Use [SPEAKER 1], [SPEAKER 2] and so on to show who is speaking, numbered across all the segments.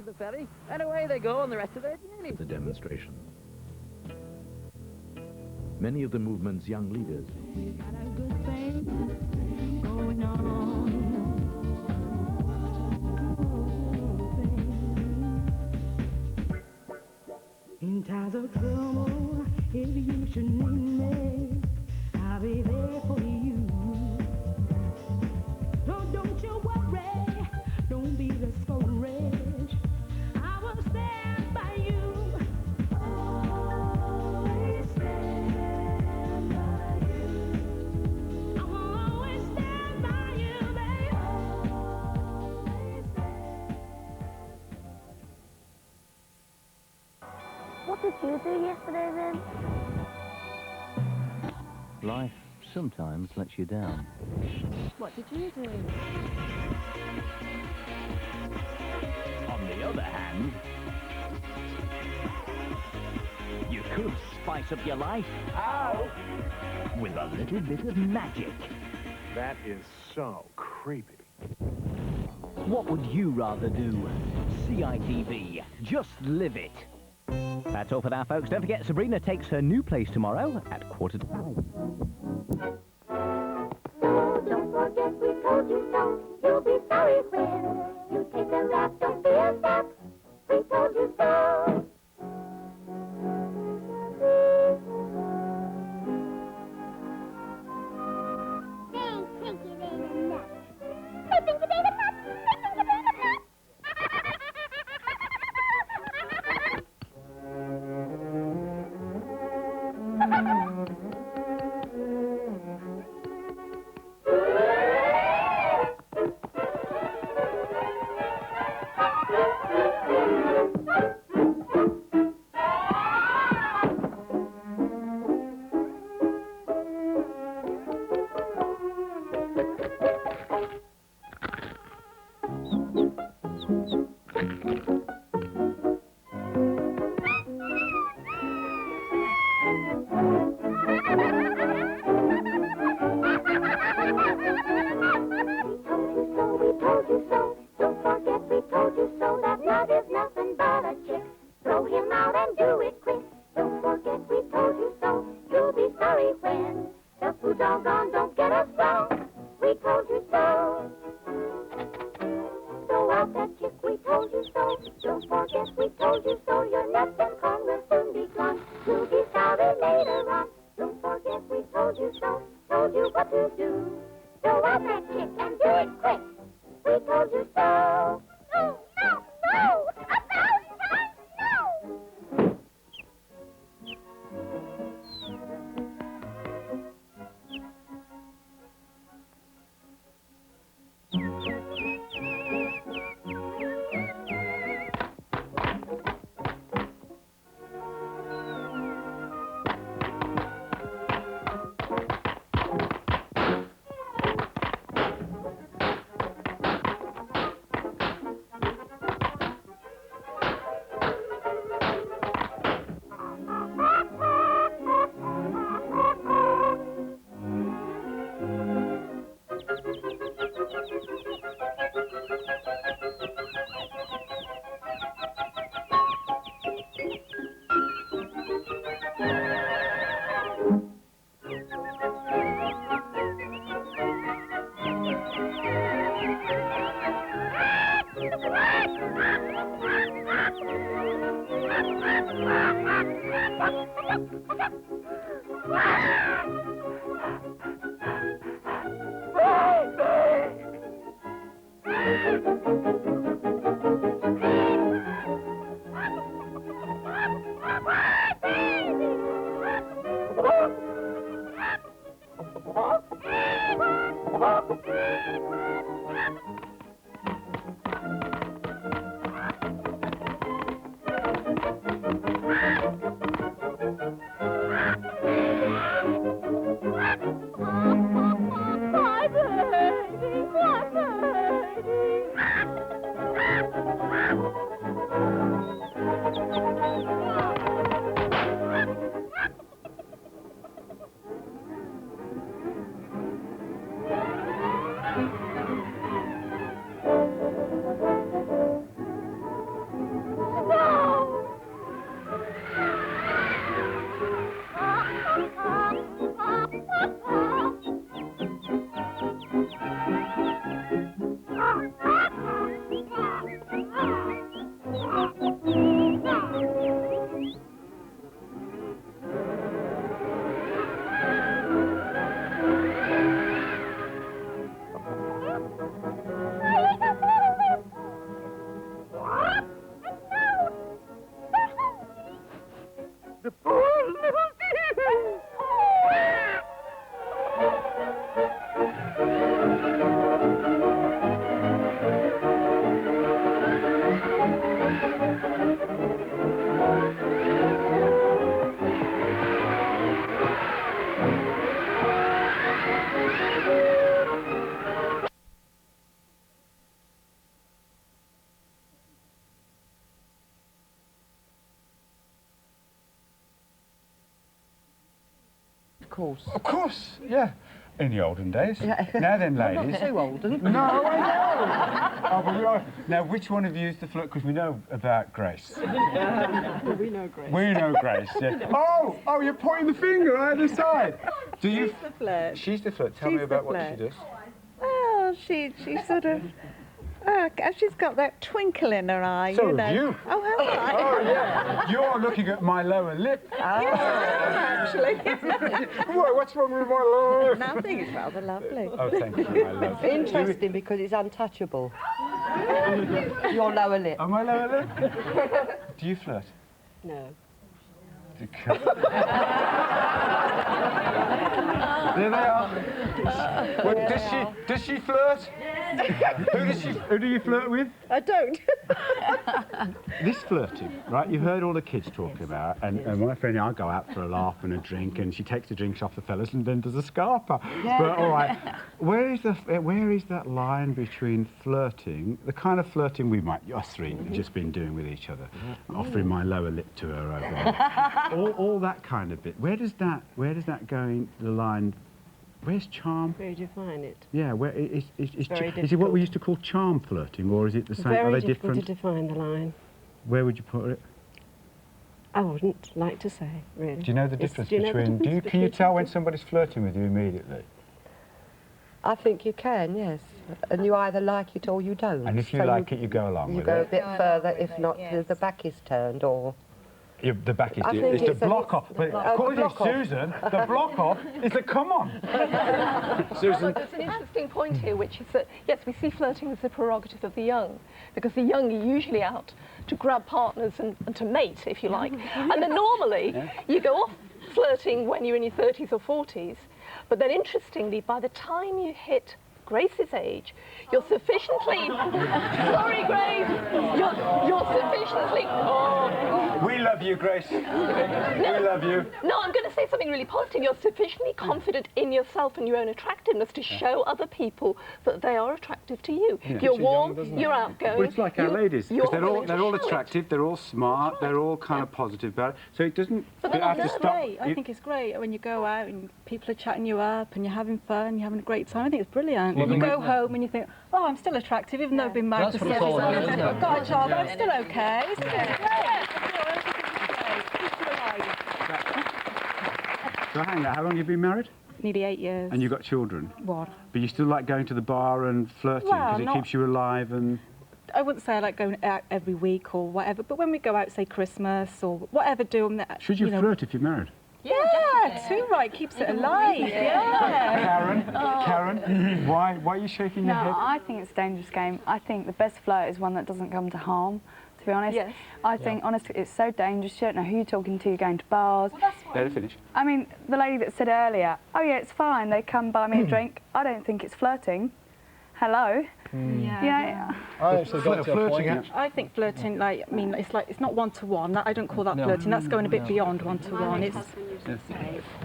[SPEAKER 1] the ferry, and away they go on the rest of their journey.
[SPEAKER 2] The demonstration. Many of the movement's young leaders
[SPEAKER 3] Got a good thing going on. In times of trouble, if you should need me, I'll be there for you. Don't you worry, don't be discouraged. I will stand by you. Always stand by you. I will always stand by you, babe. Always stand.
[SPEAKER 4] What did you do yesterday then?
[SPEAKER 5] Life sometimes lets you down.
[SPEAKER 4] What did you do?
[SPEAKER 5] On the other hand, you could spice up your life with a little bit of magic.
[SPEAKER 6] That is so creepy.
[SPEAKER 5] What would you rather do? See ITV. Just live it. That's all for now, folks. Don't forget, Sabrina takes her new place tomorrow at 5:15.
[SPEAKER 4] Don't forget we told you so. You'll be sorry when you take a rap. Don't be a sap. We told you so. They think it ain't enough. They think it ain't enough. They think it ain't enough. We told you so. Don't forget we told you so. That love is nothing but a chick. Throw him out and do it quick. Don't forget we told you so. You'll be sorry when the food's all gone. Don't get us wrong. We told you so. Throw out that chick. We told you so. Don't forget we told you so. Your nuts and corn will soon be gone. You'll be sorry later on. Don't forget we told you so. Told you what to do. Throw out that chick and do it quick. We told you so. No, no, no! 1,000 times no!
[SPEAKER 7] course.
[SPEAKER 8] Of course, yeah. In the olden days.
[SPEAKER 7] Yeah.
[SPEAKER 8] Now then,
[SPEAKER 7] Well,
[SPEAKER 8] ladies.
[SPEAKER 7] not too olden.
[SPEAKER 8] No, I know. Oh, but we are. Now, which one of you is the flirt? Because we know about Grace.
[SPEAKER 7] We know Grace.
[SPEAKER 8] We know Grace. Yeah. Oh, you're pointing the finger either side. Do you?
[SPEAKER 7] She's the flirt.
[SPEAKER 8] She's the flirt. Tell me
[SPEAKER 7] She's
[SPEAKER 8] about
[SPEAKER 7] the
[SPEAKER 8] what she
[SPEAKER 7] flirt.
[SPEAKER 8] does.
[SPEAKER 7] Well, she sort of... she's got that twinkle in her eye,
[SPEAKER 8] So
[SPEAKER 7] you know.
[SPEAKER 8] have you.
[SPEAKER 7] Oh, have I?
[SPEAKER 8] Oh, yeah. You're looking at my lower lip.
[SPEAKER 7] Actually.
[SPEAKER 8] What, what's wrong with my lower lip?
[SPEAKER 7] No, I think it's rather lovely.
[SPEAKER 8] Oh, thank you, my love.
[SPEAKER 9] Interesting because it's untouchable. Your lower lip.
[SPEAKER 8] Oh, my lower lip? Do you flirt?
[SPEAKER 9] No.
[SPEAKER 8] There they are. Well, does she flirt? Who do you flirt with?
[SPEAKER 7] I don't.
[SPEAKER 8] This flirting, right? You heard all the kids talking about, and my friend, I go out for a laugh and a drink, and she takes the drinks off the fellas and then does a scarper.
[SPEAKER 9] Yeah.
[SPEAKER 8] But all right, where is that line between flirting, the kind of flirting we might, us three, have just been doing with each other, offering my lower lip to her over there. all that kind of bit. Where does that go in the line? Where's charm?
[SPEAKER 9] Where do you define it?
[SPEAKER 8] Yeah, where is
[SPEAKER 9] very
[SPEAKER 8] it what we used to call charm flirting, or is it the same? Are they different?
[SPEAKER 9] Very difficult to define the line.
[SPEAKER 8] Where would you put it?
[SPEAKER 9] I wouldn't like to say, really.
[SPEAKER 8] Do you know the difference between? Can you tell when somebody's flirting with you immediately?
[SPEAKER 9] I think you can, yes. And you either like it or you don't.
[SPEAKER 8] And if you like it, you go along with
[SPEAKER 9] it. You go
[SPEAKER 8] it.
[SPEAKER 9] a bit further, if not, the back is turned, or...
[SPEAKER 8] The back is
[SPEAKER 9] it's
[SPEAKER 8] the block off. But according to Susan, the block off is a come on. Susan.
[SPEAKER 10] There's an interesting point here, which is that, yes, we see flirting as the prerogative of the young, because the young are usually out to grab partners and to mate, if you like. And then normally, you go off flirting when you're in your 30s or 40s, but then interestingly, by the time you hit Grace's age, you're sufficiently... Sorry, Grace! You're sufficiently...
[SPEAKER 8] We love you, Grace. We love you.
[SPEAKER 10] No, I'm going to say something really positive. You're sufficiently confident in yourself and your own attractiveness to show other people that they are attractive to you.
[SPEAKER 8] Yeah.
[SPEAKER 10] You're warm, you're outgoing.
[SPEAKER 8] Well, it's like our ladies, because they're all
[SPEAKER 10] attractive.
[SPEAKER 8] attractive, they're all smart, they're all kind of positive about it. So it doesn't have to stop.
[SPEAKER 11] Great. I think it's great when you go out and people are chatting you up and you're having fun, you're having a great time. I think it's brilliant.
[SPEAKER 8] Well,
[SPEAKER 11] you go home and you think, oh, I'm still attractive, even though I've been married for 7 years. I've got a job, but I'm still okay. Isn't it?
[SPEAKER 8] So hang on, how long have you been married?
[SPEAKER 11] Nearly 8 years.
[SPEAKER 8] And you've got children?
[SPEAKER 11] What?
[SPEAKER 8] But you still like going to the bar and flirting because it keeps you alive and...
[SPEAKER 11] I wouldn't say I like going out every week or whatever, but when we go out, say Christmas or whatever,
[SPEAKER 8] Should you flirt if you're married?
[SPEAKER 11] Yeah, too right, keeps it alive,
[SPEAKER 8] Karen, why are you shaking your head?
[SPEAKER 12] No, I think it's a dangerous game. I think the best flirt is one that doesn't come to harm, to be honest.
[SPEAKER 10] Yes.
[SPEAKER 12] I think, honestly, it's so dangerous. You don't know who you're talking to, you're going to bars.
[SPEAKER 10] Well, that's why.
[SPEAKER 8] Let her finish.
[SPEAKER 12] I mean, the lady that said earlier, oh yeah, it's fine, they come buy me a drink. I don't think it's flirting. Hello? Yeah.
[SPEAKER 11] I think flirting, it's not one-to-one. I don't call that flirting. That's going a bit beyond one-to-one.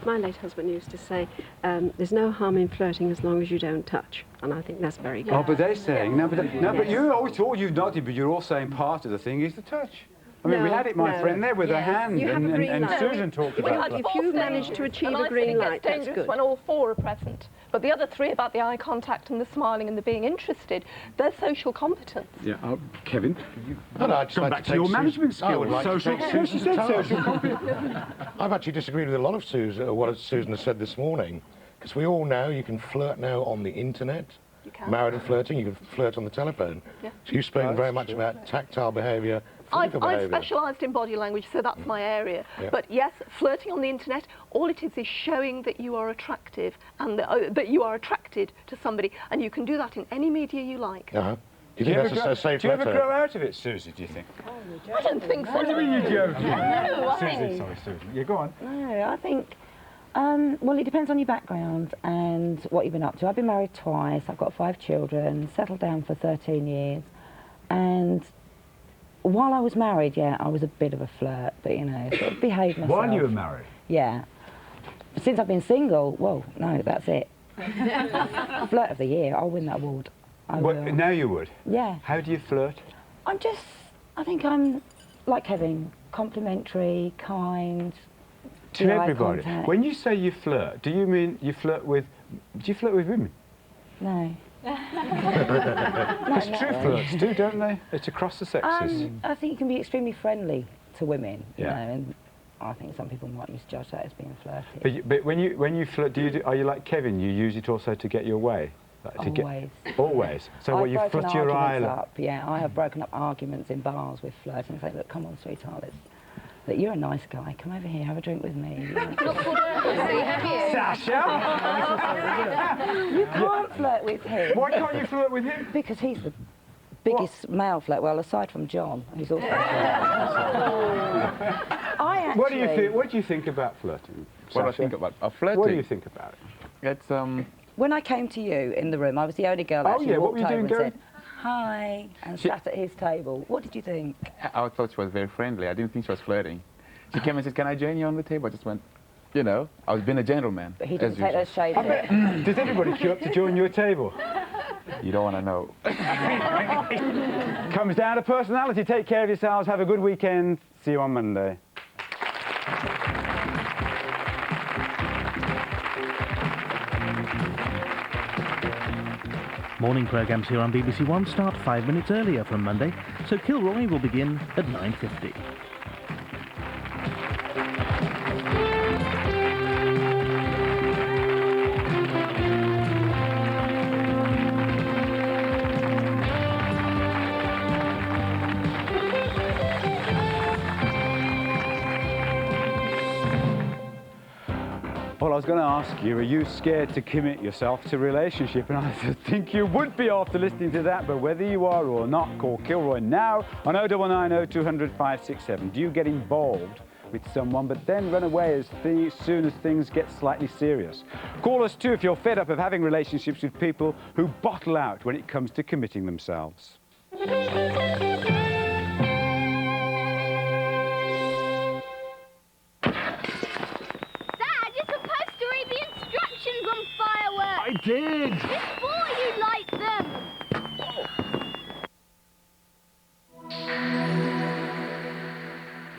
[SPEAKER 9] My late husband used to say, there's no harm in flirting as long as you don't touch. And I think that's very good.
[SPEAKER 8] Oh, but they're saying, but you always all you've nodded, but you're all saying part of the thing is the touch. I mean, we had it, my friend, there with her hand, and Susan talked about that.
[SPEAKER 9] If you manage to achieve a green light, that's good.
[SPEAKER 10] When all four are present. But the other three about the eye contact and the smiling and the being interested, they're social competence.
[SPEAKER 8] Yeah, Kevin,
[SPEAKER 6] I'd
[SPEAKER 8] come back to your management skills. She said social competence.
[SPEAKER 6] I've actually disagreed with a lot of what Susan has said this morning, because we all know you can flirt now on the internet.
[SPEAKER 10] You can.
[SPEAKER 6] Married and flirting, you can flirt on the telephone.
[SPEAKER 10] Yeah.
[SPEAKER 6] So you've spoken very much about tactile behaviour,
[SPEAKER 10] I've specialised in body language, so that's my area.
[SPEAKER 6] Yeah.
[SPEAKER 10] But yes, flirting on the internet, all it is showing that you are attractive and that you are attracted to somebody, and you can do that in any media you like.
[SPEAKER 6] Do you think that's a safe
[SPEAKER 8] Do you ever
[SPEAKER 6] letter?
[SPEAKER 8] grow out of it, Susie, do you think?
[SPEAKER 10] I don't think so.
[SPEAKER 8] What do you mean you're joking?
[SPEAKER 10] No,
[SPEAKER 8] Susie, sorry, Susie. Yeah, go on.
[SPEAKER 13] No, I think, well, it depends on your background and what you've been up to. I've been married twice, I've got 5 children, settled down for 13 years, and while I was married, I was a bit of a flirt, but, sort of behaved myself.
[SPEAKER 2] While you were married?
[SPEAKER 13] Yeah. Since I've been single, well, no, that's it. Flirt of the year, I'll win that award. I will.
[SPEAKER 8] Now you would?
[SPEAKER 13] Yeah.
[SPEAKER 8] How do you flirt?
[SPEAKER 13] I think I'm, like Kevin, complimentary, kind,
[SPEAKER 8] To everybody. When you say you flirt, do you mean you flirt with... Do you flirt with women?
[SPEAKER 13] No.
[SPEAKER 8] Because true flirts do, don't they? It's across the sexes.
[SPEAKER 13] I think you can be extremely friendly to women,
[SPEAKER 8] yeah.
[SPEAKER 13] You know, and I think some people might misjudge that as being flirty.
[SPEAKER 8] But when you flirt, are you like Kevin? You use it also to get your way? Like
[SPEAKER 13] Always.
[SPEAKER 8] Always? So what, you flutter your eye?
[SPEAKER 13] Yeah, I have broken up arguments in bars with flirting. Say, look, come on, sweetheart, look, you're a nice guy. Come over here, have a drink with me.
[SPEAKER 8] Sasha!
[SPEAKER 13] You can't flirt with him.
[SPEAKER 8] Why can't you flirt with him?
[SPEAKER 13] Because he's the biggest male flirt. Well, aside from John, who's also
[SPEAKER 8] What do you think about flirting?
[SPEAKER 14] What do I think about flirting?
[SPEAKER 8] What do you think about it?
[SPEAKER 14] It's
[SPEAKER 13] When I came to you in the room, I was the only girl that actually walked over and said, hi, and sat at his table. What did you think?
[SPEAKER 14] I thought she was very friendly. I didn't think she was flirting. She came and said, can I join you on the table? I just went, you know, I was being a gentleman.
[SPEAKER 13] But he didn't take those shades.
[SPEAKER 8] Does everybody queue up to join your table?
[SPEAKER 14] You don't want to know.
[SPEAKER 8] Comes down to personality. Take care of yourselves. Have a good weekend. See you on Monday.
[SPEAKER 15] Morning programmes here on BBC One start 5 minutes earlier from Monday, so Kilroy will begin at 9:50.
[SPEAKER 8] Well, I was going to ask you, are you scared to commit yourself to a relationship? And I think you would be after listening to that, but whether you are or not, call Kilroy now on 0190 200 567. Do you get involved with someone but then run away as soon as things get slightly serious? Call us too if you're fed up of having relationships with people who bottle out when it comes to committing themselves.
[SPEAKER 15] I did!
[SPEAKER 4] Before you light them!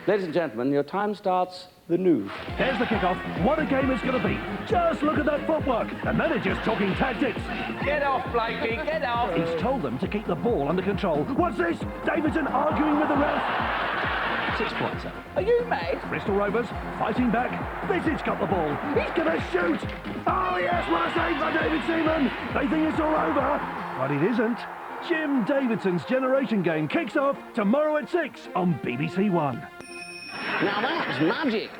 [SPEAKER 16] Ladies and gentlemen, your time starts the news.
[SPEAKER 15] There's the kickoff. What a game it's going to be. Just look at that footwork. The manager's talking tactics.
[SPEAKER 16] Get off, Blakey, get off!
[SPEAKER 15] He's told them to keep the ball under control. What's this? Davidson arguing with the ref. 6-pointer.
[SPEAKER 16] Are you mad?
[SPEAKER 15] Bristol Rovers fighting back. Visit's got the ball. He's going to shoot. Oh, yes, what a save by David Seaman. They think it's all over, but it isn't. Jim Davidson's Generation Game kicks off tomorrow at 6 on BBC One.
[SPEAKER 16] Now that's magic.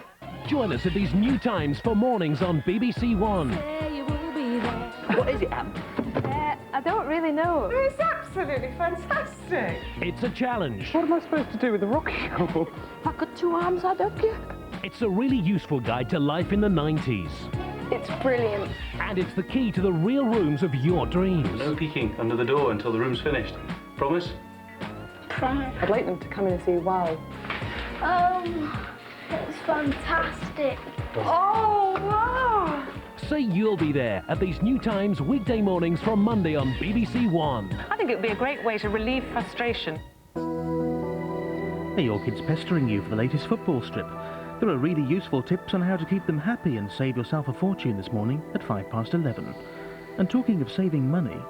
[SPEAKER 17] Join us at these new times for mornings on BBC One.
[SPEAKER 16] What is it, Anne?
[SPEAKER 12] I don't really know.
[SPEAKER 11] It's absolutely fantastic.
[SPEAKER 17] It's a challenge.
[SPEAKER 14] What am I supposed to do with the rock show?
[SPEAKER 12] If I got 2 arms, I'd hug you.
[SPEAKER 17] It's a really useful guide to life in the 90s.
[SPEAKER 12] It's brilliant.
[SPEAKER 17] And it's the key to the real rooms of your dreams.
[SPEAKER 18] No peeking under the door until the room's finished. Promise?
[SPEAKER 12] Promise.
[SPEAKER 10] I'd like them to come in and say, wow.
[SPEAKER 4] It was fantastic.
[SPEAKER 12] Oh, wow.
[SPEAKER 17] Say you'll be there at these new times weekday mornings from Monday on BBC One.
[SPEAKER 19] I think it would be a great way to relieve frustration.
[SPEAKER 15] Are your kids pestering you for the latest football strip? There are really useful tips on how to keep them happy and save yourself a fortune this morning at 11:05. And talking of saving money...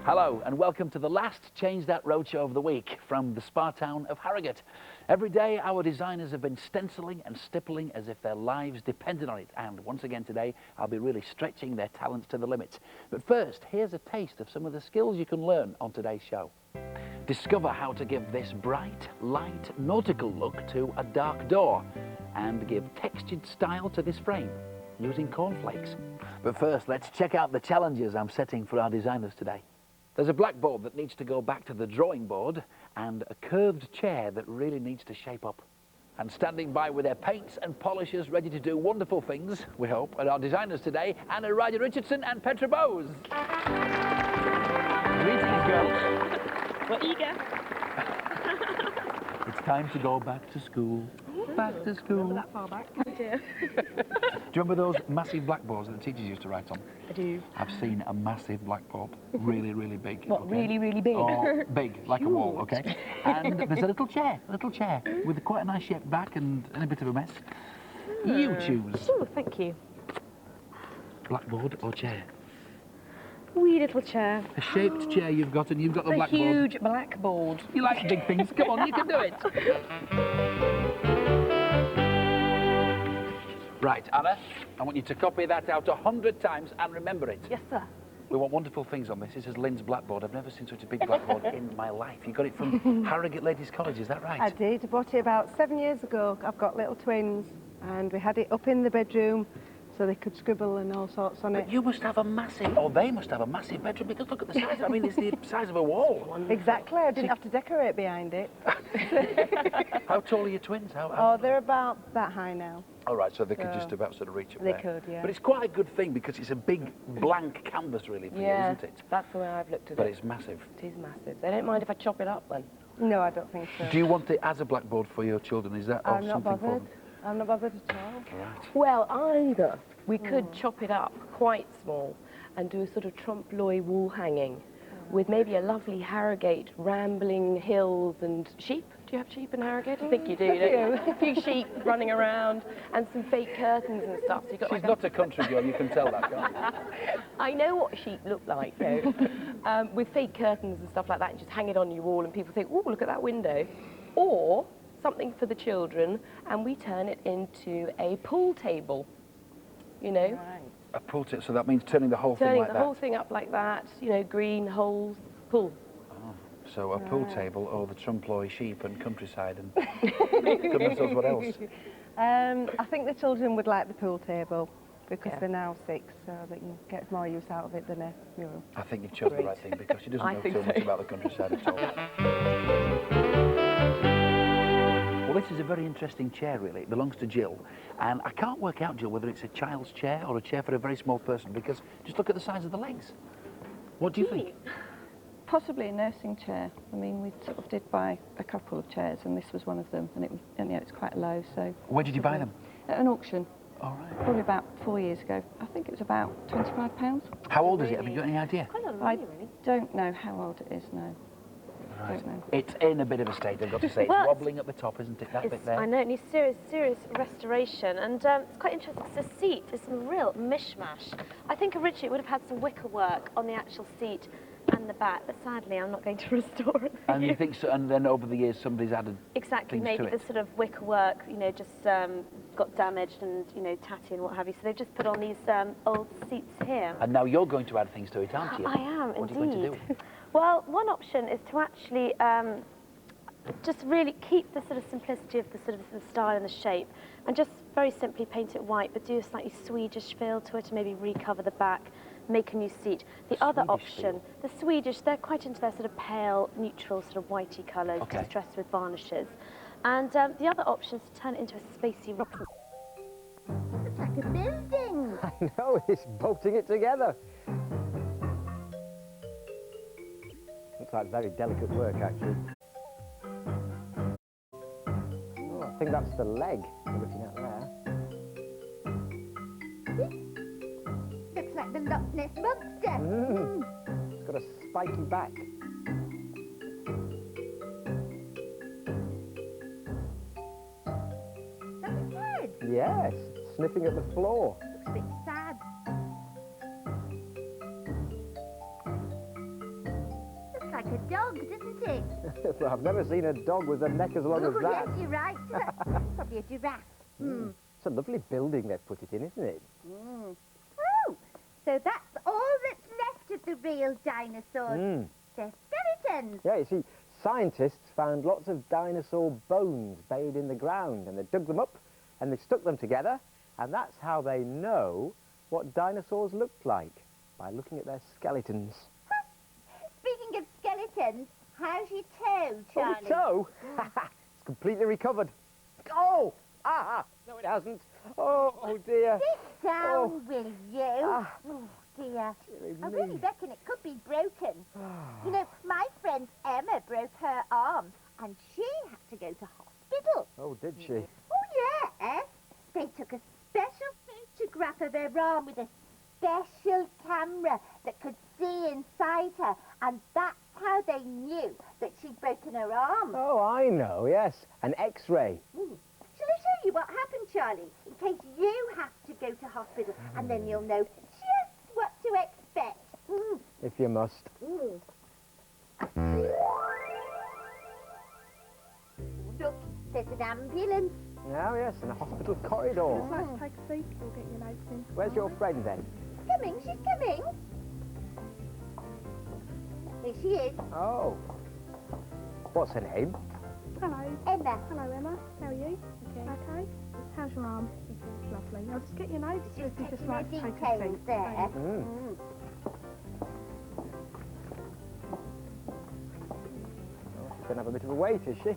[SPEAKER 20] Hello and welcome to the last Change That Roadshow of the week from the spa town of Harrogate. Every day our designers have been stenciling and stippling as if their lives depended on it, and once again today I'll be really stretching their talents to the limit. But first, here's a taste of some of the skills you can learn on today's show. Discover how to give this bright, light, nautical look to a dark door and give textured style to this frame using cornflakes. But first, let's check out the challenges I'm setting for our designers today. There's a blackboard that needs to go back to the drawing board and a curved chair that really needs to shape up. And standing by with their paints and polishers ready to do wonderful things, we hope, are our designers today, Anna Ryder Richardson and Petra Bowes. Greetings, girls.
[SPEAKER 19] We're eager.
[SPEAKER 20] time to go back to school. Back to school.
[SPEAKER 11] Remember that far back?
[SPEAKER 20] Do you remember those massive blackboards that the teachers used to write on?
[SPEAKER 11] I do.
[SPEAKER 20] I've seen a massive blackboard, really, really big.
[SPEAKER 11] What,
[SPEAKER 20] okay?
[SPEAKER 11] really, really big?
[SPEAKER 20] Oh, big, like a wall, okay? And there's a little chair with quite a nice shaped back and a bit of a mess. You choose.
[SPEAKER 9] Oh, thank you.
[SPEAKER 20] Blackboard or chair?
[SPEAKER 9] Wee little chair.
[SPEAKER 20] A shaped chair you've got, and you've got the
[SPEAKER 9] A
[SPEAKER 20] blackboard.
[SPEAKER 9] huge blackboard.
[SPEAKER 20] You like big things. Come on, you can do it. Right, Anna, I want you to copy that out 100 times and remember it.
[SPEAKER 9] Yes, sir.
[SPEAKER 20] We want wonderful things on this. This is Lynn's blackboard. I've never seen such a big blackboard in my life. You got it from Harrogate Ladies College, is that right?
[SPEAKER 21] I did. I bought it about 7 years ago. I've got little twins, and we had it up in the bedroom so they could scribble and all sorts on it.
[SPEAKER 20] But you must have a massive, or they must have a massive bedroom, because look at the size. I mean, it's the size of a wall.
[SPEAKER 21] Exactly. I didn't have to decorate behind it.
[SPEAKER 20] How tall are your twins?
[SPEAKER 21] Oh, they're about that high now.
[SPEAKER 20] All right, so they could just about sort of reach up
[SPEAKER 21] They
[SPEAKER 20] there.
[SPEAKER 21] could, yeah.
[SPEAKER 20] But it's quite a good thing because it's a big blank canvas really for you, isn't it?
[SPEAKER 9] That's the way I've looked at
[SPEAKER 20] But
[SPEAKER 9] it.
[SPEAKER 20] it's massive.
[SPEAKER 9] It is massive. They don't mind if I chop it up then?
[SPEAKER 21] No, I don't think so.
[SPEAKER 20] Do you want it as a blackboard for your children? Is that or
[SPEAKER 21] I'm not
[SPEAKER 20] something for
[SPEAKER 21] bothered.
[SPEAKER 20] them?
[SPEAKER 21] I'm not bothered at all.
[SPEAKER 20] Right.
[SPEAKER 9] Well, either. We could chop it up quite small and do a sort of trompe-l'oeil wall hanging with maybe a lovely Harrogate rambling hills and sheep. Do you have sheep in Harrogate? I think you do, don't you? A few sheep running around and some fake curtains and stuff. So you've got
[SPEAKER 20] She's not a country girl, you can tell that, can't you?
[SPEAKER 9] I know what sheep look like, though. With fake curtains and stuff like that, and just hang it on your wall and people think, oh, look at that window. Or something for the children, and we turn it into a pool table, you know?
[SPEAKER 21] Right.
[SPEAKER 20] A pool table, so that means turning the whole thing
[SPEAKER 9] Turning
[SPEAKER 20] like
[SPEAKER 9] the
[SPEAKER 20] that?
[SPEAKER 9] whole thing up like that, you know, green, holes, pool.
[SPEAKER 20] So a pool table or the trompe-l'oeil sheep and countryside and goodness knows what else.
[SPEAKER 21] I think the children would like the pool table because they're now 6, so they can get more use out of it than a mural.
[SPEAKER 20] I think you've chosen the right thing because she doesn't know too much about the countryside at all. Well, this is a very interesting chair, really. It belongs to Jill. And I can't work out, Jill, whether it's a child's chair or a chair for a very small person because just look at the size of the legs. What do you think?
[SPEAKER 11] Possibly a nursing chair. I mean, we sort of did buy a couple of chairs, and this was one of them, and it's quite low. So
[SPEAKER 20] where did you buy them?
[SPEAKER 11] At an auction.
[SPEAKER 20] All right.
[SPEAKER 11] Probably about 4 years ago. I think it was about £25.
[SPEAKER 20] How old is it? Have you got any idea?
[SPEAKER 11] I don't know how old it is now.
[SPEAKER 20] Right.
[SPEAKER 11] Don't know.
[SPEAKER 20] It's in a bit of a state, I've got to say. It's
[SPEAKER 22] Well,
[SPEAKER 20] wobbling at the top, isn't it? That bit there.
[SPEAKER 22] I know, it needs serious restoration, and it's quite interesting because the seat is some real mishmash. I think originally it would have had some wicker work on the actual seat and the back, but sadly I'm not going to restore it.
[SPEAKER 20] And you think so? And then over the years somebody's added
[SPEAKER 22] Exactly,
[SPEAKER 20] things
[SPEAKER 22] maybe
[SPEAKER 20] to
[SPEAKER 22] the
[SPEAKER 20] it.
[SPEAKER 22] sort of wicker work, you know, just got damaged and, you know, tatty and what have you. So they've just put on these old seats here.
[SPEAKER 20] And now you're going to add things to it, aren't you?
[SPEAKER 22] I am,
[SPEAKER 20] what
[SPEAKER 22] indeed.
[SPEAKER 20] What are you going to do?
[SPEAKER 22] Well, one option is to actually just really keep the sort of simplicity of the sort of the style and the shape, and just very simply paint it white, but do a slightly Swedish feel to it, and maybe recover the back, make a new seat. The other option, the Swedish, they're quite into their sort of pale, neutral, sort of whitey colours, distressed with varnishes. And the other option is to turn it into a spacey rock.
[SPEAKER 4] It's like a building.
[SPEAKER 23] I know, it's bolting it together. Looks like very delicate work, actually. Oh, I think that's the leg we're looking at there.
[SPEAKER 4] Looks like the Loch Ness Monster.
[SPEAKER 23] It's got a spiky back.
[SPEAKER 4] That's his head.
[SPEAKER 23] Yes, sniffing at the floor.
[SPEAKER 4] Looks a bit sad. Looks like a dog, doesn't it?
[SPEAKER 23] Well, I've never seen a dog with a neck as long as
[SPEAKER 4] Oh,
[SPEAKER 23] that.
[SPEAKER 4] yes, you're right. Probably a giraffe.
[SPEAKER 23] It's a lovely building they've put it in, isn't it?
[SPEAKER 4] Oh, so that's all that's left of the real dinosaurs. They're skeletons.
[SPEAKER 23] Yeah, you see, scientists found lots of dinosaur bones buried in the ground, and they dug them up and they stuck them together, and that's how they know what dinosaurs looked like, by looking at their skeletons.
[SPEAKER 4] Speaking of skeletons, how's your toe, Charlie?
[SPEAKER 23] Oh, toe? It's completely recovered. Oh! Ah! No, it hasn't. Oh dear.
[SPEAKER 4] Sit down, will you? Oh, dear. I really
[SPEAKER 23] me.
[SPEAKER 4] reckon it could be broken. You know, my friend Emma broke her arm, and she had to go to hospital.
[SPEAKER 23] isn't she?
[SPEAKER 4] Oh, yeah. They took a special photograph of her arm with a special camera that could see inside her, and that's how they knew that she'd broken her arm.
[SPEAKER 23] Oh, I know, yes. An X-ray.
[SPEAKER 4] Shall I show you what happened, Charlie? In case you have to go to hospital, and then you'll know just what to expect.
[SPEAKER 23] If you must.
[SPEAKER 4] Look, there's an ambulance.
[SPEAKER 23] Oh, yes, in a hospital corridor.
[SPEAKER 11] Just like to take a seat, we'll get your notes in.
[SPEAKER 23] Where's your friend, then?
[SPEAKER 4] Coming, she's coming. Here she is.
[SPEAKER 23] Oh. What's her name?
[SPEAKER 11] Hello.
[SPEAKER 4] Emma.
[SPEAKER 11] Hello, Emma. How are you? Okay. How's your arm? Lovely. I'll just get your notes.
[SPEAKER 4] Just
[SPEAKER 11] if you
[SPEAKER 4] taking
[SPEAKER 11] like
[SPEAKER 4] the
[SPEAKER 11] to take a
[SPEAKER 4] details
[SPEAKER 11] seat.
[SPEAKER 4] there.
[SPEAKER 23] She's going to have a bit of a wait, is she?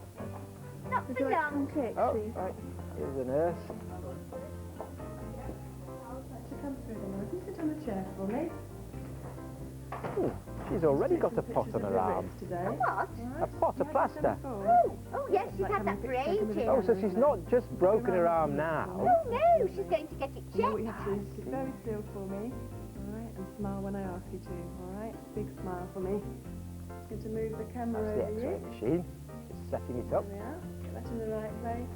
[SPEAKER 4] Not for long.
[SPEAKER 23] Oh, right. Here's the nurse.
[SPEAKER 11] Come through then. Will you sit on the chair for me?
[SPEAKER 23] She's already got a pot on her arm.
[SPEAKER 4] A what?
[SPEAKER 23] A pot of plaster.
[SPEAKER 4] Oh, yes, she's had that for ages.
[SPEAKER 23] Oh, so she's not just broken her arm now.
[SPEAKER 4] Oh, no, she's going to get it checked.
[SPEAKER 11] What you have to do is sit very still for me. All right, and smile when I ask you to. All right, big smile for me. Just going to move the camera
[SPEAKER 23] That's the
[SPEAKER 11] over
[SPEAKER 23] X-ray
[SPEAKER 11] you.
[SPEAKER 23] machine. Just setting it up.
[SPEAKER 11] There we are. Get that in the right place.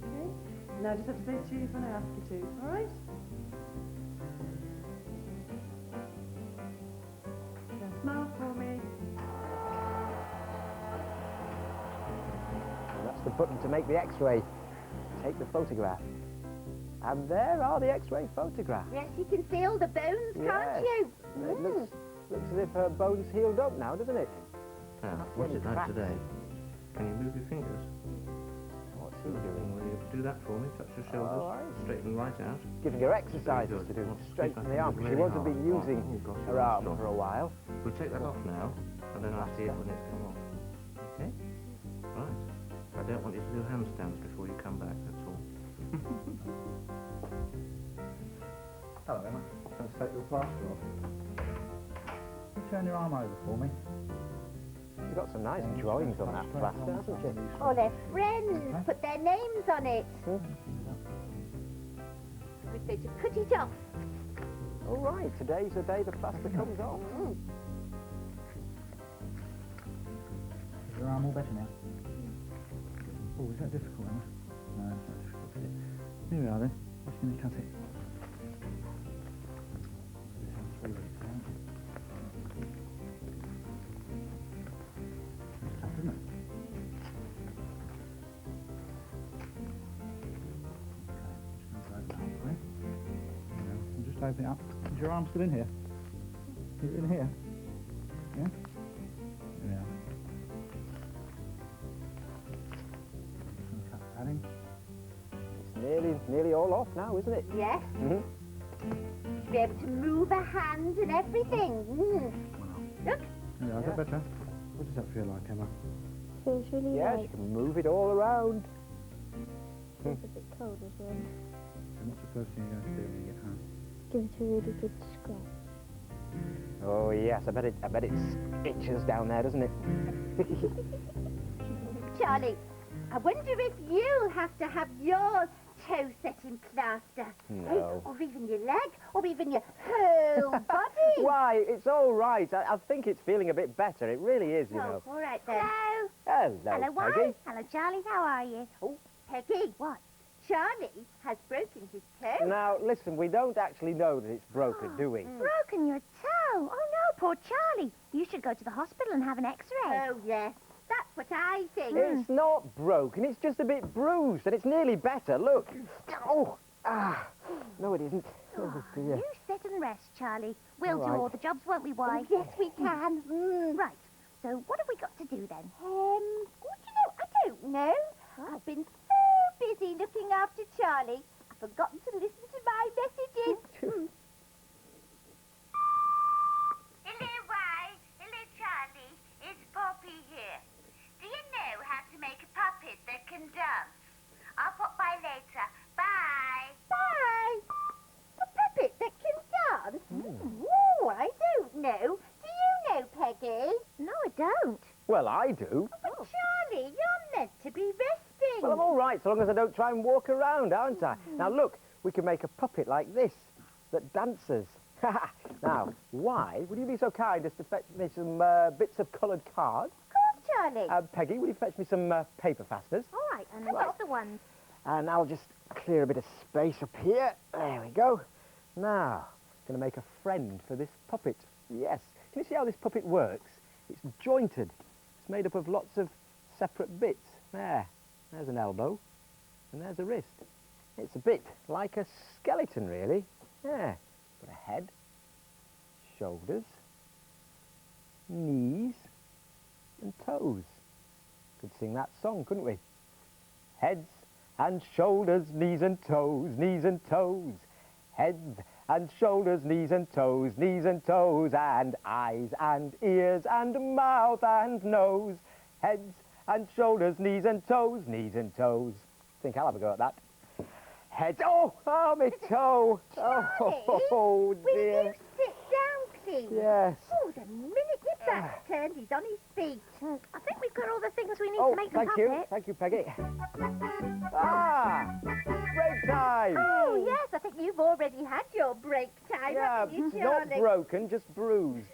[SPEAKER 11] Okay. Now just have to say cheese when I ask you to. All right. Now smile for me.
[SPEAKER 23] And that's the button to make the X-ray. Take the photograph. And there are the X-ray photographs.
[SPEAKER 4] Yes, you can see all the bones, can't you?
[SPEAKER 23] It looks as if her bone's healed up now, doesn't it?
[SPEAKER 2] Now, what's it like today? Can you move your fingers?
[SPEAKER 23] What's he doing?
[SPEAKER 2] Will you do that for me? Touch your shoulders. Straighten right out.
[SPEAKER 23] Giving her exercises to do to straighten the arm, because she won't have been using her arm for a while.
[SPEAKER 2] We'll take that off now, and then I'll see it when it's come off. Okay? Right. I don't want you to do handstands before you come back, that's all.
[SPEAKER 1] Hello, Emma. Can I take your plaster off? Can you turn your arm over for me?
[SPEAKER 23] She's got some nice drawings on that plaster, hasn't she?
[SPEAKER 4] Oh, they're friends. Put their names on it. We're going to put it off.
[SPEAKER 23] All right, today's the day the plaster comes off.
[SPEAKER 1] Is your arm all better now? Oh, is that difficult, Emma? No, that's not difficult, is it? Here we are then. Just going to cut it. Just open it up. Is your arm still in here? Is it in here? Yeah? There we are. Cut the padding.
[SPEAKER 23] It's nearly all off now, isn't it?
[SPEAKER 4] Yes. She'll be able to move her hands and everything. Look.
[SPEAKER 1] Yeah, is that better? What does that feel like, Emma?
[SPEAKER 23] Feels really she can move it all around.
[SPEAKER 3] It's a bit cold as well.
[SPEAKER 1] And what's the first thing you're going to do when you get home?
[SPEAKER 3] Give it a really good scrub.
[SPEAKER 23] Oh yes, I bet it itches down there, doesn't it?
[SPEAKER 4] Charlie, I wonder if you'll have to have your toe set in plaster.
[SPEAKER 23] No.
[SPEAKER 4] Or even your leg, or even your whole body.
[SPEAKER 23] Why, it's all right. I think it's feeling a bit better. It really is, you know.
[SPEAKER 4] All right then. Hello.
[SPEAKER 23] Hello, Peggy.
[SPEAKER 4] Wife. Hello, Charlie. How are you? Oh, Peggy. What? Charlie has broken his toe.
[SPEAKER 23] Now, listen, we don't actually know that it's broken, do we?
[SPEAKER 22] Broken your toe? Oh no, poor Charlie. You should go to the hospital and have an X-ray.
[SPEAKER 4] Oh yes, that's what I think.
[SPEAKER 23] It's not broken, it's just a bit bruised, and it's nearly better. Look. Oh, no, it isn't. Oh, dear.
[SPEAKER 22] You sit and rest, Charlie. We'll
[SPEAKER 23] All
[SPEAKER 22] do
[SPEAKER 23] right.
[SPEAKER 22] all the jobs, won't we, wife?
[SPEAKER 4] Yes, we can.
[SPEAKER 22] Right. So what have we got to do then?
[SPEAKER 4] What do you know? I don't know. I've been so busy looking after Charlie, I've forgotten to listen to my messages.
[SPEAKER 5] Hello, wife. Hello, Charlie. It's Poppy here. Do you know how to make a puppet that can dance? I'll pop by later. Bye.
[SPEAKER 4] Bye. A puppet that can dance? Oh, I don't know. Do you know, Peggy?
[SPEAKER 22] No, I don't.
[SPEAKER 23] Well, I do.
[SPEAKER 4] But Charlie, you're
[SPEAKER 23] right, so long as I don't try and walk around, aren't I? Now look, we can make a puppet like this that dances. Now, why would you be so kind as to fetch me some bits of coloured cards?
[SPEAKER 5] Of course, Charlie.
[SPEAKER 23] Peggy, will you fetch me some paper fasteners?
[SPEAKER 5] All right, and what's the ones?
[SPEAKER 23] And I'll just clear a bit of space up here. There we go. Now, going to make a friend for this puppet. Yes. Can you see how this puppet works? It's jointed. It's made up of lots of separate bits. There's an elbow, and there's a wrist. It's a bit like a skeleton, really. Yeah. Got a head, shoulders, knees, and toes. Could sing that song, couldn't we? Heads and shoulders, knees and toes, knees and toes. Heads and shoulders, knees and toes, and eyes and ears and mouth and nose. Heads and shoulders, knees and toes, Think I'll have a go at that. Heads, oh, my toe. Oh, dear.
[SPEAKER 5] Will you sit down, please?
[SPEAKER 23] Yes.
[SPEAKER 5] Oh, the minute your back's turned, he's on his feet. I think we've got all the things we need to make the puppet.
[SPEAKER 23] Thank you, Peggy. Break time.
[SPEAKER 5] Oh, yes, I think you've already had your break time, haven't you, Charlie?
[SPEAKER 23] Not broken, just bruised.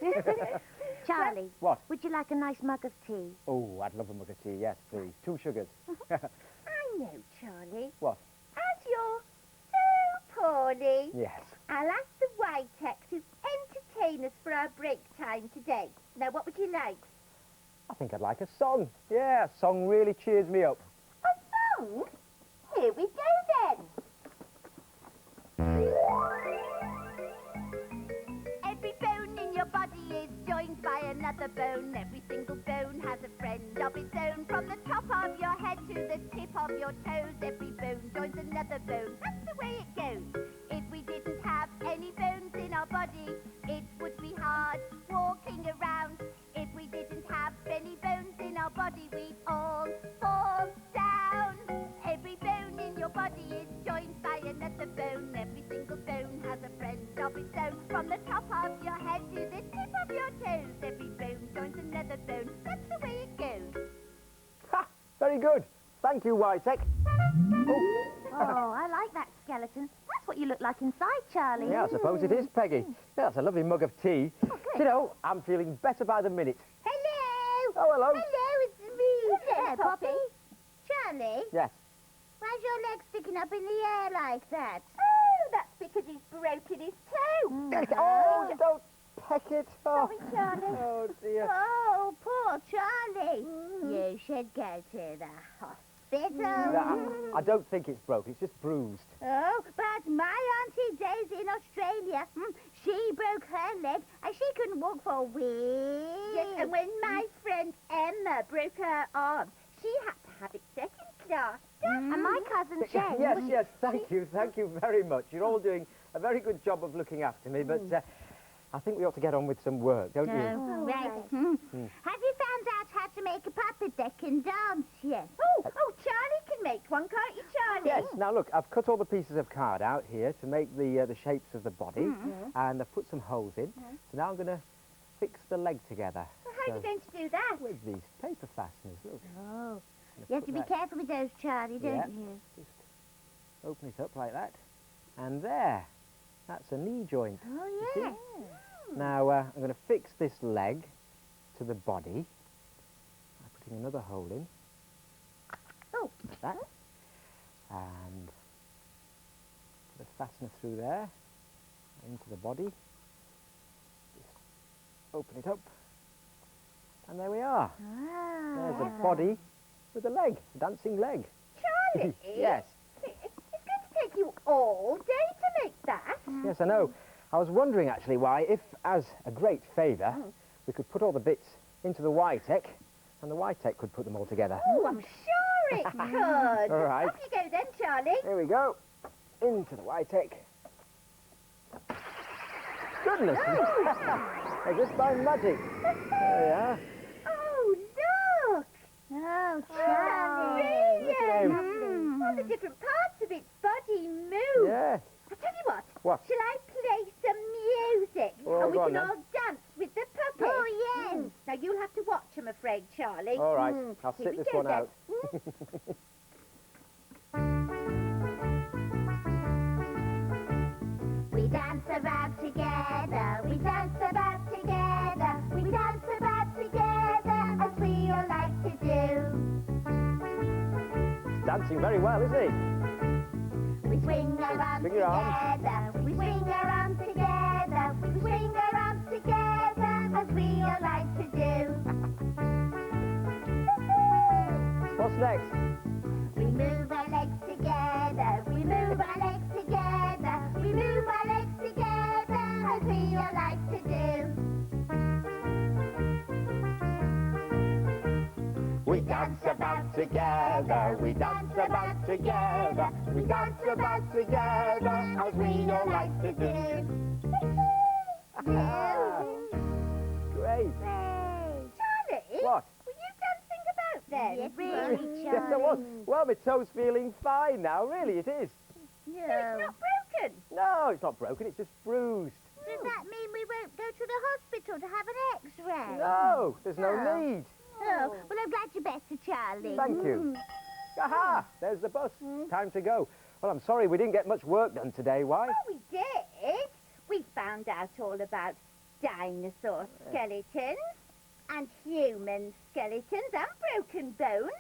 [SPEAKER 5] Charlie.
[SPEAKER 23] What?
[SPEAKER 5] Would you like a nice mug of tea?
[SPEAKER 23] Oh, I'd love a mug of tea, yes, please. 2 sugars.
[SPEAKER 5] I know, Charlie.
[SPEAKER 23] What?
[SPEAKER 5] As you're so poorly,
[SPEAKER 23] Yes.
[SPEAKER 5] I'll ask the Whitech to entertain us for our break time today. Now, what would you like?
[SPEAKER 23] I think I'd like a song. Yeah, a song really cheers me up.
[SPEAKER 5] A song? Here we go, then. Every bone in your body is joined by another bone. Every single bone has a friend of its own. From the top of your head to the tip of your toes, every bone joins another bone. That's the way it goes. If we didn't have any bones in our body, it would be hard walking around. If we didn't have any bones in our body, we'd all fall down. Every bone in your body is joined by another bone. Every single bone has a friend of its own. From the top of your head to the tip of your toes, every bone joins another bone. That's the way it goes.
[SPEAKER 23] Ha! Very good. Thank you, Whitech.
[SPEAKER 5] Oh, I like that skeleton. That's what you look like inside, Charlie.
[SPEAKER 23] Yeah, I suppose it is, Peggy. Yeah, that's a lovely mug of tea.
[SPEAKER 5] Oh, good.
[SPEAKER 23] You know, I'm feeling better by the minute.
[SPEAKER 5] Hello!
[SPEAKER 23] Oh, hello.
[SPEAKER 5] Hello, it's me.
[SPEAKER 22] Hello, Poppy.
[SPEAKER 5] Charlie?
[SPEAKER 23] Yes.
[SPEAKER 5] Why's your leg sticking up in the air like that? Oh, that's because he's broken his toe.
[SPEAKER 23] Oh, don't peck it. Oh.
[SPEAKER 5] Sorry, Charlie.
[SPEAKER 23] Oh, dear.
[SPEAKER 5] Oh, poor Charlie. You should go to the hospital.
[SPEAKER 23] I don't think it's broke. It's just bruised.
[SPEAKER 5] Oh, but my Auntie Daisy in Australia, she broke her leg and she couldn't walk for weeks. Yes, and when my friend Emma broke her arm, she had to have it second class. And my cousin Jane...
[SPEAKER 23] Yes, thank you very much. You're all doing a very good job of looking after me, but I think we ought to get on with some work, don't you?
[SPEAKER 5] Oh, right. Have you found out how to make a puppet that can dance yet? Oh, Charlie can make one, can't you, Charlie?
[SPEAKER 23] Yes. Now, look, I've cut all the pieces of card out here to make the shapes of the body, and I've put some holes in. So now I'm going to fix the leg together.
[SPEAKER 5] Well, how are you going to do that?
[SPEAKER 23] With these paper fasteners, look.
[SPEAKER 5] Oh, you have to be careful with those, Charlie, don't you?
[SPEAKER 23] Just open it up like that, and there. That's a knee joint.
[SPEAKER 5] Oh, yeah.
[SPEAKER 23] Now, I'm going to fix this leg to the body by putting another hole in.
[SPEAKER 5] Oh.
[SPEAKER 23] Like that. And put a fastener through there, into the body. Just open it up. And there we are. There's a body with a leg, a dancing leg.
[SPEAKER 5] Charlie?
[SPEAKER 23] Yes.
[SPEAKER 5] It's going to take you all day to make that.
[SPEAKER 23] Yes, I know. I was wondering, actually, why, if, as a great favour, we could put all the bits into the Whitech, and the Whitech could put them all together.
[SPEAKER 5] Oh, I'm sure it could.
[SPEAKER 23] All right.
[SPEAKER 5] Off you go then, Charlie.
[SPEAKER 23] Here we go. Into the Whitech. Goodness me. As if by magic. There we are.
[SPEAKER 5] Oh, look. Oh, Charlie. Brilliant. All the different parts of its body move.
[SPEAKER 23] Yes.
[SPEAKER 5] I'll tell you what.
[SPEAKER 23] What?
[SPEAKER 5] Shall I play some music?
[SPEAKER 23] Oh,
[SPEAKER 5] and we
[SPEAKER 23] go
[SPEAKER 5] can
[SPEAKER 23] on,
[SPEAKER 5] all dance with the puppet. Oh, yes. Now, you'll have to watch, I'm afraid, Charlie.
[SPEAKER 23] All right. I'll
[SPEAKER 5] Here
[SPEAKER 23] sit
[SPEAKER 5] we
[SPEAKER 23] this
[SPEAKER 5] go
[SPEAKER 23] one
[SPEAKER 5] then.
[SPEAKER 23] out. dancing very well, isn't he?
[SPEAKER 5] We swing around
[SPEAKER 23] Swing your arms.
[SPEAKER 5] together, we swing around together, we swing around together, as we all like to do.
[SPEAKER 23] What's next?
[SPEAKER 5] We move our legs together, we move our legs together, we move our legs together, as we all like to do.
[SPEAKER 23] We dance about together, we dance about together, we dance about together, as we all like to do. Great.
[SPEAKER 5] Charlie?
[SPEAKER 23] What?
[SPEAKER 5] Were you dancing about then?
[SPEAKER 23] Yes,
[SPEAKER 5] Really,
[SPEAKER 23] Yes, I was. Well, my toe's feeling fine now, really, it is.
[SPEAKER 5] No. So it's not broken?
[SPEAKER 23] No, it's not broken, it's just bruised.
[SPEAKER 5] Does that mean we won't go to the hospital to have an X-ray?
[SPEAKER 23] No, there's no need.
[SPEAKER 5] Oh, well, I'm glad you're better, Charlie.
[SPEAKER 23] Thank you. Aha, there's the bus. Time to go. Well, I'm sorry we didn't get much work done today. Why?
[SPEAKER 5] Oh, we did. We found out all about dinosaur skeletons and human skeletons and broken bones.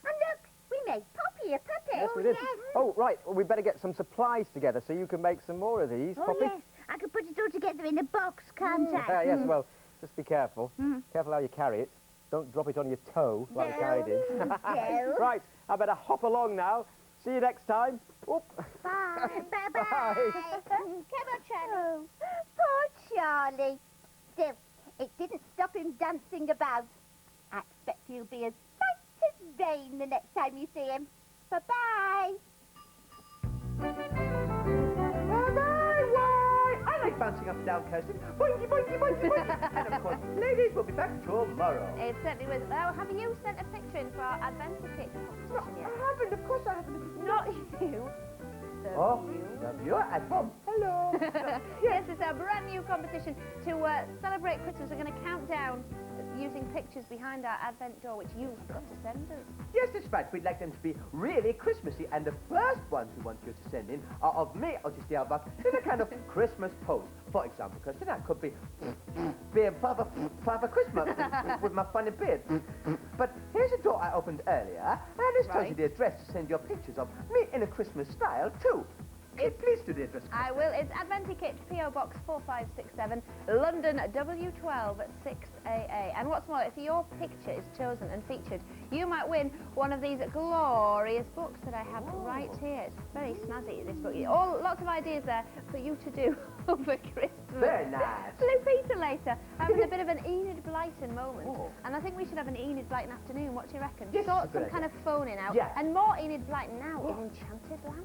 [SPEAKER 5] And look, we made Poppy a puppet.
[SPEAKER 23] Yes, we did. Oh, right. Well, we better get some supplies together so you can make some more of these,
[SPEAKER 5] Oh,
[SPEAKER 23] Poppy.
[SPEAKER 5] yes. I could put it all together in a box, can't I?
[SPEAKER 23] Yes, well, just be careful. Careful how you carry it. Don't drop it on your toe like I did.
[SPEAKER 5] No.
[SPEAKER 23] Right, I better hop along now. See you next time. Oop.
[SPEAKER 5] Bye. Bye-bye. Come on, Charlie. Poor Charlie. Still, it didn't stop him dancing about. I expect he'll be as bright as rain the next time you see him. Bye-bye.
[SPEAKER 6] I like bouncing up and down coasting. Boinky, boinky, boinky, boinky. And of course, ladies will be back tomorrow.
[SPEAKER 22] It certainly was. Oh, have you sent a picture in for our adventure kit competition yet?
[SPEAKER 6] I haven't, of course I haven't.
[SPEAKER 22] Not you.
[SPEAKER 6] Oh, the viewer at home. Hello.
[SPEAKER 22] Yes, it's our brand new competition to celebrate Christmas. We're going to count down using pictures behind our advent door, which you've got to send us.
[SPEAKER 6] Yes, that's right. We'd like them to be really Christmassy, and the first ones we want you to send in are of me, Otis Buck, in a kind of Christmas pose. For example, Kirsten, I could be being Father Christmas with my funny beard. But here's a door I opened earlier, and this tells you the address to send your pictures of me in a Christmas style, too. Please do the address.
[SPEAKER 22] I will. It's Adventikit, P.O. Box 4567, London W12 6AA. And what's more, if your picture is chosen and featured, you might win one of these glorious books that I have right here. It's very snazzy, this book. Lots of ideas there for you to do over Christmas.
[SPEAKER 6] Very nice.
[SPEAKER 22] Blue Peter later, having a bit of an Enid Blyton moment. And I think we should have an Enid Blyton afternoon. What do you reckon?
[SPEAKER 6] Yes,
[SPEAKER 22] Sort
[SPEAKER 6] good
[SPEAKER 22] some kind
[SPEAKER 6] idea.
[SPEAKER 22] of phoning out.
[SPEAKER 6] Yeah.
[SPEAKER 22] And more Enid Blyton now in Enchanted Land.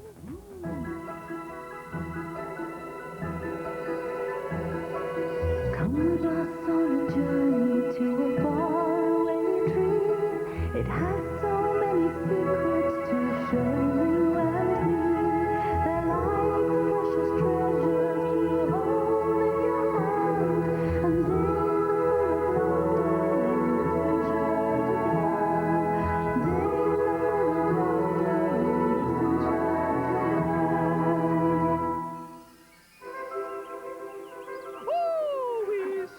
[SPEAKER 4] Come with us on a journey to a faraway dream. It has so many secrets to show you and me. They're like precious treasures we hold in your hand, and they're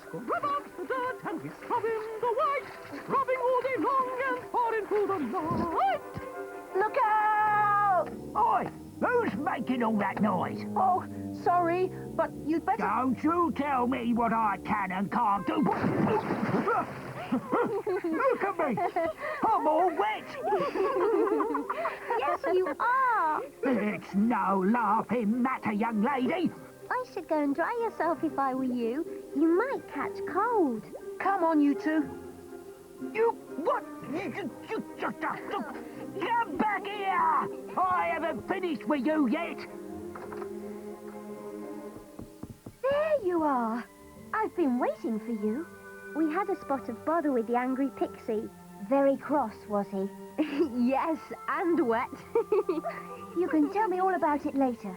[SPEAKER 15] Scrub out the dirt and we scrub in the white, scrubbing all day long and far into the night.
[SPEAKER 7] Look out! Oi! Who's making all that noise? Oh, sorry, but you'd better... Don't you tell me what I can and can't do. Look at me! I'm all wet!
[SPEAKER 4] Yes, you are.
[SPEAKER 7] It's no laughing matter, young lady.
[SPEAKER 4] I should go and dry yourself if I were you. You might catch cold.
[SPEAKER 7] Come on, you two. You... what? You just... Come back here! I haven't finished with you yet.
[SPEAKER 4] There you are. I've been waiting for you. We had a spot of bother with the angry pixie. Very cross, was he? Yes, and wet. You can tell me all about it later.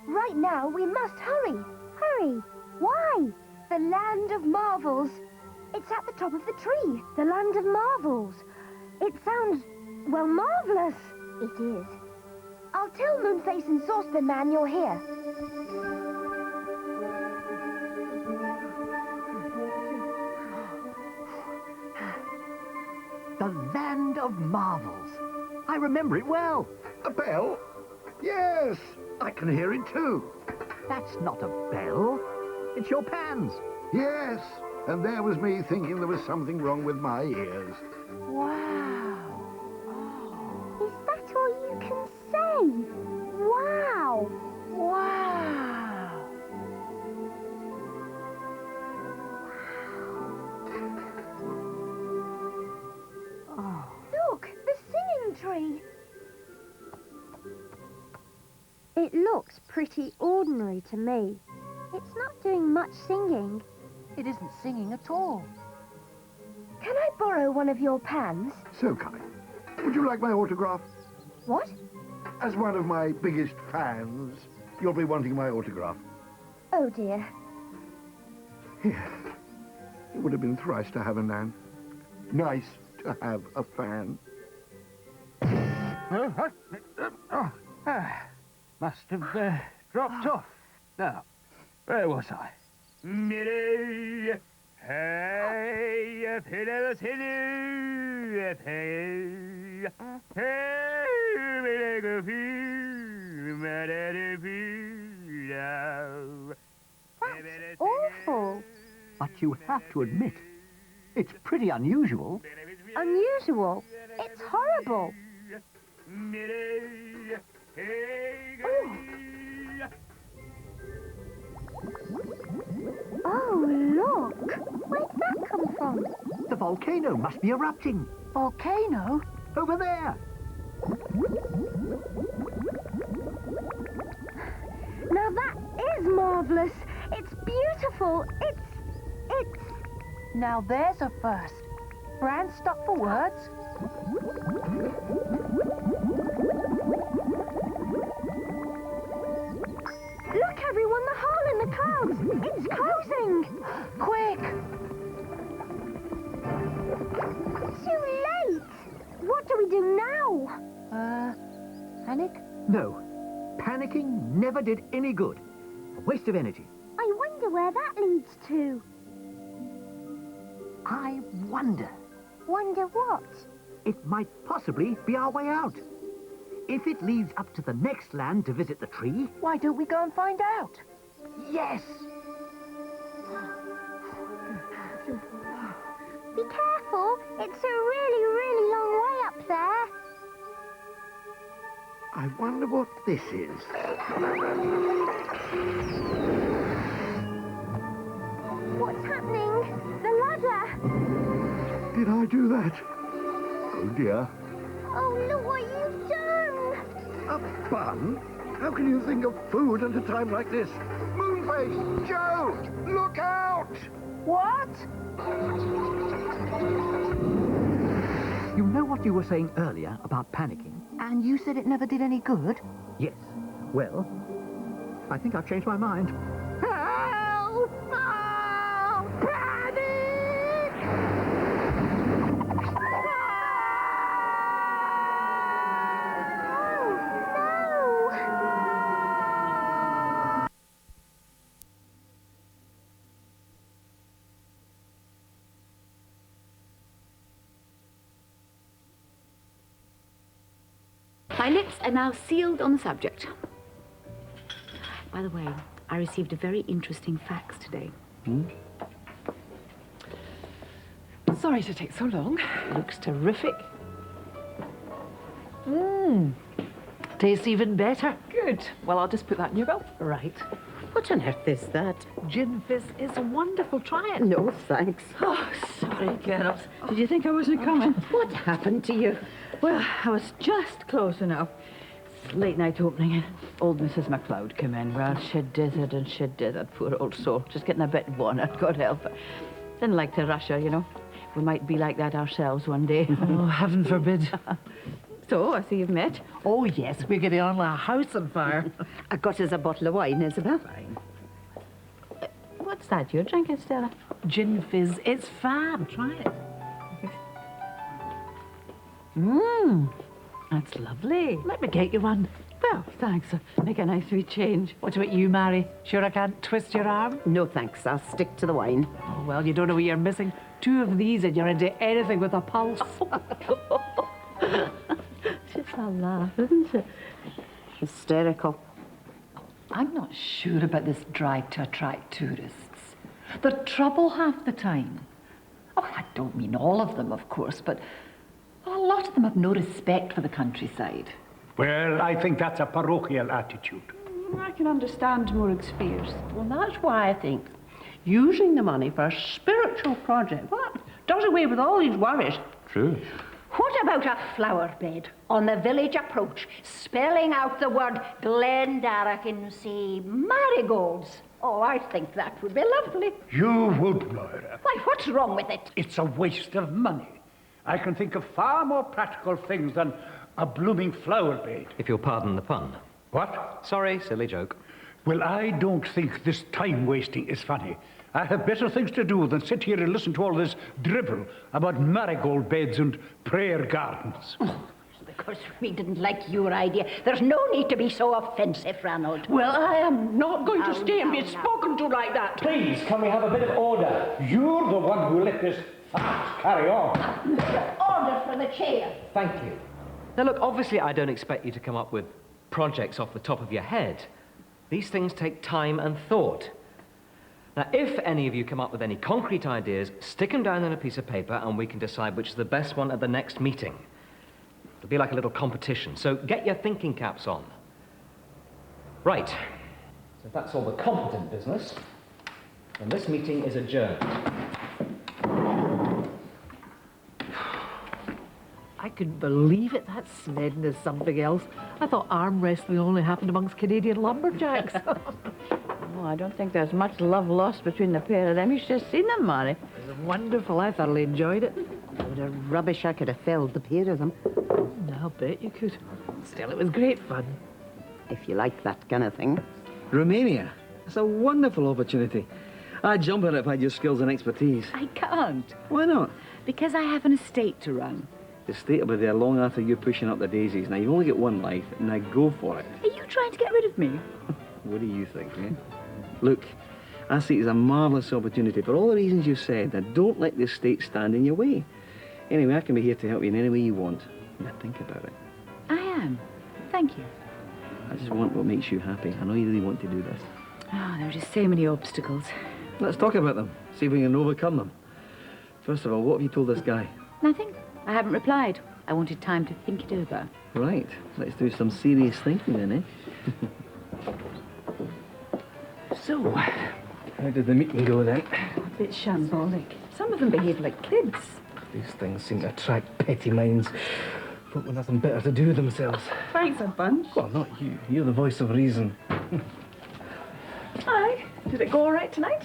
[SPEAKER 4] Right now, we must hurry. Hurry. Why? The Land of Marvels. It's at the top of the tree. The Land of Marvels. It sounds, well, marvellous. It is. I'll tell Moonface and Saucepan Man you're here.
[SPEAKER 7] The Land of Marvels.
[SPEAKER 8] I remember it well.
[SPEAKER 15] A bell? Yes, I can hear it too.
[SPEAKER 8] That's not a bell. It's your pans.
[SPEAKER 15] Yes, and there was me thinking there was something wrong with my ears.
[SPEAKER 4] Wow. Is that all you can say? Wow.
[SPEAKER 7] Wow.
[SPEAKER 4] Oh. Look, the singing tree. It looks pretty ordinary to me. It's not doing much singing.
[SPEAKER 7] It isn't singing at all.
[SPEAKER 4] Can I borrow one of your pans?
[SPEAKER 15] So kind. Would you like my autograph?
[SPEAKER 4] What?
[SPEAKER 15] As one of my biggest fans, you'll be wanting my autograph.
[SPEAKER 4] Oh dear.
[SPEAKER 15] Here. It would have been thrice to have a Nan. Nice to have a fan.
[SPEAKER 13] Must have dropped off. Now, where was I? Hey,
[SPEAKER 4] That's awful.
[SPEAKER 8] But you have to admit, it's pretty unusual.
[SPEAKER 4] Unusual. It's horrible. Oh, look. Where'd that come from?
[SPEAKER 8] The volcano must be erupting.
[SPEAKER 7] Volcano?
[SPEAKER 8] Over there.
[SPEAKER 4] Now that is marvellous. It's beautiful. It's...
[SPEAKER 7] Now there's a first. Brand stuck for words.
[SPEAKER 4] Look, everyone, the hole in the clouds. It's closing.
[SPEAKER 7] Quick.
[SPEAKER 4] Too late. What do we do now?
[SPEAKER 7] Panic?
[SPEAKER 8] No. Panicking never did any good. A waste of energy.
[SPEAKER 4] I wonder where that leads to.
[SPEAKER 8] I wonder.
[SPEAKER 4] Wonder what?
[SPEAKER 8] It might possibly be our way out. If it leads up to the next land to visit the tree...
[SPEAKER 7] Why don't we go and find out?
[SPEAKER 8] Yes!
[SPEAKER 4] Be careful. It's a really, really long way up there.
[SPEAKER 15] I wonder what this is.
[SPEAKER 4] What's happening? The ladder.
[SPEAKER 15] Did I do that? Oh dear.
[SPEAKER 4] Oh, look what you've done.
[SPEAKER 15] A bun? How can you think of food at a time like this? Moonface! Joe! Look out!
[SPEAKER 7] What?
[SPEAKER 8] You know what you were saying earlier about panicking?
[SPEAKER 7] And you said it never did any good?
[SPEAKER 8] Yes. Well, I think I've changed my mind.
[SPEAKER 4] Help! Oh, panic!
[SPEAKER 16] My lips are now sealed on the subject. By the way, I received a very interesting fax today.
[SPEAKER 19] Sorry to take so long.
[SPEAKER 7] Looks terrific. Mmm. Tastes even better.
[SPEAKER 19] Good. Well, I'll just put that in your belt.
[SPEAKER 7] Right.
[SPEAKER 24] What on earth is that?
[SPEAKER 7] Gin fizz is wonderful. Try it.
[SPEAKER 24] No, thanks.
[SPEAKER 7] Oh, sorry, girls. Did you think I wasn't coming?
[SPEAKER 24] What happened to you?
[SPEAKER 7] Well, I was just close enough. It's late night opening and old Mrs. MacLeod came in. Well, she did it, poor old soul. Just getting a bit worn out, God help her. Didn't like to rush her, you know. We might be like that ourselves one day.
[SPEAKER 25] Oh, heaven forbid.
[SPEAKER 7] So, I see you've met.
[SPEAKER 25] Oh, yes, we're getting on like a house on fire.
[SPEAKER 24] I got us a bottle of wine, Isabel. Fine.
[SPEAKER 7] What's that you're drinking, Stella?
[SPEAKER 25] Gin fizz. It's fab. Try it.
[SPEAKER 7] Mmm, that's lovely.
[SPEAKER 25] Let me get you one.
[SPEAKER 7] Well, thanks. Make a nice wee change.
[SPEAKER 25] What about you, Mary? Sure I can't twist your arm?
[SPEAKER 24] No, thanks. I'll stick to the wine.
[SPEAKER 25] Oh, well, you don't know what you're missing. 2 of these and you're into anything with a pulse.
[SPEAKER 24] It's a laugh, isn't it? Hysterical.
[SPEAKER 25] I'm not sure about this drive to attract tourists. They're trouble half the time. Oh, I don't mean all of them, of course, but well, a lot of them have no respect for the countryside.
[SPEAKER 15] Well, I think that's a parochial attitude.
[SPEAKER 11] I can understand Murug's fears.
[SPEAKER 24] Well, that's why I think using the money for a spiritual project, what, does away with all these worries.
[SPEAKER 2] True.
[SPEAKER 24] What about a flower bed on the village approach, spelling out the word Glendarachensea marigolds? Oh, I think that would be lovely.
[SPEAKER 15] You would, Moira.
[SPEAKER 24] Why, what's wrong with it?
[SPEAKER 15] It's a waste of money. I can think of far more practical things than a blooming flower bed.
[SPEAKER 10] If you'll pardon the pun.
[SPEAKER 15] What?
[SPEAKER 10] Sorry, silly joke.
[SPEAKER 15] Well, I don't think this time wasting is funny. I have better things to do than sit here and listen to all this dribble about marigold beds and prayer gardens.
[SPEAKER 24] Oh, because we didn't like your idea. There's no need to be so offensive, Ranald. Well, I am not going to stay and be spoken to like that.
[SPEAKER 15] Please, can we have a bit of order? You're the one who let this farce carry on.
[SPEAKER 24] Order for the chair.
[SPEAKER 10] Thank you. Now look, obviously I don't expect you to come up with projects off the top of your head. These things take time and thought. Now, if any of you come up with any concrete ideas, stick them down on a piece of paper and we can decide which is the best one at the next meeting. It'll be like a little competition, so get your thinking caps on. Right, so if that's all the competent business, then this meeting is adjourned.
[SPEAKER 25] I couldn't believe it. That sledding is something else. I thought arm wrestling only happened amongst Canadian lumberjacks.
[SPEAKER 7] Oh, I don't think there's much love lost between the pair of them. You should have seen them, Mary.
[SPEAKER 25] It was wonderful. I thoroughly enjoyed it.
[SPEAKER 24] What a rubbish I could have filled the pair of them.
[SPEAKER 25] I'll bet you could. Still, it was great fun.
[SPEAKER 24] If you like that kind of thing.
[SPEAKER 12] Romania. It's a wonderful opportunity. I'd jump on it if I had your skills and expertise.
[SPEAKER 16] I can't.
[SPEAKER 12] Why not?
[SPEAKER 16] Because I have an estate to run.
[SPEAKER 12] The state will be there long after you're pushing up the daisies. Now, you've only got one life. Now, go for it.
[SPEAKER 16] Are you trying to get rid of me?
[SPEAKER 12] What do you think, eh? Look, I see it as a marvellous opportunity for all the reasons you said. Now, don't let the estate stand in your way. Anyway, I can be here to help you in any way you want. Now, think about it.
[SPEAKER 16] I am. Thank you.
[SPEAKER 12] I just want what makes you happy. I know you really want to do this.
[SPEAKER 16] Oh, there are just so many obstacles.
[SPEAKER 12] Let's talk about them. See if we can overcome them. First of all, what have you told this guy?
[SPEAKER 16] Nothing. I haven't replied. I wanted time to think it over.
[SPEAKER 12] Right. Let's do some serious thinking then, eh?
[SPEAKER 25] So,
[SPEAKER 12] how did the meeting go then?
[SPEAKER 25] A bit shambolic. Some of them behave like kids.
[SPEAKER 12] These things seem to attract petty minds. Folk with nothing better to do with themselves.
[SPEAKER 25] Thanks a bunch.
[SPEAKER 12] Well, not you. You're the voice of reason.
[SPEAKER 25] Aye. Did it go all right tonight?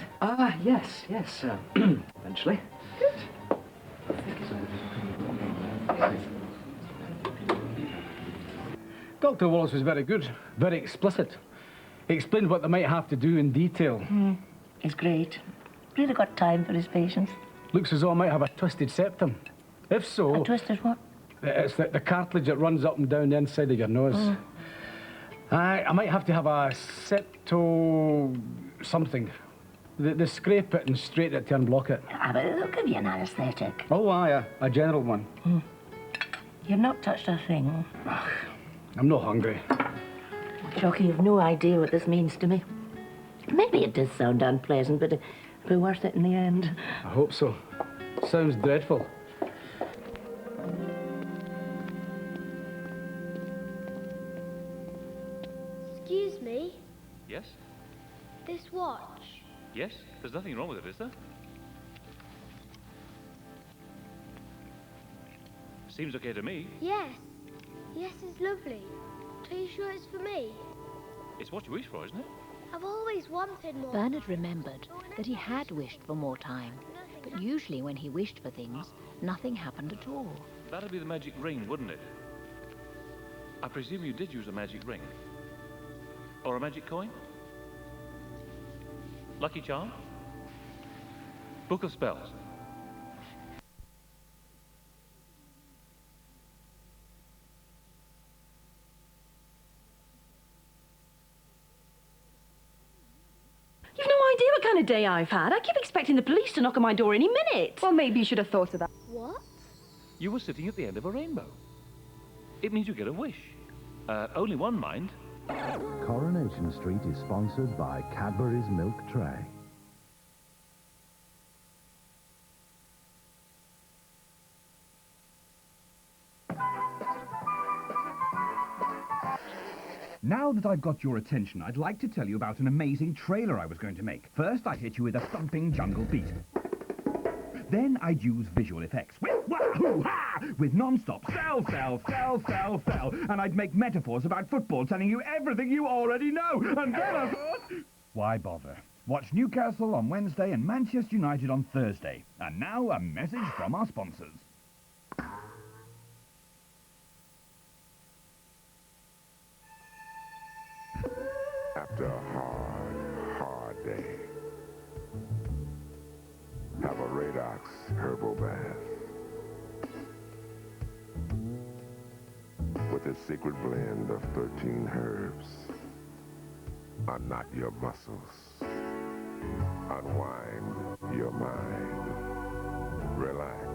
[SPEAKER 12] Yes. Eventually.
[SPEAKER 25] Good.
[SPEAKER 13] Dr. Wallace was very good, very explicit. He explained what they might have to do in detail.
[SPEAKER 24] He's great. Really got time for his patients.
[SPEAKER 13] Looks as though I might have a twisted septum. If so...
[SPEAKER 24] A twisted what?
[SPEAKER 13] It's the cartilage that runs up and down the inside of your nose. I might have to have a septo... something. They scrape it and straighten it to unblock it.
[SPEAKER 24] But they'll give you an anaesthetic.
[SPEAKER 13] Oh, aye, a general one.
[SPEAKER 24] You've not touched a thing.
[SPEAKER 13] I'm not hungry.
[SPEAKER 24] Jockey, you've no idea what this means to me. Maybe it does sound unpleasant, but it'll be worth it in the end.
[SPEAKER 13] I hope so. Sounds dreadful.
[SPEAKER 14] Excuse me,
[SPEAKER 17] Yes?
[SPEAKER 14] this watch.
[SPEAKER 17] Yes? There's nothing wrong with it, is there? Seems okay to me.
[SPEAKER 14] Yes. Yes, it's lovely. Are you sure it's for me?
[SPEAKER 17] It's what you wish for, isn't it?
[SPEAKER 14] I've always wanted more.
[SPEAKER 18] Bernard remembered that he had wished for more time, but usually when he wished for things, nothing happened at all.
[SPEAKER 17] That'd be the magic ring, wouldn't it? I presume you did use a magic ring. Or a magic coin? Lucky charm? Book of spells?
[SPEAKER 9] You've no idea what kind of day I've had. I keep expecting the police to knock on my door any minute.
[SPEAKER 11] Well, maybe you should have thought of that.
[SPEAKER 14] What?
[SPEAKER 17] You were sitting at the end of a rainbow. It means you get a wish. Only one, mind.
[SPEAKER 15] Coronation Street is sponsored by Cadbury's Milk Tray.
[SPEAKER 1] Now that I've got your attention, I'd like to tell you about an amazing trailer I was going to make. First, I'd hit you with a thumping jungle beat. Then I'd use visual effects with non-stop sell, and I'd make metaphors about football telling you everything you already know. And then I thought, why bother? Watch Newcastle on Wednesday and Manchester United on Thursday. And now a message from our sponsors.
[SPEAKER 3] After a hard day, have a Radox herbal bath with a secret blend of 13 herbs. Unknot your muscles, unwind your mind, relax,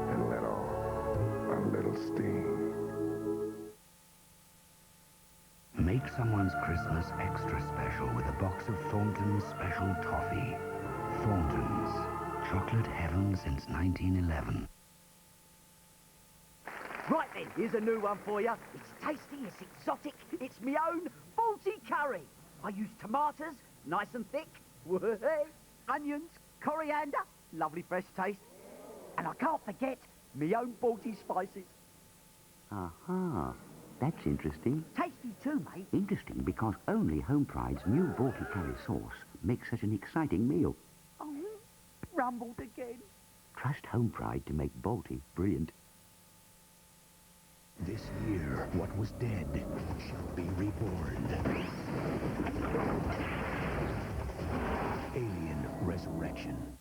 [SPEAKER 3] and let off a little steam.
[SPEAKER 20] Make someone's Christmas extra special with a box of Thornton's Special Toffee. Thornton's, chocolate heaven since 1911.
[SPEAKER 8] Right then, here's a new one for you. It's tasty, it's exotic, it's me own faulty curry. I use tomatoes, nice and thick, onions, coriander, lovely fresh taste. And I can't forget me own faulty spices.
[SPEAKER 20] Aha, that's interesting.
[SPEAKER 8] Tasty too, mate.
[SPEAKER 20] Interesting because only Home Pride's new Balti curry sauce makes such an exciting meal.
[SPEAKER 8] Oh, rumbled again.
[SPEAKER 20] Trust Home Pride to make Balti brilliant.
[SPEAKER 15] This year, what was dead shall be reborn. Alien Resurrection.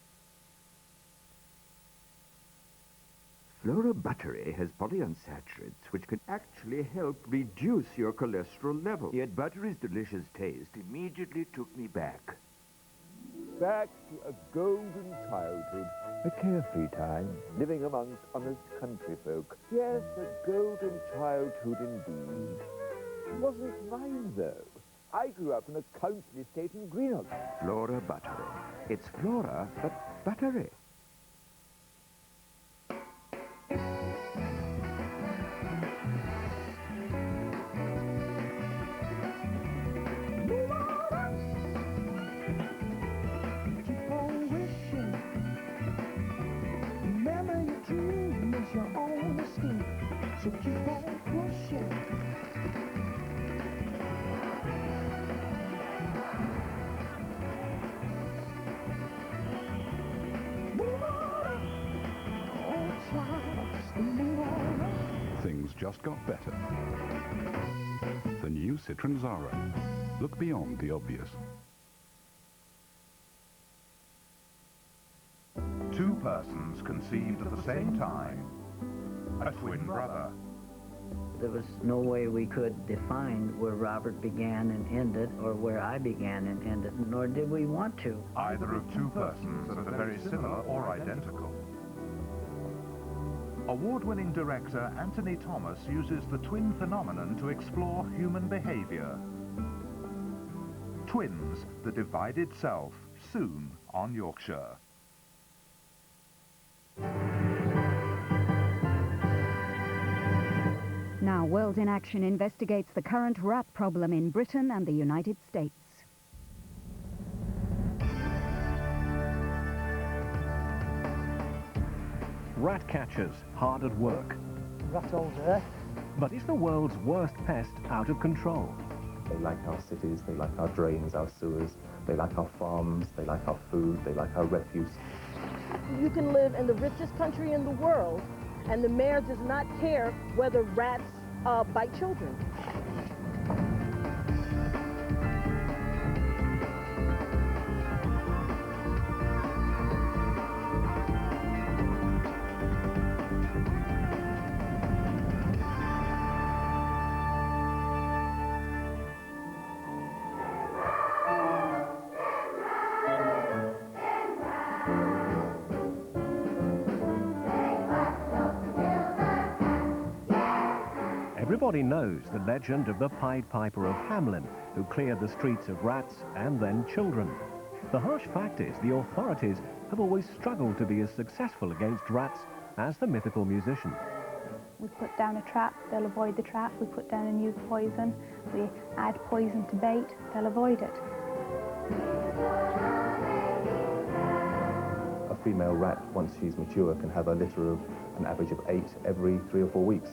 [SPEAKER 21] Flora Buttery has polyunsaturates which can actually help reduce your cholesterol level. Yet Buttery's delicious taste immediately took me back. Back to a golden childhood, a carefree time, living amongst honest country folk. Yes, a golden childhood indeed. It wasn't mine, though. I grew up in a country estate in Greenock. Flora Buttery. It's Flora, but buttery.
[SPEAKER 4] So keep on pushing. Move on. Oh, child, just move on.
[SPEAKER 23] Things just got better. The new Citroën Zara. Look beyond the obvious.
[SPEAKER 26] Two persons conceived at the same time. A twin brother.
[SPEAKER 27] There was no way we could define where Robert began and ended or where I began and ended, nor did we want to.
[SPEAKER 26] Either of two persons that are very similar or identical. Award-winning director Anthony Thomas uses the twin phenomenon to explore human behavior. Twins, The Divided Self, soon on Yorkshire.
[SPEAKER 28] Now, World in Action investigates the current rat problem in Britain and the United States.
[SPEAKER 15] Rat catchers, hard at work.
[SPEAKER 6] Rat old earth.
[SPEAKER 15] But is the world's worst pest out of control?
[SPEAKER 29] They like our cities, they like our drains, our sewers, they like our farms, they like our food, they like our refuse.
[SPEAKER 30] You can live in the richest country in the world, and the mayor does not care whether rats bite children.
[SPEAKER 2] Everybody knows the legend of the Pied Piper of Hamelin, who cleared the streets of rats and then children. The harsh fact is the authorities have always struggled to be as successful against rats as the mythical musician.
[SPEAKER 5] We put down a trap, they'll avoid the trap. We put down a new poison, we add poison to bait, they'll avoid it.
[SPEAKER 29] A female rat, once she's mature, can have a litter of an average of 8 every 3 or 4 weeks.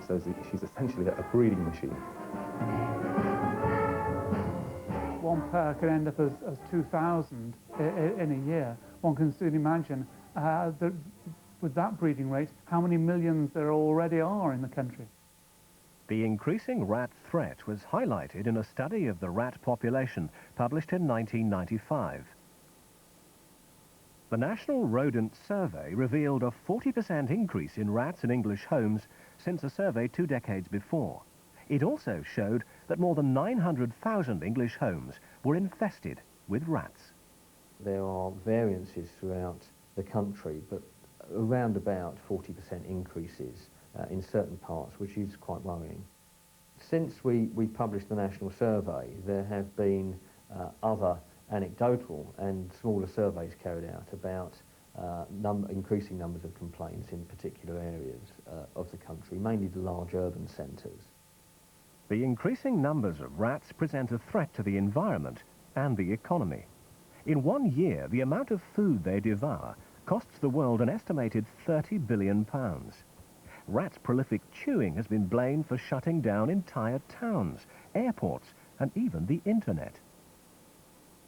[SPEAKER 29] So she's essentially a breeding machine.
[SPEAKER 7] One pair can end up as 2,000 in a year. One can soon imagine that with that breeding rate, how many millions there already are in the country.
[SPEAKER 2] The increasing rat threat was highlighted in a study of the rat population published in 1995. The National Rodent Survey revealed a 40% increase in rats in English homes since a survey 2 decades before. It also showed that more than 900,000 English homes were infested with rats.
[SPEAKER 10] There are variances throughout the country, but around about 40% increases in certain parts, which is quite worrying. Since we published the national survey, there have been other anecdotal and smaller surveys carried out about increasing numbers of complaints in particular areas of the country, mainly the large urban centres.
[SPEAKER 2] The increasing numbers of rats present a threat to the environment and the economy. In 1 year, the amount of food they devour costs the world an estimated £30 billion. Rats' prolific chewing has been blamed for shutting down entire towns, airports, and even the internet.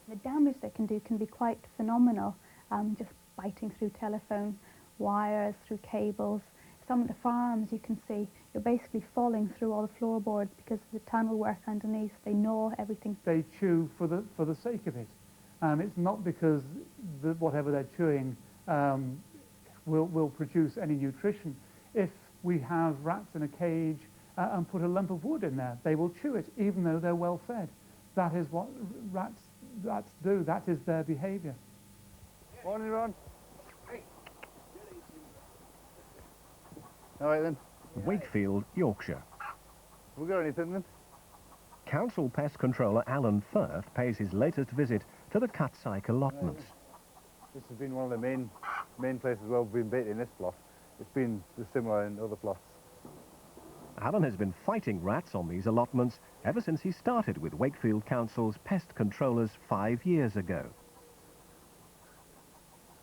[SPEAKER 5] The damage they can do can be quite phenomenal, just biting through telephone wires, through cables. Some of the farms you can see, you're basically falling through all the floorboards because of the tunnel work underneath. They gnaw everything.
[SPEAKER 7] They chew for the sake of it. It's not because whatever they're chewing will produce any nutrition. If we have rats in a cage and put a lump of wood in there, they will chew it even though they're well fed. That is what rats do. That is their behaviour.
[SPEAKER 12] Morning, Ron. All right then.
[SPEAKER 2] Wakefield, Yorkshire.
[SPEAKER 12] Have we got anything then?
[SPEAKER 2] Council Pest Controller Alan Firth pays his latest visit to the Cutsick allotments.
[SPEAKER 12] This has been one of the main places where we've been baiting this plot. It's been similar in other plots.
[SPEAKER 2] Alan has been fighting rats on these allotments ever since he started with Wakefield Council's pest controllers 5 years ago.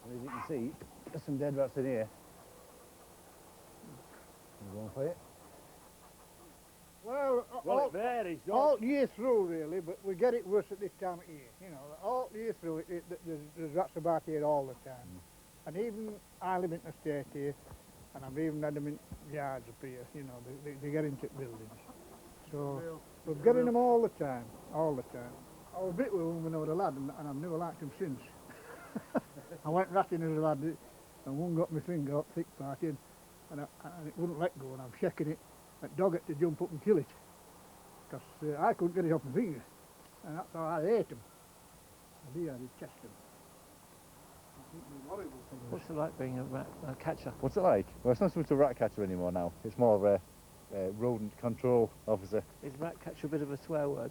[SPEAKER 12] As you can see, there's some dead rats in here. You going for it?
[SPEAKER 16] Well, all year through, really, but we get it worse at this time of year. You know, all year through, there's rats about here all the time. And even I live in the estate here, and I've even had them in yards up here. You know, they get into buildings. So we're getting them all the time, all the time. I was a bit with them when I was a lad, and I've never liked them since. I went ratting as a lad, and one got my finger up thick parted, and it wouldn't let go, and I'm checking it. That dog had to jump up and kill it, because I couldn't get it off my finger, and that's how I ate them. I did test them.
[SPEAKER 12] What's it like being a rat catcher? What's it like? Well, it's not so much a rat catcher anymore now. It's more of a rodent control officer.
[SPEAKER 19] Is rat catcher a bit of a swear word?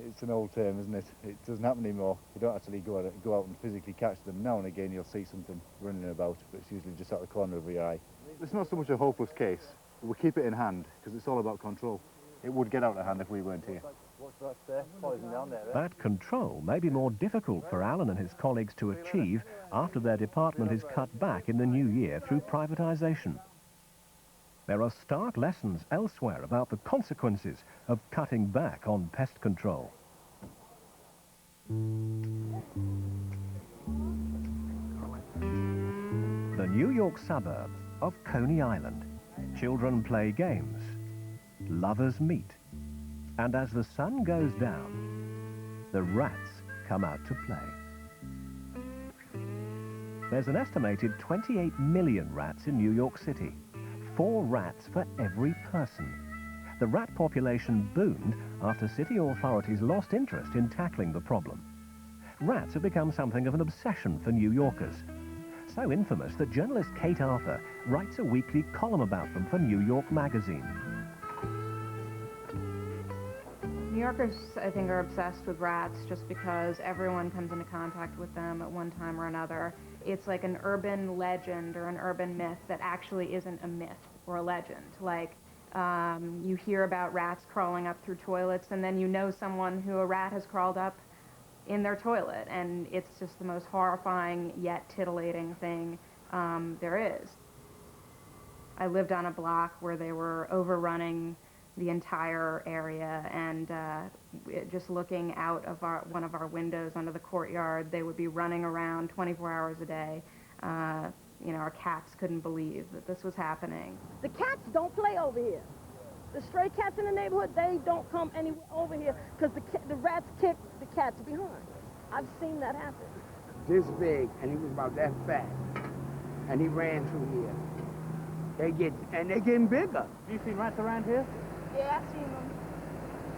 [SPEAKER 12] It's an old term, isn't it? It doesn't happen anymore. You don't actually go out and physically catch them. Now and again you'll see something running about, but it's usually just out the corner of your eye. It's not so much a hopeless case. We keep it in hand because it's all about control. It would get out of hand if we weren't here.
[SPEAKER 19] What's that there? Poison down there, eh?
[SPEAKER 2] That control may be more difficult for Alan and his colleagues to achieve after their department is cut back in the new year through privatisation. There are stark lessons elsewhere about the consequences of cutting back on pest control. The New York suburb of Coney Island. Children play games, lovers meet, and as the sun goes down, the rats come out to play. There's an estimated 28 million rats in New York City, 4 rats for every person. The rat population boomed after city authorities lost interest in tackling the problem. Rats have become something of an obsession for New Yorkers. So infamous that journalist Kate Arthur writes a weekly column about them for New York Magazine.
[SPEAKER 1] Yorkers, I think, are obsessed with rats just because everyone comes into contact with them at one time or another. It's like an urban legend or an urban myth that actually isn't a myth or a legend. Like, you hear about rats crawling up through toilets, and then you know someone who a rat has crawled up in their toilet, and it's just the most horrifying yet titillating thing there is. I lived on a block where they were overrunning the entire area, and just looking out of one of our windows onto the courtyard, they would be running around 24 hours a day. You know, our cats couldn't believe that this was happening.
[SPEAKER 30] The cats don't play over here. The stray cats in the neighborhood, they don't come anywhere over here because the rats kick the cats behind. I've seen that happen.
[SPEAKER 9] This big, and he was about that fat, and he ran through here. They're getting bigger.
[SPEAKER 19] Have you seen rats around here?
[SPEAKER 30] Yeah, I've seen them.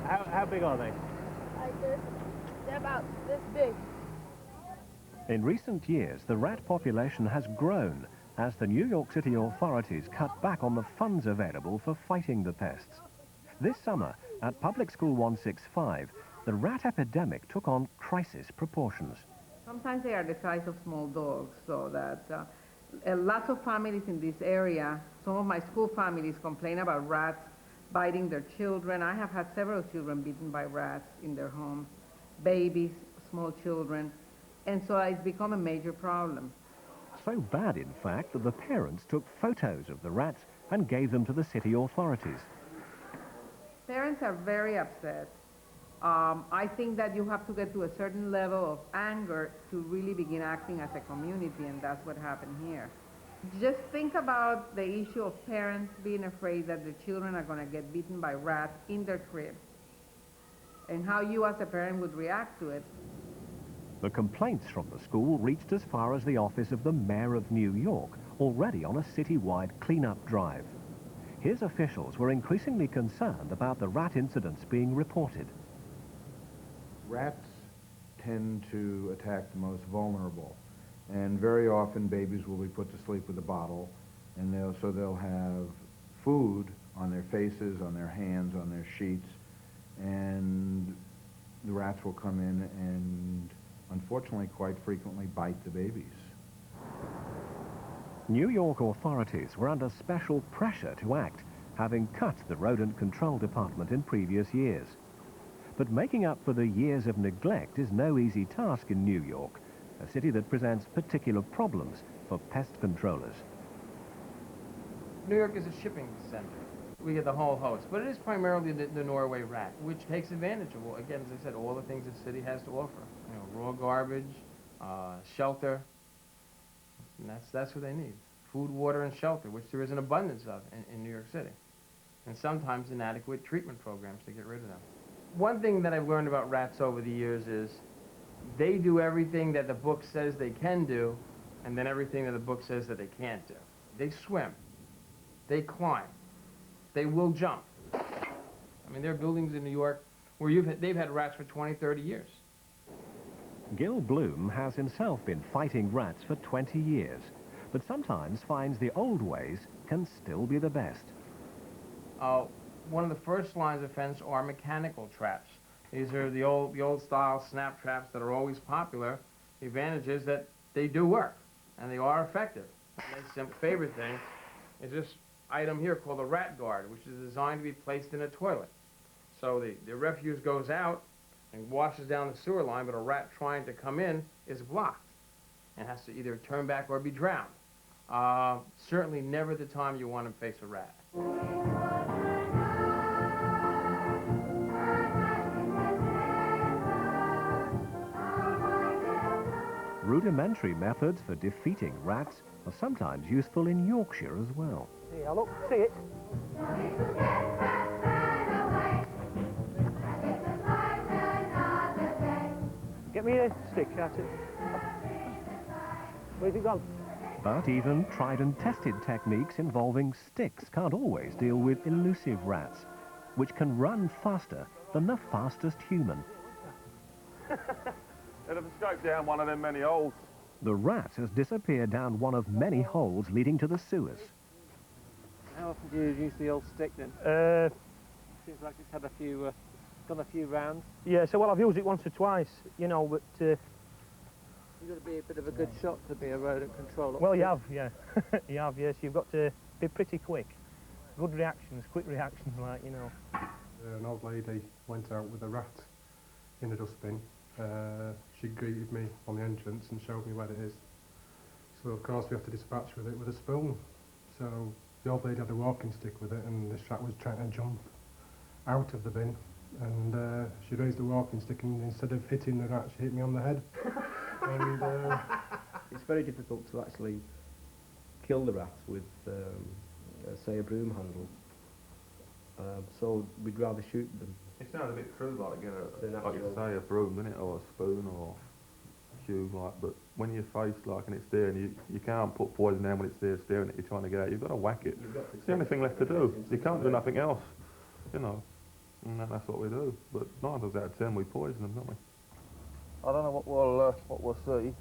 [SPEAKER 19] How big are they?
[SPEAKER 30] Like this. They're about this big.
[SPEAKER 2] In recent years, the rat population has grown as the New York City authorities cut back on the funds available for fighting the pests. This summer, at Public School 165, the rat epidemic took on crisis proportions.
[SPEAKER 11] Sometimes they are the size of small dogs, so that lots of families in this area, some of my school families complain about rats biting their children. I have had several children bitten by rats in their homes, babies, small children, and so it's become a major problem.
[SPEAKER 2] So bad, in fact, that the parents took photos of the rats and gave them to the city authorities.
[SPEAKER 11] Parents are very upset. I think that you have to get to a certain level of anger to really begin acting as a community, and that's what happened here. Just think about the issue of parents being afraid that their children are going to get bitten by rats in their crib, and how you as a parent would react to it.
[SPEAKER 2] The complaints from the school reached as far as the office of the Mayor of New York, already on a citywide clean-up drive. His officials were increasingly concerned about the rat incidents being reported.
[SPEAKER 13] Rats tend to attack the most vulnerable, and very often babies will be put to sleep with a bottle, and they'll have food on their faces, on their hands, on their sheets, and the rats will come in and unfortunately quite frequently bite the babies.
[SPEAKER 2] New York authorities were under special pressure to act, having cut the rodent control department in previous years. But making up for the years of neglect is no easy task in New York, a city that presents particular problems for pest controllers.
[SPEAKER 14] New York is a shipping center. We get the whole host, but it is primarily the Norway rat, which takes advantage of, again, as I said, all the things the city has to offer. You know, raw garbage, shelter, and that's what they need. Food, water, and shelter, which there is an abundance of in New York City. And sometimes inadequate treatment programs to get rid of them. One thing that I've learned about rats over the years is they do everything that the book says they can do, and then everything that the book says that they can't do. They swim. They climb. They will jump. I mean, there are buildings in New York where they've had rats for 20, 30 years.
[SPEAKER 2] Gil Bloom has himself been fighting rats for 20 years, but sometimes finds the old ways can still be the best.
[SPEAKER 14] One of the first lines of defense are mechanical traps. These are the old style snap traps that are always popular. The advantage is that they do work, and they are effective. My favorite thing is this item here called a rat guard, which is designed to be placed in a toilet. So the refuse goes out and washes down the sewer line, but a rat trying to come in is blocked and has to either turn back or be drowned. Certainly never the time you want to face a rat.
[SPEAKER 2] Rudimentary methods for defeating rats are sometimes useful in Yorkshire as well.
[SPEAKER 19] Yeah, look, see it. Get me a stick, that's it. Where's it gone?
[SPEAKER 2] But even tried and tested techniques involving sticks can't always deal with elusive rats, which can run faster than the fastest human.
[SPEAKER 17] They'd have escaped down one of them many holes.
[SPEAKER 2] The rat has disappeared down one of many holes leading to the sewers.
[SPEAKER 19] How often do you use the old stick then? Seems like it's had a few
[SPEAKER 3] done a few rounds?
[SPEAKER 19] Yeah, so well, I've used it once or twice, you know, but...
[SPEAKER 3] You've got to be a bit of a good shot to be a rodent controller.
[SPEAKER 19] Well, you have, yeah. You have, yes. You've got to be pretty quick. Good reactions, quick reactions, like, you know.
[SPEAKER 4] An old lady went out with a rat in a dustbin. She greeted me on the entrance and showed me where it is. So of course we have to dispatch with it with a spoon. So the old lady had a walking stick with it, and this rat was trying to jump out of the bin, and she raised the walking stick, and instead of hitting the rat, she hit me on the head. And
[SPEAKER 8] it's very difficult to actually kill the rats with say a broom handle. So we'd rather shoot them.
[SPEAKER 17] It sounds a bit crude, like get like you say, a broom, innit, or a spoon, or a shoe, like. But when you're faced, like, and it's there, and you can't put poison down when it's there staring at you trying to get out. You've got to whack it. It's the only thing left to do. You can't do nothing else, you know. And that's what we do. But 9 times out of 10, we poison them, don't we? I don't know what we'll see.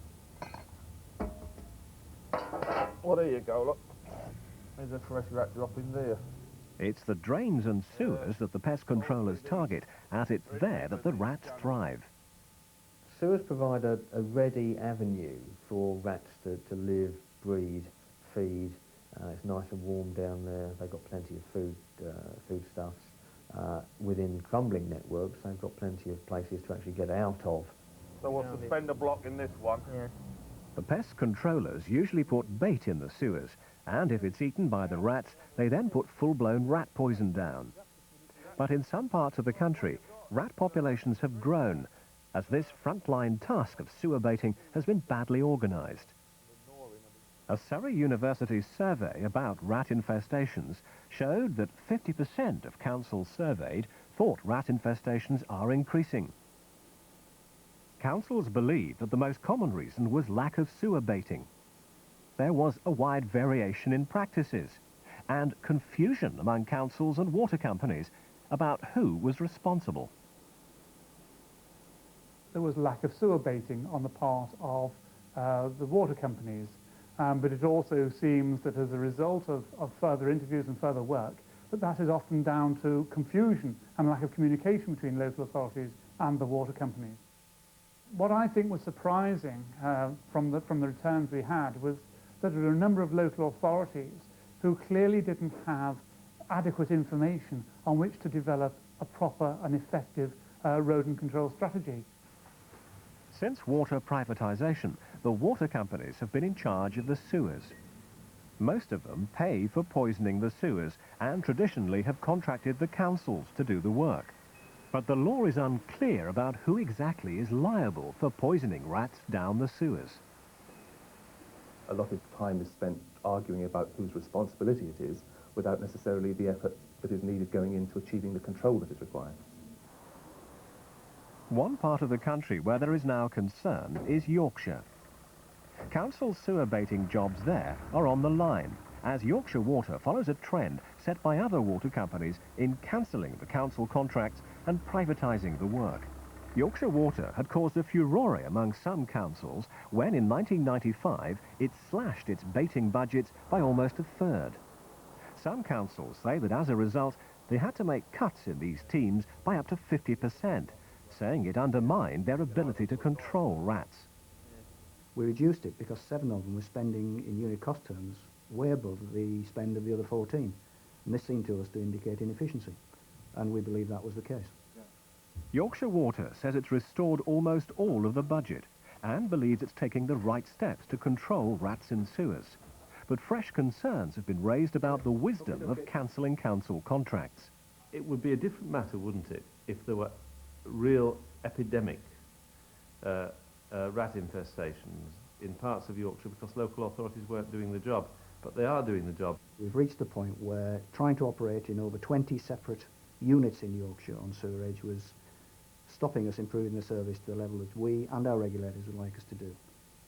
[SPEAKER 17] Well, there you go. Look, there's a fresh rat drop in there.
[SPEAKER 2] It's the drains and sewers that the pest controllers target, as it's there that the rats thrive.
[SPEAKER 10] Sewers provide a ready avenue for rats to live, breed, feed. It's nice and warm down there. They've got plenty of foodstuffs. Within crumbling networks, they've got plenty of places to actually get out of.
[SPEAKER 17] So we'll suspend a block in this one.
[SPEAKER 19] Yeah.
[SPEAKER 2] The pest controllers usually put bait in the sewers, and if it's eaten by the rats, they then put full-blown rat poison down. But in some parts of the country, rat populations have grown, as this frontline task of sewer baiting has been badly organised. A Surrey University survey about rat infestations showed that 50% of councils surveyed thought rat infestations are increasing. Councils believe that the most common reason was lack of sewer baiting. There was a wide variation in practices and confusion among councils and water companies about who was responsible.
[SPEAKER 7] There was lack of sewer baiting on the part of the water companies, but it also seems that as a result of further interviews and further work, that is often down to confusion and lack of communication between local authorities and the water companies. What I think was surprising from the returns we had was that there were a number of local authorities who clearly didn't have adequate information on which to develop a proper and effective rodent control strategy.
[SPEAKER 2] Since water privatisation, the water companies have been in charge of the sewers. Most of them pay for poisoning the sewers and traditionally have contracted the councils to do the work. But the law is unclear about who exactly is liable for poisoning rats down the sewers.
[SPEAKER 29] A lot of time is spent arguing about whose responsibility it is without necessarily the effort that is needed going into achieving the control that is required.
[SPEAKER 2] One part of the country where there is now concern is Yorkshire. Council sewer baiting jobs there are on the line, as Yorkshire Water follows a trend set by other water companies in cancelling the council contracts and privatising the work. Yorkshire Water had caused a furore among some councils when in 1995 it slashed its baiting budgets by almost a third. Some councils say that as a result they had to make cuts in these teams by up to 50%, saying it undermined their ability to control rats.
[SPEAKER 18] We reduced it because 7 of them were spending in unit cost terms way above the spend of the other 14. And this seemed to us to indicate inefficiency, and we believe that was the case.
[SPEAKER 2] Yorkshire Water says it's restored almost all of the budget and believes it's taking the right steps to control rats in sewers. But fresh concerns have been raised about the wisdom of cancelling council contracts.
[SPEAKER 20] It would be a different matter, wouldn't it, if there were real epidemic rat infestations in parts of Yorkshire because local authorities weren't doing the job. But they are doing the job.
[SPEAKER 18] We've reached a point where trying to operate in over 20 separate units in Yorkshire on sewerage was stopping us improving the service to the level that we and our regulators would like us to do.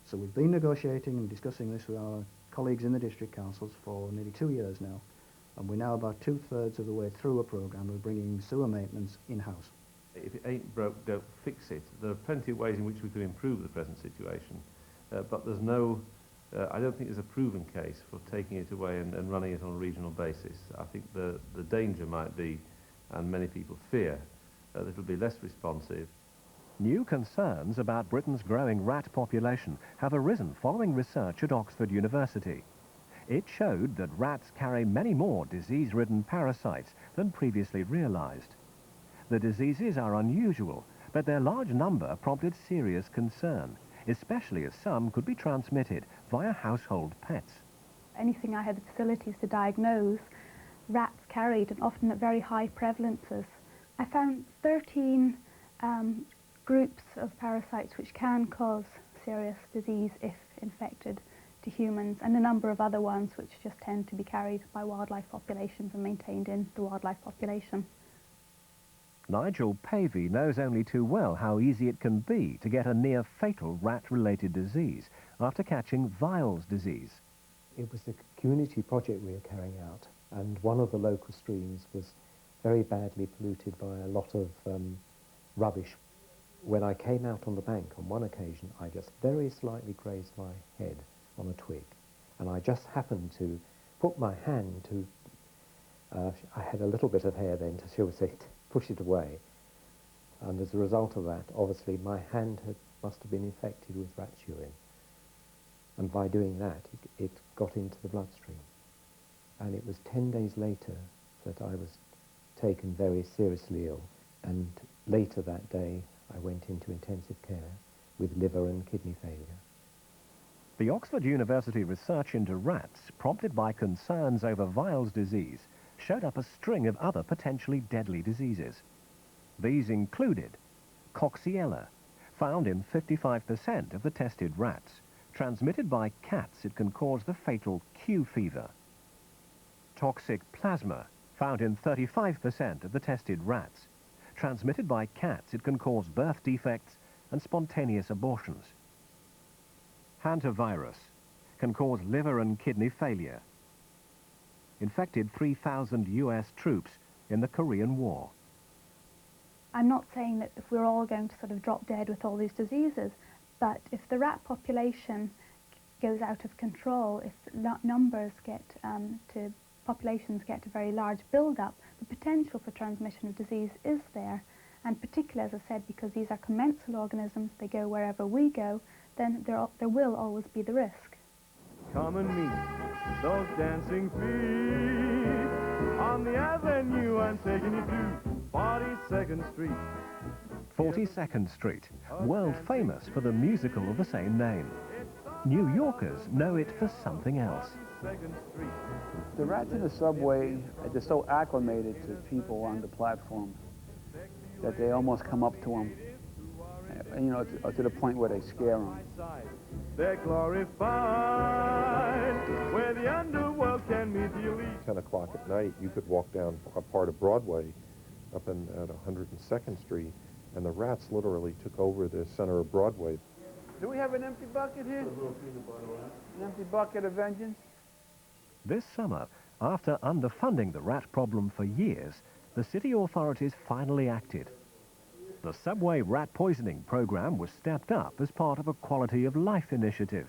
[SPEAKER 18] So we've been negotiating and discussing this with our colleagues in the district councils for nearly 2 years now, and we're now about 2/3 of the way through a programme of bringing sewer maintenance in-house.
[SPEAKER 20] If it ain't broke, don't fix it. There are plenty of ways in which we could improve the present situation, but there's no I don't think there's a proven case for taking it away and running it on a regional basis. I think the danger might be, and many people fear, that'll be less responsive.
[SPEAKER 2] New concerns about Britain's growing rat population have arisen following research at Oxford University. It showed that rats carry many more disease-ridden parasites than previously realized. The diseases are unusual, but their large number prompted serious concern, especially as some could be transmitted via household pets.
[SPEAKER 5] Anything I had the facilities to diagnose, rats carried, and often at very high prevalences. I found 13 groups of parasites which can cause serious disease if infected to humans, and a number of other ones which just tend to be carried by wildlife populations and maintained in the wildlife population.
[SPEAKER 2] Nigel Pavey knows only too well how easy it can be to get a near-fatal rat-related disease after catching Weil's disease.
[SPEAKER 6] It was a community project we were carrying out, and one of the local streams was very badly polluted by a lot of rubbish. When I came out on the bank on one occasion, I just very slightly grazed my head on a twig, and I just happened to put my hand to, I had a little bit of hair then, to shall we say, push it away, and as a result of that, obviously my hand must have been infected with rat's urine, and by doing that, it got into the bloodstream. And it was 10 days later that I was taken very seriously ill, and later that day I went into intensive care with liver and kidney failure.
[SPEAKER 2] The Oxford University research into rats, prompted by concerns over Weil's disease, showed up a string of other potentially deadly diseases. These included Coxiella, found in 55% of the tested rats. Transmitted by cats, it can cause the fatal Q fever. Toxic plasma, found in 35% of the tested rats. Transmitted by cats, it can cause birth defects and spontaneous abortions. Hantavirus can cause liver and kidney failure. Infected 3,000 US troops in the Korean War.
[SPEAKER 5] I'm not saying that if we're all going to sort of drop dead with all these diseases, but if the rat population goes out of control, if populations get a very large build-up, the potential for transmission of disease is there. And particularly, as I said, because these are commensal organisms, they go wherever we go, then there will always be the risk.
[SPEAKER 15] Come and meet those dancing feet on the avenue. I'm taking you to 42nd Street.
[SPEAKER 2] 42nd Street, world famous for the musical of the same name. New Yorkers know it for something else.
[SPEAKER 21] The rats in the subway, they're so acclimated to people on the platform that they almost come up to them, you know, to the point where they scare them.
[SPEAKER 15] They're glorified where the underworld can meet the elite.
[SPEAKER 22] 10 o'clock at night, you could walk down a part of Broadway up at 102nd Street, and the rats literally took over the center of Broadway.
[SPEAKER 21] Do we have an empty bucket here? An empty bucket of vengeance?
[SPEAKER 2] This summer, after underfunding the rat problem for years, the city authorities finally acted. The subway rat poisoning program was stepped up as part of a quality of life initiative.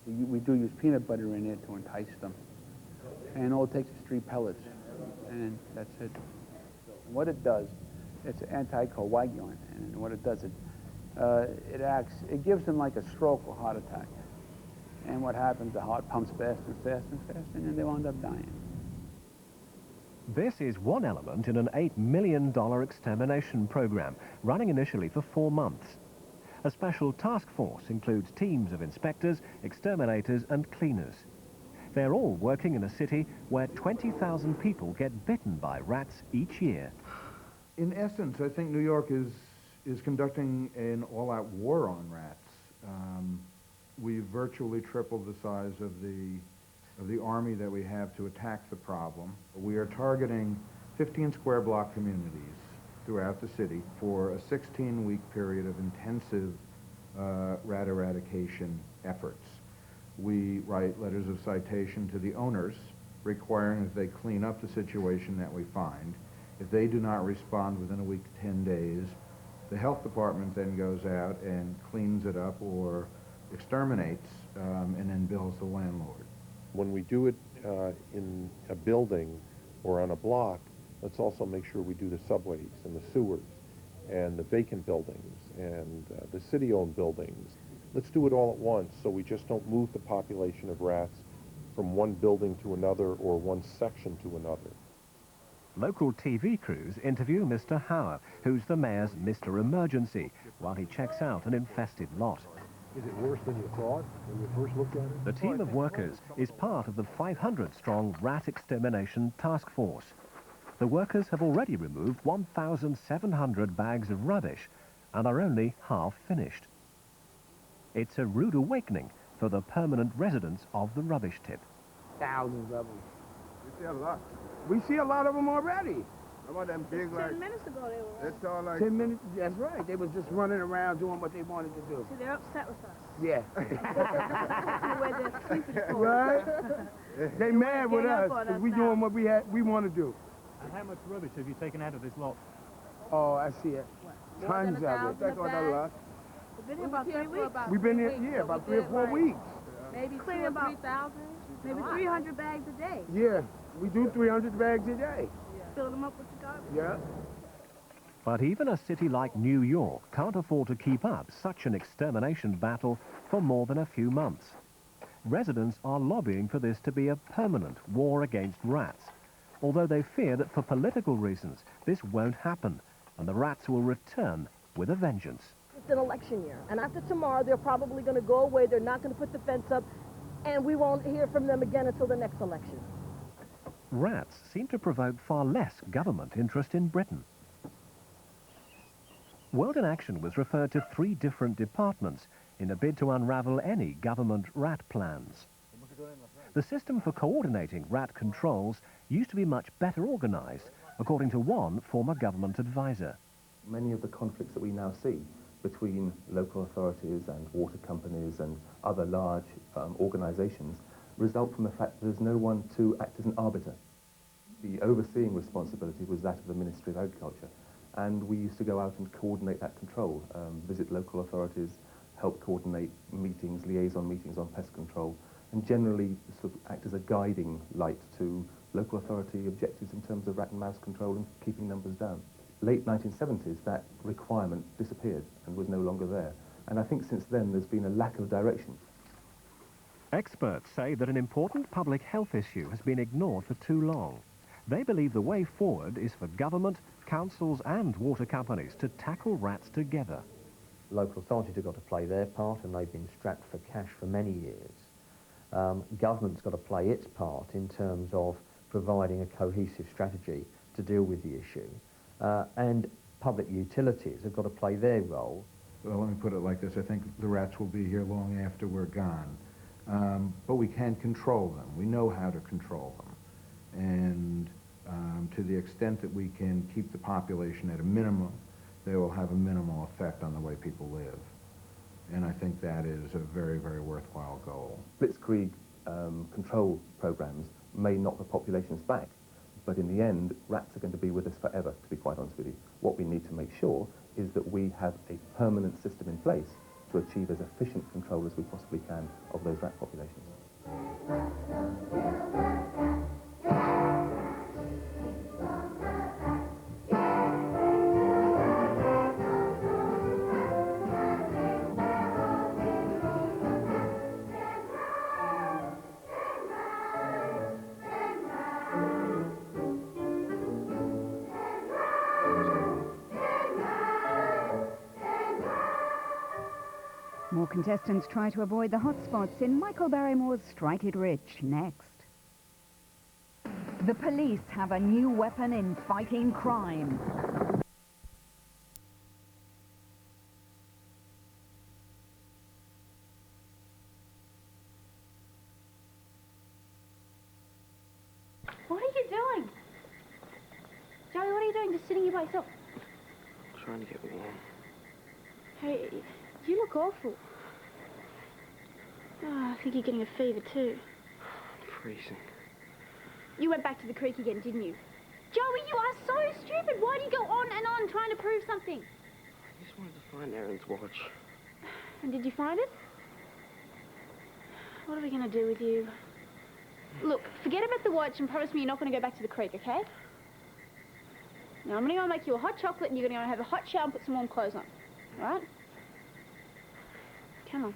[SPEAKER 21] We do use peanut butter in it to entice them. And all it takes is 3 pellets, and that's it. What it does, it's anticoagulant, and what it does, it gives them like a stroke or heart attack. And what happens, the heart pumps faster and faster and faster, and then they wind up dying.
[SPEAKER 2] This is one element in an $8 million extermination program, running initially for 4 months. A special task force includes teams of inspectors, exterminators and cleaners. They're all working in a city where 20,000 people get bitten by rats each year.
[SPEAKER 13] In essence, I think New York is conducting an all-out war on rats. We've virtually tripled the size of the army that we have to attack the problem. We are targeting 15 square block communities throughout the city for a 16-week period of intensive rat eradication efforts. We write letters of citation to the owners requiring that they clean up the situation that we find. If they do not respond within a week to 10 days, the health department then goes out and cleans it up or exterminates and then bills the landlord.
[SPEAKER 22] When we do it in a building or on a block, let's also make sure we do the subways and the sewers and the vacant buildings and the city-owned buildings. Let's do it all at once so we just don't move the population of rats from one building to another or one section to another.
[SPEAKER 2] Local TV crews interview Mr. Hauer, who's the mayor's Mr. Emergency, while he checks out an infested lot.
[SPEAKER 1] Is it worse than you thought when you first looked at it?
[SPEAKER 2] The team of workers is part of the 500-strong rat extermination task force. The workers have already removed 1,700 bags of rubbish and are only half finished. It's a rude awakening for the permanent residents of the rubbish tip.
[SPEAKER 9] Thousands of them.
[SPEAKER 12] We see a lot.
[SPEAKER 9] We see a lot of them already.
[SPEAKER 12] How about them big, like...
[SPEAKER 30] 10 minutes ago they were.
[SPEAKER 12] That's all like...
[SPEAKER 9] 10 minutes, that's right. They was just running around doing what they wanted to do.
[SPEAKER 30] See, they're upset with us.
[SPEAKER 9] Yeah.
[SPEAKER 30] Where they're sleeping for.
[SPEAKER 9] Right? They mad with us because we doing what we want to do.
[SPEAKER 19] And how much rubbish have you taken out of this lot?
[SPEAKER 9] Oh, I see it. Tons of it.
[SPEAKER 12] That's all a lot.
[SPEAKER 30] We've been here about 3 weeks.
[SPEAKER 9] We've been here, yeah, about 3 or 4 weeks.
[SPEAKER 30] Maybe clearing about 3,000. Maybe 300 bags a day.
[SPEAKER 9] Yeah, we do 300 bags a day.
[SPEAKER 30] Fill them up with the garbage.
[SPEAKER 9] Yeah.
[SPEAKER 2] But even a city like New York can't afford to keep up such an extermination battle for more than a few months. Residents are lobbying for this to be a permanent war against rats, although they fear that for political reasons this won't happen and the rats will return with a vengeance.
[SPEAKER 30] It's an election year, and after tomorrow they're probably going to go away, they're not going to put the fence up, and we won't hear from them again until the next election.
[SPEAKER 2] Rats seem to provoke far less government interest in Britain. World in Action was referred to 3 different departments in a bid to unravel any government rat plans. The system for coordinating rat controls used to be much better organised, according to one former government advisor.
[SPEAKER 29] Many of the conflicts that we now see between local authorities and water companies and other large organisations result from the fact that there's no one to act as an arbiter. The overseeing responsibility was that of the Ministry of Agriculture, and we used to go out and coordinate that control, visit local authorities, help coordinate meetings, liaison meetings on pest control, and generally sort of act as a guiding light to local authority objectives in terms of rat and mouse control and keeping numbers down. Late 1970s, that requirement disappeared and was no longer there. And I think since then there's been a lack of direction.
[SPEAKER 2] Experts say that an important public health issue has been ignored for too long. They believe the way forward is for government, councils and water companies to tackle rats together.
[SPEAKER 10] Local authorities have got to play their part, and they've been strapped for cash for many years. Government's got to play its part in terms of providing a cohesive strategy to deal with the issue. And public utilities have got to play their role.
[SPEAKER 13] Well, let me put it like this. I think the rats will be here long after we're gone. But we can control them. We know how to control them. And to the extent that we can keep the population at a minimum, they will have a minimal effect on the way people live. And I think that is a very, very worthwhile goal.
[SPEAKER 29] Blitzkrieg control programs may knock the populations back, but in the end, rats are going to be with us forever, to be quite honest with you. What we need to make sure is that we have a permanent system in place to achieve as efficient control as we possibly can of those rat populations.
[SPEAKER 16] More contestants try to avoid the hotspots in Michael Barrymore's Strike It Rich next. The police have a new weapon in fighting crime.
[SPEAKER 23] What are you doing? Joey, what are you doing? Just sitting here by yourself?
[SPEAKER 24] Trying to get warm.
[SPEAKER 23] Hey, you look awful. Oh, I think you're getting a fever too.
[SPEAKER 24] Freezing.
[SPEAKER 23] You went back to the creek again, didn't you? Joey, you are so stupid. Why do you go on and on trying to prove something?
[SPEAKER 24] I just wanted to find Aaron's watch.
[SPEAKER 23] And did you find it? What are we going to do with you? Look, forget about the watch and promise me you're not going to go back to the creek, okay? Now, I'm going to make you a hot chocolate and you're going to have a hot shower and put some warm clothes on. All right? Come on.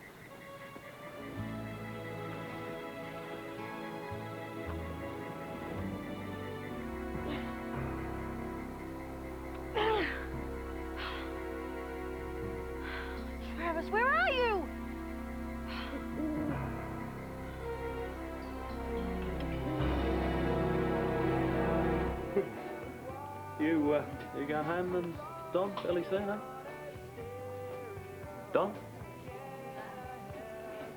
[SPEAKER 23] Travis, where are you?
[SPEAKER 3] You going home and Don, fairly soon, huh? Don?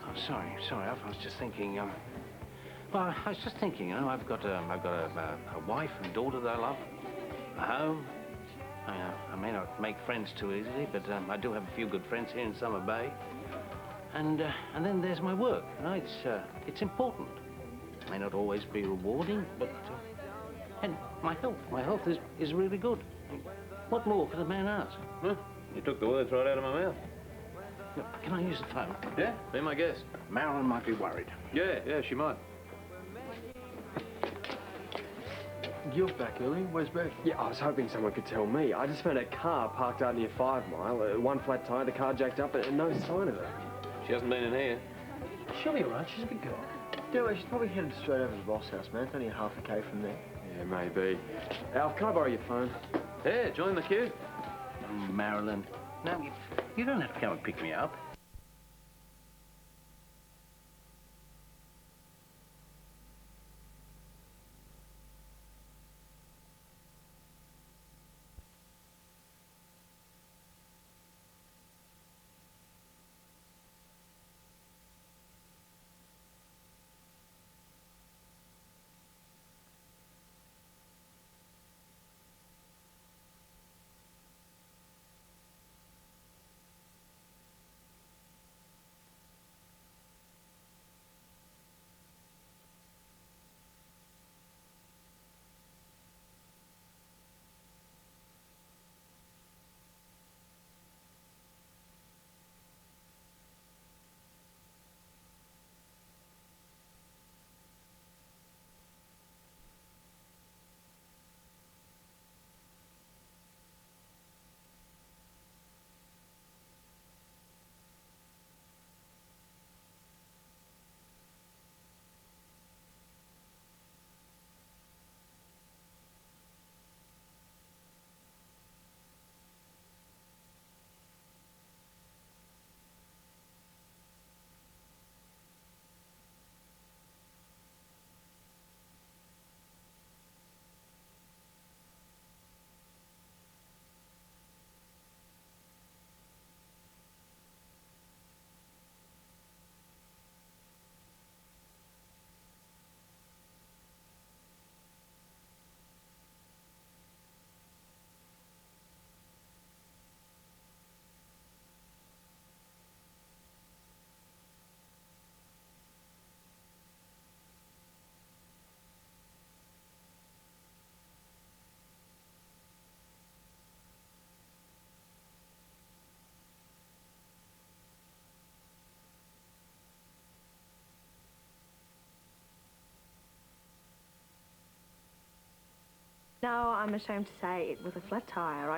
[SPEAKER 4] Oh, sorry. I was just thinking. Well, I was just thinking. You know, I've got a wife and daughter that I love, a home. I may not make friends too easily, but I do have a few good friends here in Summer Bay. And then there's my work. You know, it's important. It may not always be rewarding, but and my health is really good. What more could a man ask?
[SPEAKER 3] Huh? You took the words right out of my mouth.
[SPEAKER 4] Look, can I use the phone?
[SPEAKER 3] Yeah, be my guest.
[SPEAKER 4] Marilyn might be worried.
[SPEAKER 3] Yeah, she might.
[SPEAKER 24] You're back early. Where's Beck?
[SPEAKER 8] Yeah, I was hoping someone could tell me. I just found a car parked out near 5 Mile. One flat tire, the car jacked up, and no sign of her.
[SPEAKER 3] She hasn't been in here.
[SPEAKER 24] She'll be all right. She's a good girl. Yeah, she's probably headed straight over to the boss house, man. It's only a half a K from there.
[SPEAKER 8] Yeah, maybe. Alf, can I borrow your phone?
[SPEAKER 3] Yeah, join the queue.
[SPEAKER 4] Marilyn, now, you don't have to come and pick me up.
[SPEAKER 11] No, I'm ashamed to say it was a flat tire.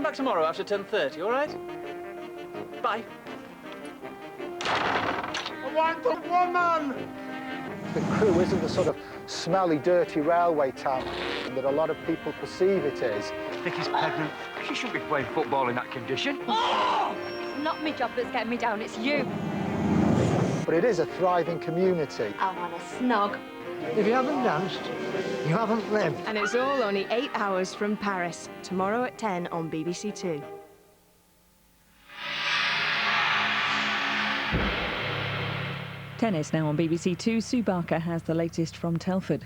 [SPEAKER 6] back tomorrow after 10:30, all right? Bye.
[SPEAKER 12] I want a woman!
[SPEAKER 7] The Crewe isn't the sort of smelly, dirty railway town that a lot of people perceive it is.
[SPEAKER 14] Vicky's pregnant. She shouldn't be playing football in that condition.
[SPEAKER 17] Oh! It's not me job that's getting me down, it's you.
[SPEAKER 7] But it is a thriving community.
[SPEAKER 17] I want a snog.
[SPEAKER 14] If you haven't danced, you haven't lived.
[SPEAKER 18] And it's all only 8 hours from Paris, tomorrow at 10 on BBC Two.
[SPEAKER 20] Tennis now on BBC Two. Sue Barker has the latest from Telford.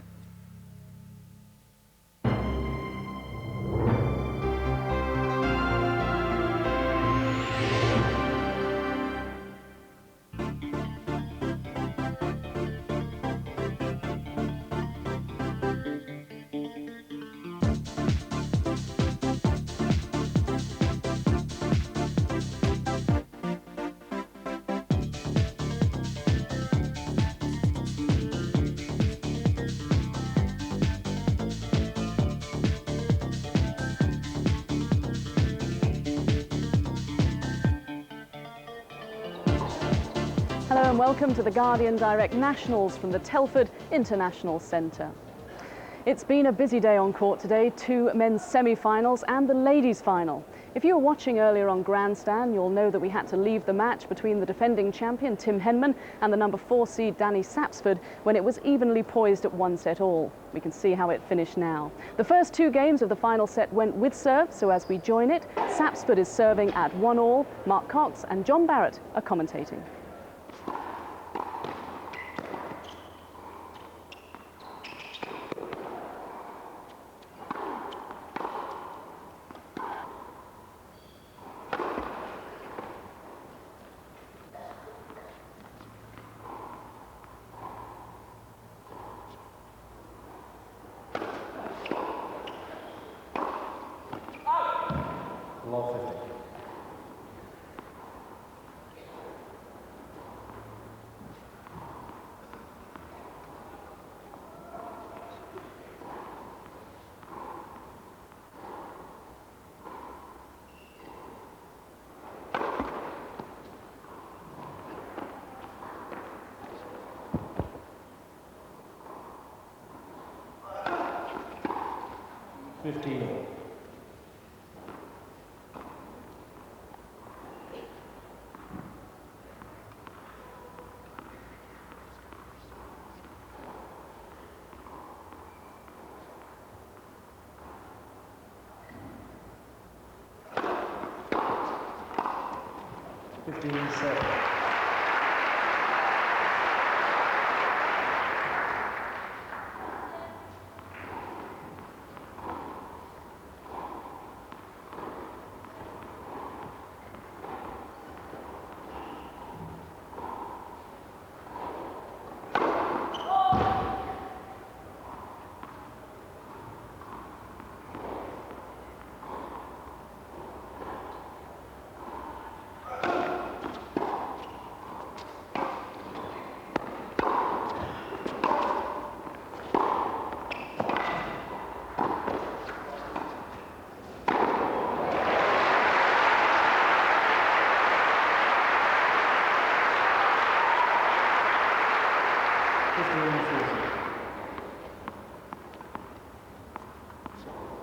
[SPEAKER 25] Hello and welcome to the Guardian Direct Nationals from the Telford International Centre. It's been a busy day on court today, 2 men's semi-finals and the ladies' final. If you were watching earlier on Grandstand, you'll know that we had to leave the match between the defending champion Tim Henman and the number 4 seed Danny Sapsford when it was evenly poised at 1-set-all. We can see how it finished now. The first 2 games of the final set went with serve, so as we join it, Sapsford is serving at 1-all, Mark Cox and John Barrett are commentating.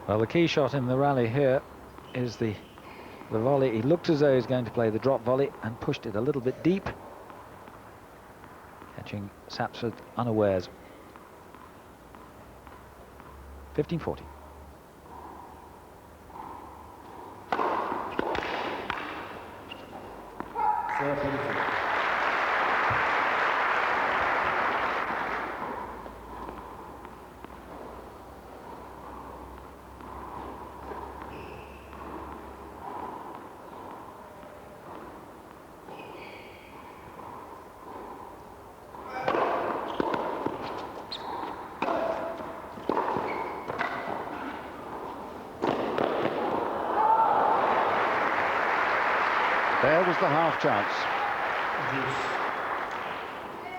[SPEAKER 26] Well, the key shot in the rally here is the volley. He looked as though he was going to play the drop volley and pushed it a little bit deep, catching Sapsford unawares. 15-40.
[SPEAKER 27] There was the half chance.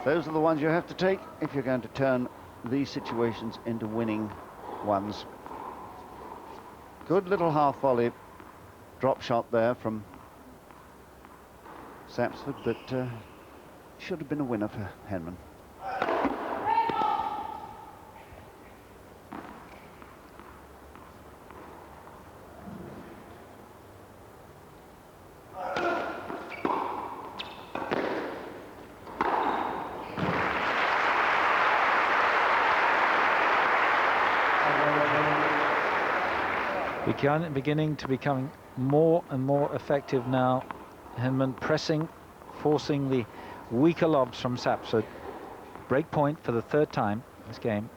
[SPEAKER 27] Those are the ones you have to take if you're going to turn these situations into winning ones. Good little half volley drop shot there from Sapsford, but should have been a winner for Henman.
[SPEAKER 26] Beginning to become more and more effective now. Henman pressing, forcing the weaker lobs from Sapsford. Break point for the third time this game.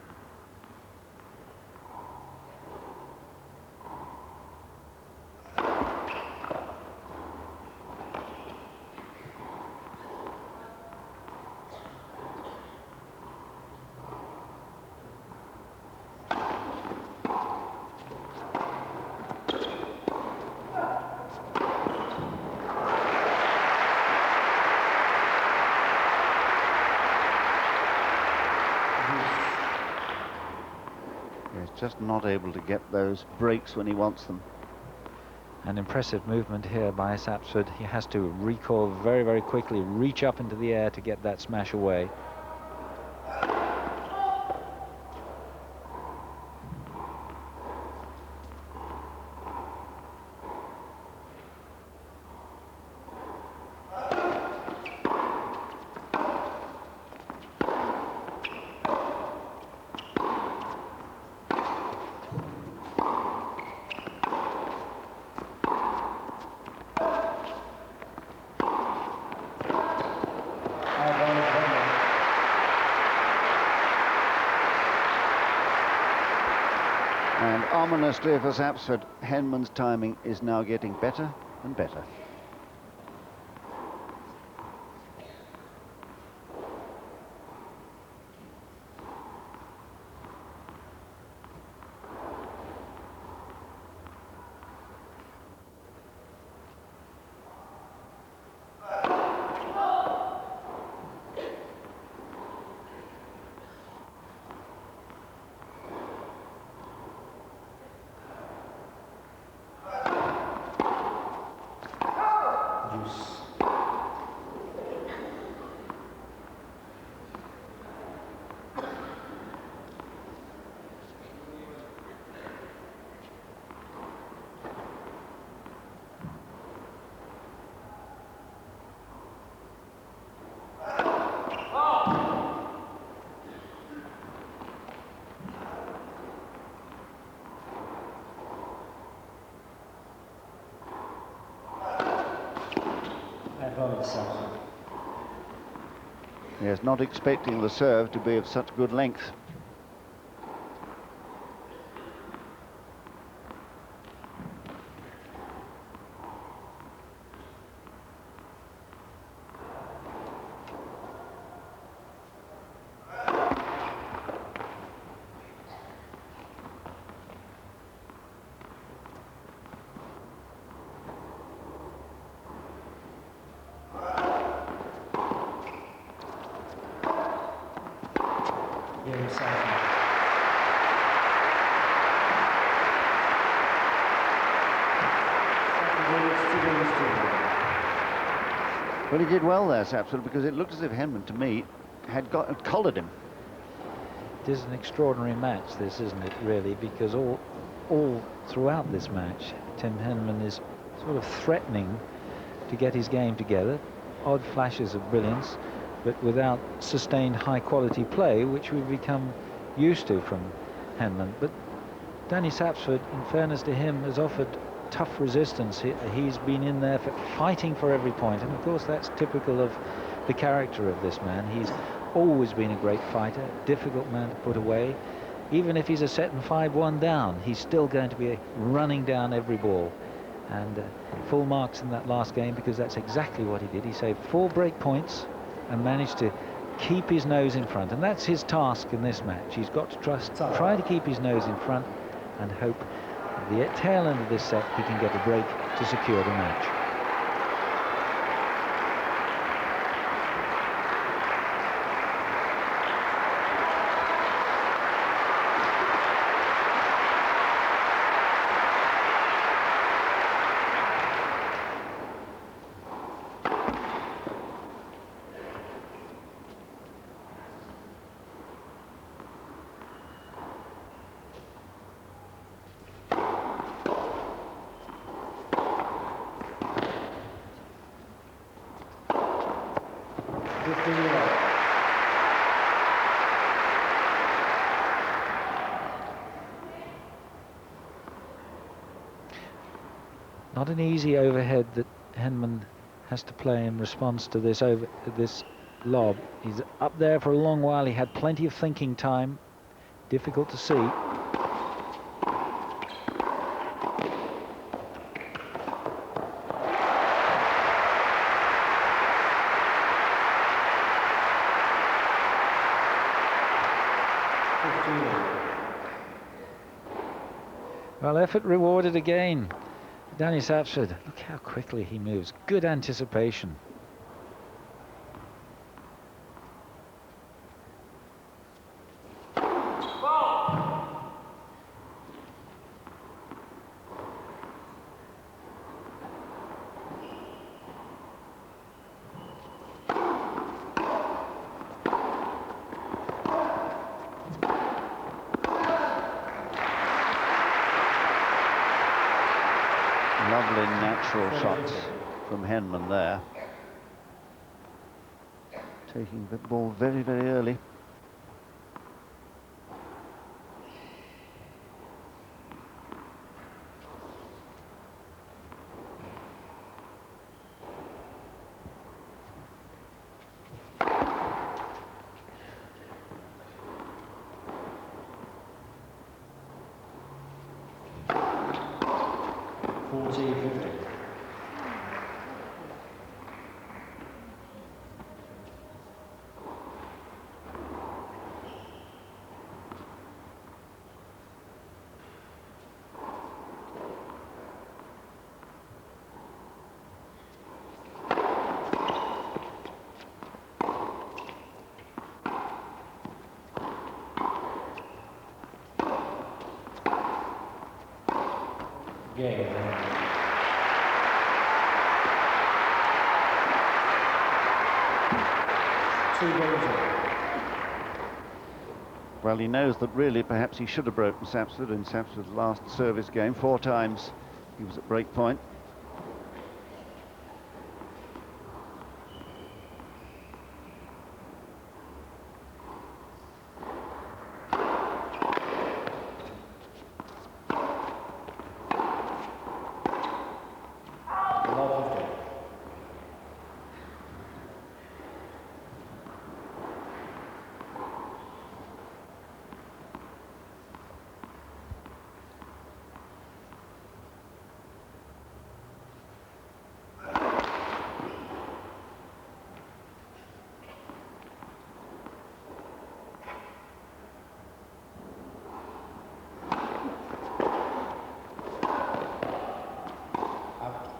[SPEAKER 27] Just not able to get those breaks when he wants them.
[SPEAKER 26] An impressive movement here by Sapsford. He has to recoil very, very quickly, reach up into the air to get that smash away.
[SPEAKER 27] And ominously for Sapsford, Henman's timing is now getting better and better. Yes, not expecting the serve to be of such good length. Well, he did well there, Sapsford, because it looked as if Henman, to me, had collared him.
[SPEAKER 26] It is an extraordinary match, this, isn't it, really? Because all throughout this match, Tim Henman is sort of threatening to get his game together. Odd flashes of brilliance, but without sustained high-quality play, which we've become used to from Henman. But Danny Sapsford, in fairness to him, has offered tough resistance. He's been in there fighting for every point, and of course that's typical of the character of this man. He's always been a great fighter, difficult man to put away. Even if he's a set and 5-1 down, he's still going to be running down every ball. And full marks in that last game, because that's exactly what he did. He saved 4 break points and managed to keep his nose in front, and that's his task in this match. He's got to try to keep his nose in front and hope at the tail end of this set he can get a break to secure the match. Not an easy overhead that Henman has to play in response to this lob. He's up there for a long while. He had plenty of thinking time. Difficult to see. Well, effort rewarded again. Danny Sapsford, look how quickly he moves. Good anticipation.
[SPEAKER 27] Lovely natural shots from Henman there. Taking the ball very, very early. Well, he knows that really perhaps he should have broken Sapsford in Sapsford's last service game. 4 times he was at break point.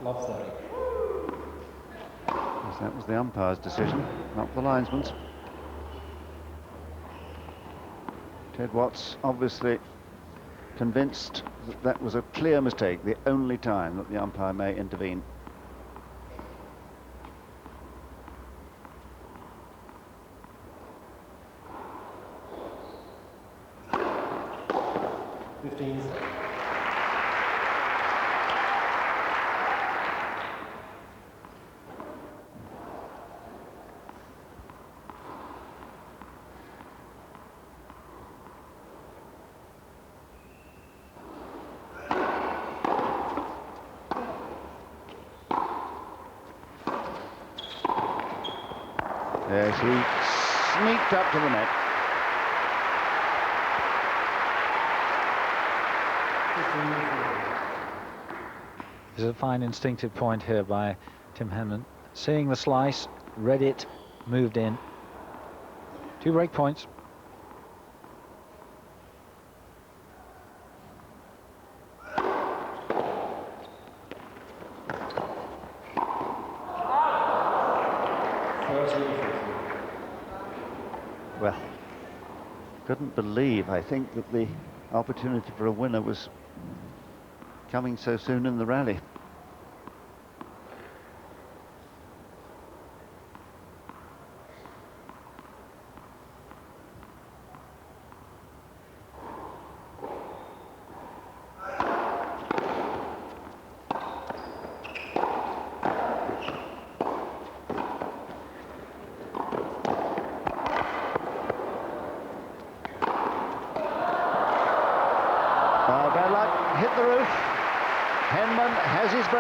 [SPEAKER 26] Love 30.
[SPEAKER 27] Yes, that was the umpire's decision, not the linesman's. Ted Watts obviously convinced that that was a clear mistake, the only time that the umpire may intervene. Yes, he sneaked up to the net.
[SPEAKER 26] There's a fine instinctive point here by Tim Henman. Seeing the slice, read it, moved in. 2 break points.
[SPEAKER 27] Well, couldn't believe, I think, that the opportunity for a winner was coming so soon in the rally.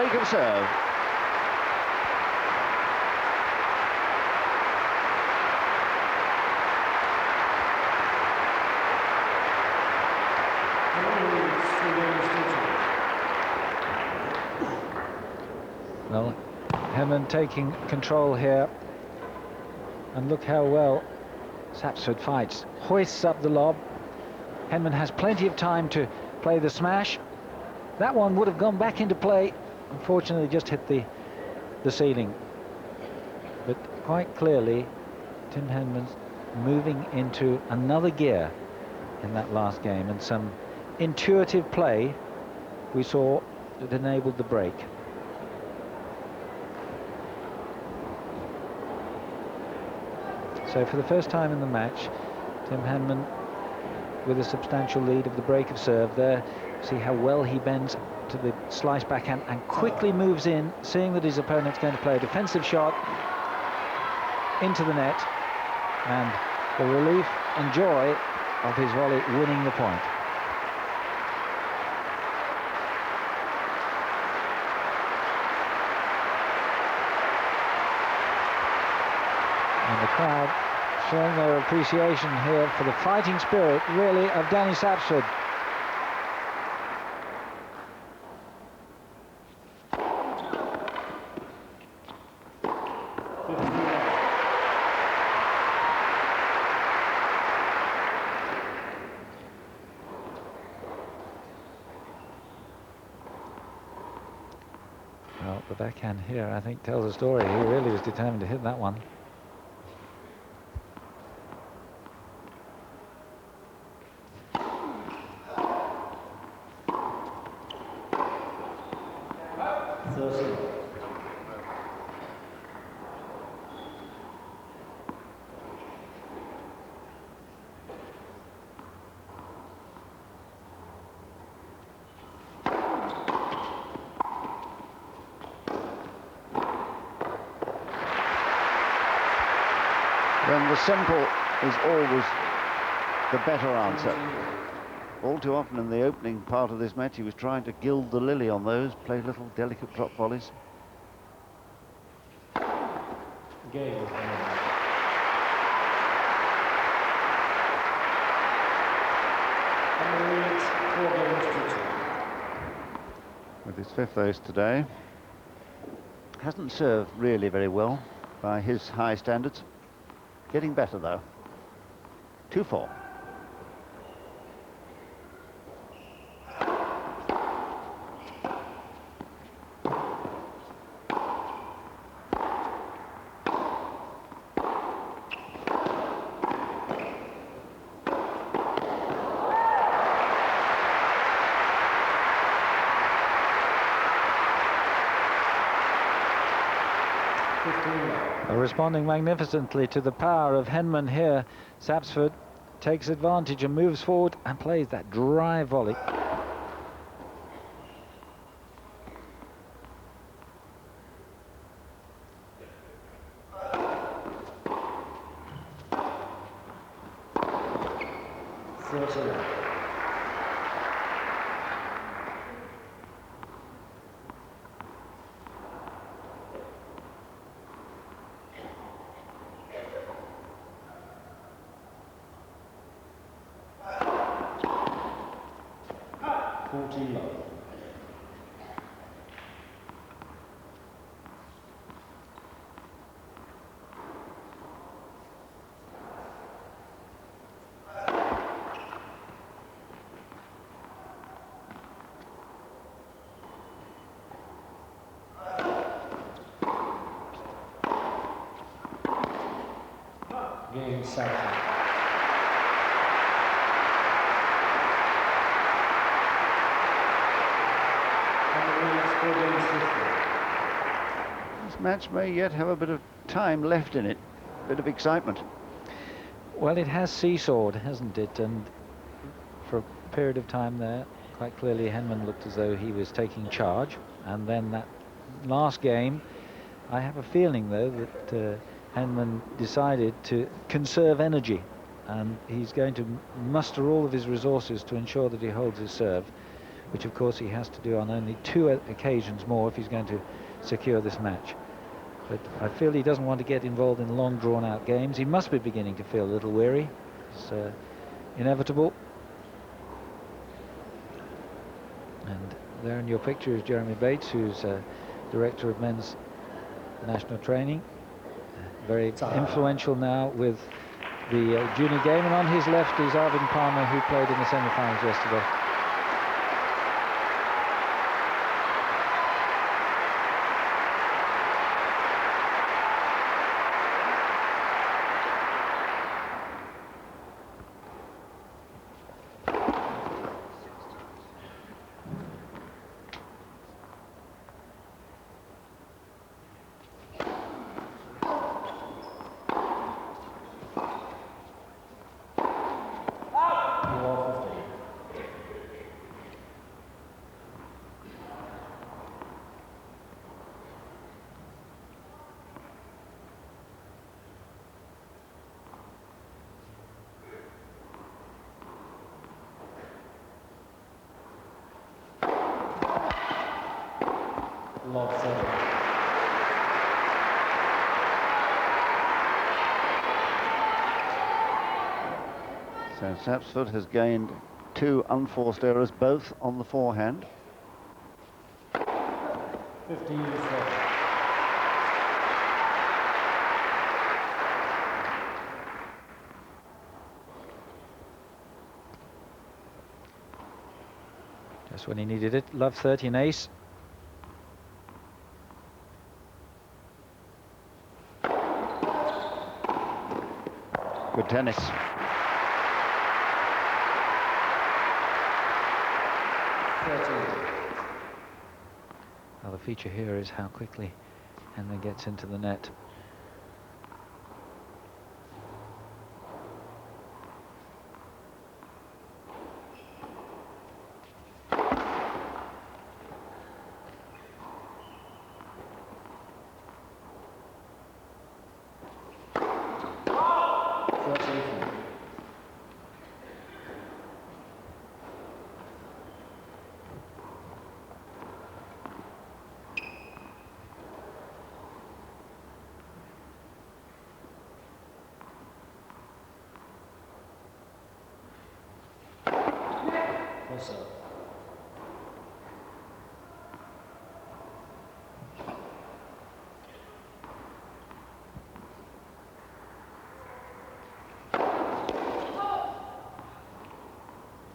[SPEAKER 27] break of serve.
[SPEAKER 26] Well, Henman taking control here. And look how well Sapsford fights. Hoists up the lob. Henman has plenty of time to play the smash. That one would have gone back into play. Unfortunately, just hit the ceiling. But quite clearly, Tim Henman's moving into another gear in that last game, and some intuitive play we saw that enabled the break. So for the first time in the match, Tim Henman with a substantial lead of the break of serve there. See how well he bends to the slice backhand and quickly moves in, seeing that his opponent's going to play a defensive shot into the net, and the relief and joy of his volley winning the point. And the crowd showing their appreciation here for the fighting spirit, really, of Danny Sapsford. Well, the backhand here, I think, tells a story. He really was determined to hit that one.
[SPEAKER 27] Then the simple is always the better answer. All too often in the opening part of this match, he was trying to gild the lily on those, play little delicate drop volleys. With his fifth ace today. Hasn't served really very well by his high standards. Getting better though. 2-4.
[SPEAKER 26] Responding magnificently to the power of Henman here, Sapsford takes advantage and moves forward and plays that dry volley.
[SPEAKER 1] Game Sapsford.
[SPEAKER 27] This match may yet have a bit of time left in it, a bit of excitement.
[SPEAKER 26] Well, it has seesawed, hasn't it? And for a period of time there, quite clearly Henman looked as though he was taking charge. And then that last game, I have a feeling though that Henman decided to conserve energy, and he's going to muster all of his resources to ensure that he holds his serve which of course he has to do on only 2 occasions more if he's going to secure this match. But I feel he doesn't want to get involved in long drawn-out games. He must be beginning to feel a little weary. It's inevitable. And there in your picture is Jeremy Bates, who's director of men's national training. Very influential now with the junior game. And on his left is Arvin Palmer, who played in the semi-finals yesterday.
[SPEAKER 1] Love 7.
[SPEAKER 27] So Sapsford has gained 2 unforced errors, both on the forehand.
[SPEAKER 1] 15 7.
[SPEAKER 26] Just when he needed it. Love 13 ace.
[SPEAKER 27] Good tennis.
[SPEAKER 26] Well, the feature here is how quickly Henman gets into the net.
[SPEAKER 1] Also.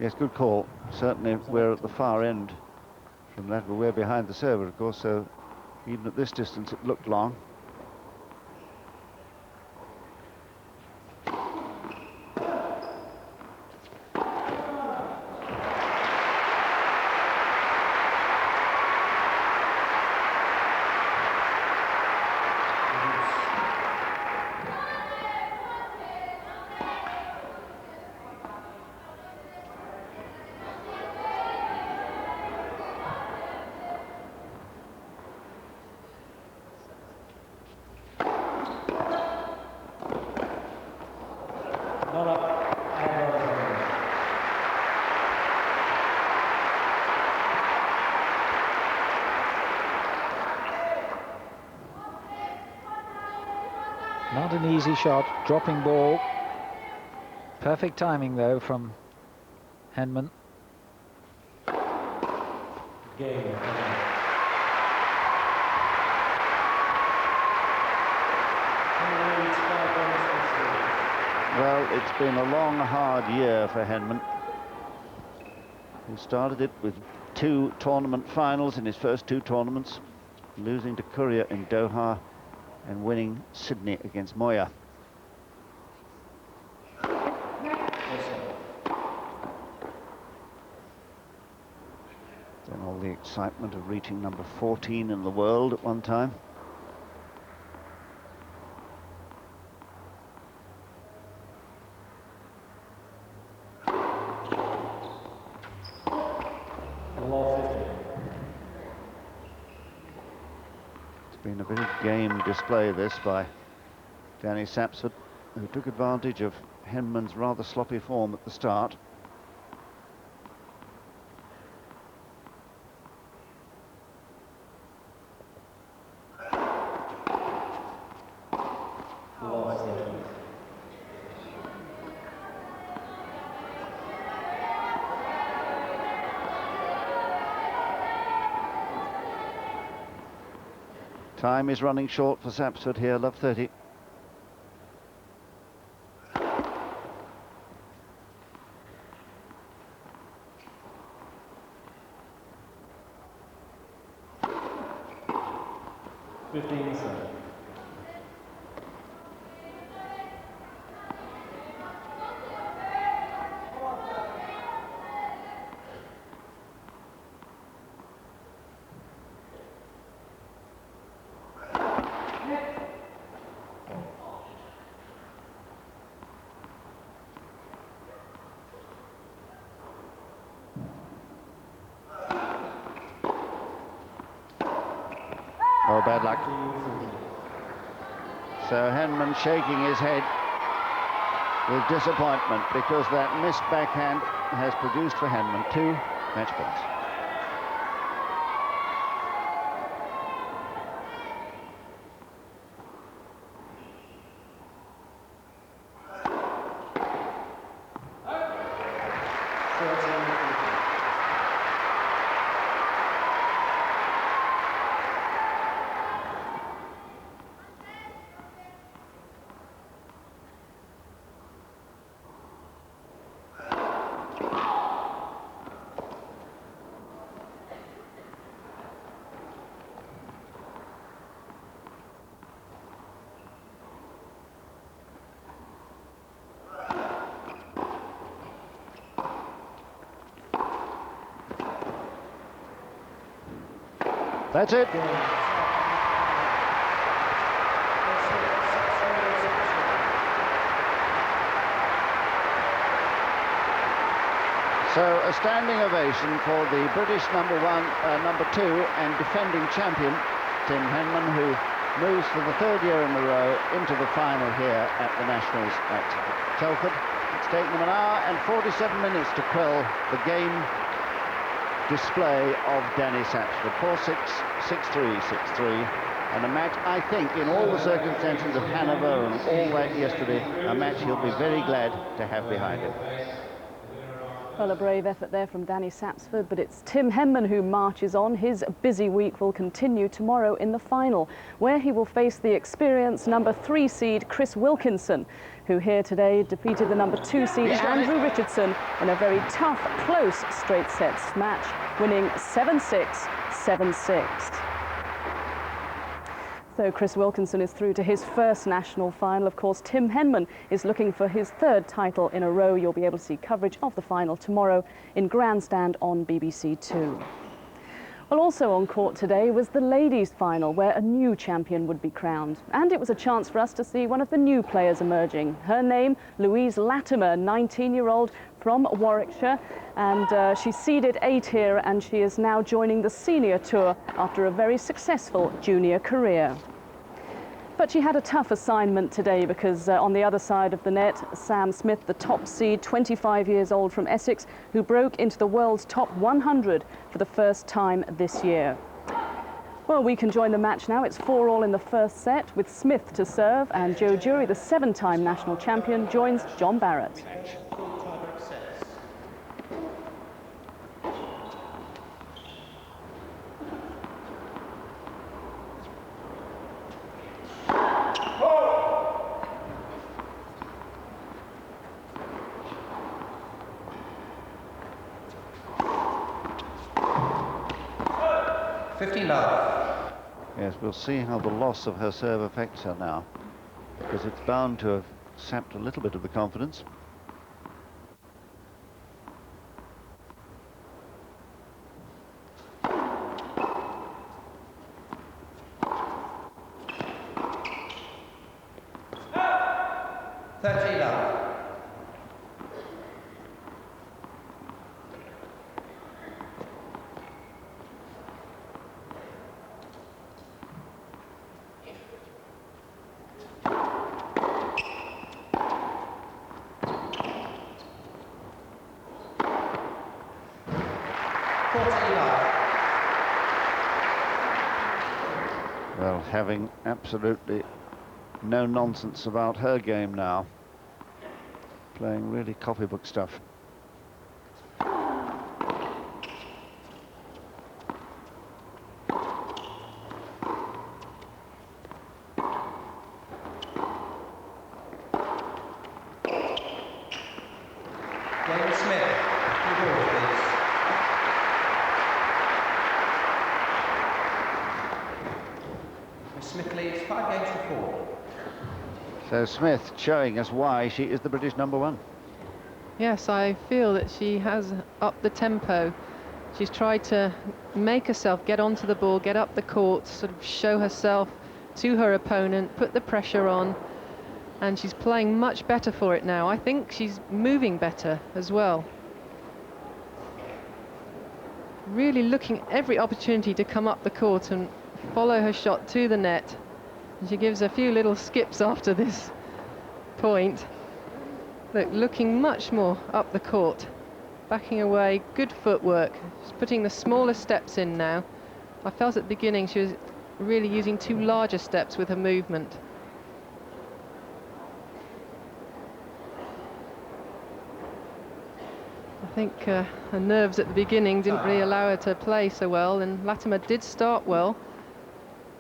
[SPEAKER 27] Yes, good call. Certainly we're at the far end from that, but we're behind the server, of course, so even at this distance it looked long.
[SPEAKER 26] Not an easy shot, dropping ball. Perfect timing though from Henman.
[SPEAKER 1] Game.
[SPEAKER 27] Well, it's been a long, hard year for Henman. He started it with 2 tournament finals in his first 2 tournaments, losing to Courier in Doha and winning Sydney against Moya. Then all the excitement of reaching number 14 in the world at one time. Been a very game display this by Danny Sapsford, who took advantage of Henman's rather sloppy form at the start. Time is running short for Sapsford here, love 30. Oh, bad luck. So Henman shaking his head with disappointment because that missed backhand has produced for Henman 2 match points. That's it. So a standing ovation for the British number 2 and defending champion, Tim Henman, who moves for the 3rd year in a row into the final here at the Nationals at Telford. It's taken them 1 hour and 47 minutes to quell the game display of Danny Sapsford. 4-6, 6-3, 6-3. And a match, I think, in all the circumstances of Hanover and all that yesterday, a match he'll be very glad to have behind him.
[SPEAKER 25] Well, a brave effort there from Danny Sapsford, but it's Tim Henman who marches on. His busy week will continue tomorrow in the final, where he will face the experienced number 3 seed Chris Wilkinson, who here today defeated the number 2 seed Andrew Richardson in a very tough, close straight sets match, winning 7-6, 7-6. So Chris Wilkinson is through to his first national final. Of course, Tim Henman is looking for his 3rd title in a row. You'll be able to see coverage of the final tomorrow in Grandstand on BBC Two. Well, also on court today was the ladies' final, where a new champion would be crowned. And it was a chance for us to see one of the new players emerging. Her name, Louise Latimer, 19-year-old from Warwickshire. And she seeded 8 here, and she is now joining the senior tour after a very successful junior career. But she had a tough assignment today because on the other side of the net, Sam Smith, the top seed, 25 years old from Essex, who broke into the world's top 100 for the first time this year. Well, we can join the match now. It's 4-all in the first set with Smith to serve, and Joe Jury, the 7-time national champion, joins John Barrett.
[SPEAKER 27] Yes, we'll see how the loss of her serve affects her now, because it's bound to have sapped a little bit of the confidence. Well, having absolutely no nonsense about her game now, playing really copybook stuff. So Smith showing us why she is the British #1.
[SPEAKER 2] Yes, I feel that she has upped the tempo. She's tried to make herself get onto the ball, get up the court, sort of show herself to her opponent, put the pressure on, and she's playing much better for it now. I think she's moving better as well. Really looking at every opportunity to come up the court and follow her shot to the net. And she gives a few little skips after this point. Look, looking much more up the court, backing away, good footwork. She's putting the smaller steps in now. I felt at the beginning she was really using too larger steps with her movement. I think her nerves at the beginning didn't really allow her to play so well, and Latimer did start well,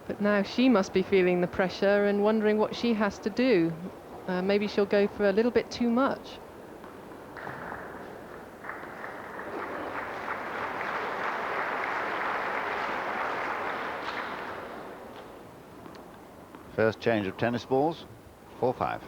[SPEAKER 2] but now she must be feeling the pressure and wondering what she has to do. Maybe she'll go for a little bit too much.
[SPEAKER 27] First change of tennis balls, 4-5.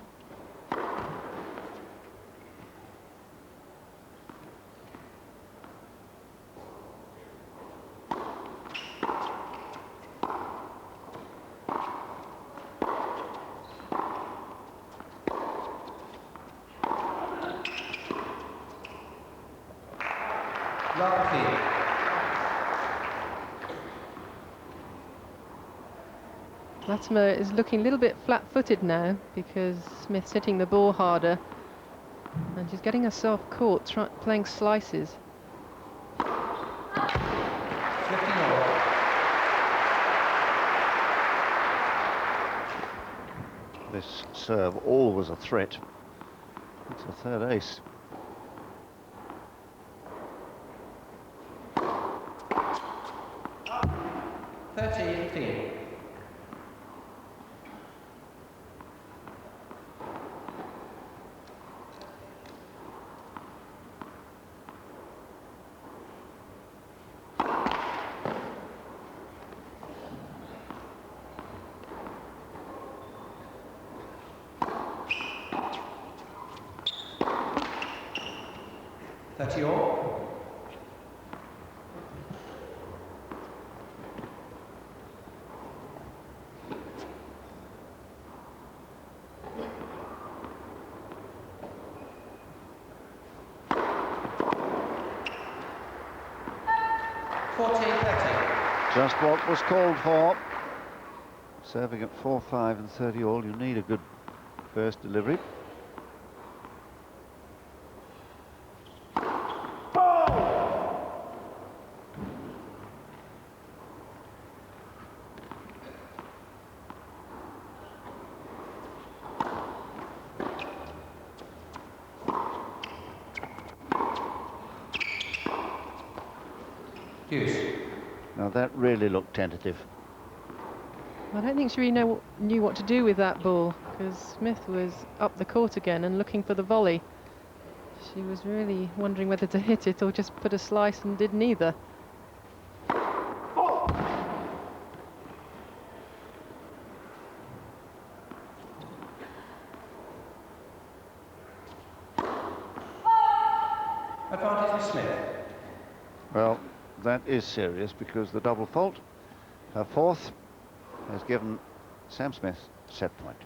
[SPEAKER 2] Latimer is looking a little bit flat-footed now because Smith's hitting the ball harder, and she's getting herself caught playing slices.
[SPEAKER 27] This serve always a threat. It's a third ace. Just what was called for. Serving at 4-5 and 30 all, you need a good first delivery. Now that really looked tentative.
[SPEAKER 2] I don't think she really knew what to do with that ball, because Smith was up the court again and looking for the volley. She was really wondering whether to hit it or just put a slice, and did neither.
[SPEAKER 27] Advantage for Smith. Well, that is serious, because the double fault, her fourth, has given Sam Smith set point.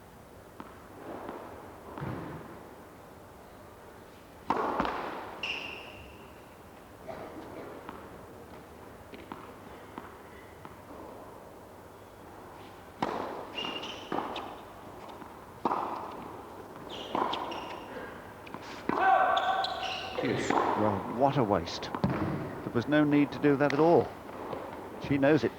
[SPEAKER 27] Well, what a waste. There was no need to do that at all. She knows it.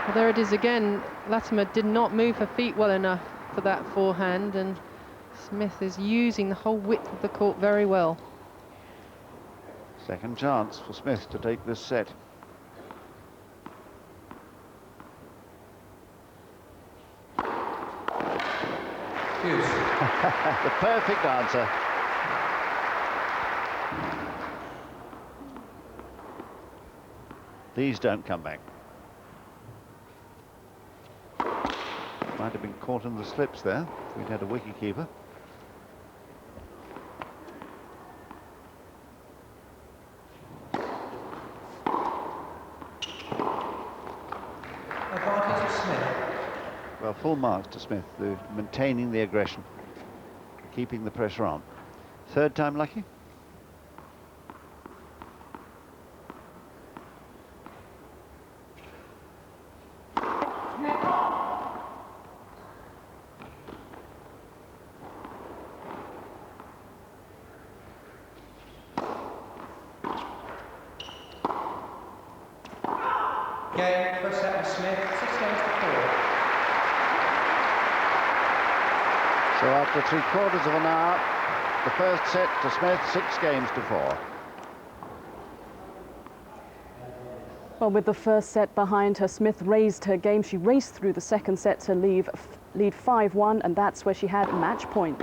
[SPEAKER 2] Well, there it is again. Latimer did not move her feet well enough for that forehand, and Smith is using the whole width of the court very well.
[SPEAKER 27] Second chance for Smith to take this set. The perfect answer. These don't come back. Might have been caught in the slips there if we'd had a wicket-keeper. Well, full marks to Smith, maintaining the aggression, keeping the pressure on. Third time lucky?
[SPEAKER 5] Game, first set with Smith, 6 games to 4.
[SPEAKER 27] So after 3/4 of an hour, the first set to Smith, 6 games to 4.
[SPEAKER 25] Well, with the first set behind her, Smith raised her game. She raced through the second set to lead 5-1, and that's where she had match point.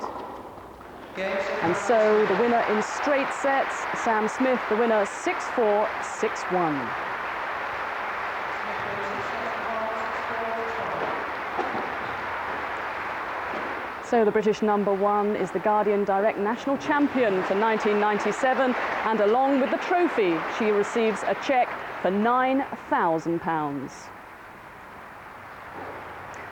[SPEAKER 25] And so the winner in straight sets, Sam Smith, the winner 6-4, 6-1. So the British #1 is the Guardian Direct National Champion for 1997, and along with the trophy, she receives a cheque for £9,000.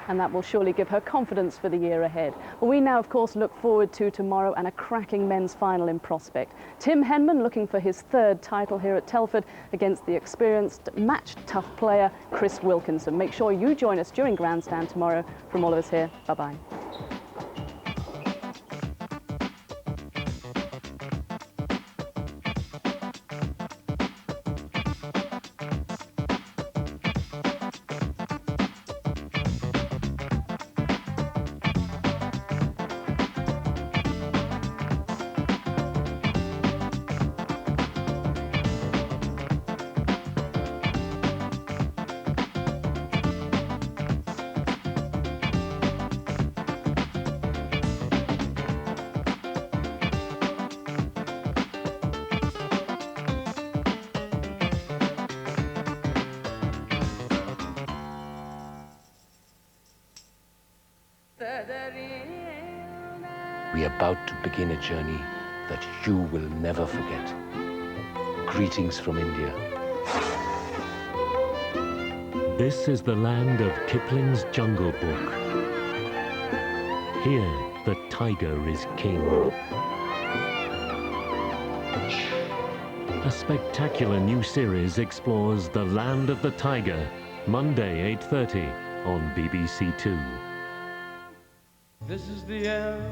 [SPEAKER 25] And that will surely give her confidence for the year ahead. Well, we now, of course, look forward to tomorrow and a cracking men's final in prospect. Tim Henman looking for his 3rd title here at Telford against the experienced, match-tough player Chris Wilkinson. Make sure you join us during Grandstand tomorrow. From all of us here, bye-bye.
[SPEAKER 9] We're about to begin a journey that you will never forget. Greetings from India.
[SPEAKER 10] This is the land of Kipling's Jungle Book. Here, the tiger is king. A spectacular new series explores the land of the tiger, Monday, 8:30 on BBC Two.
[SPEAKER 5] This is the end.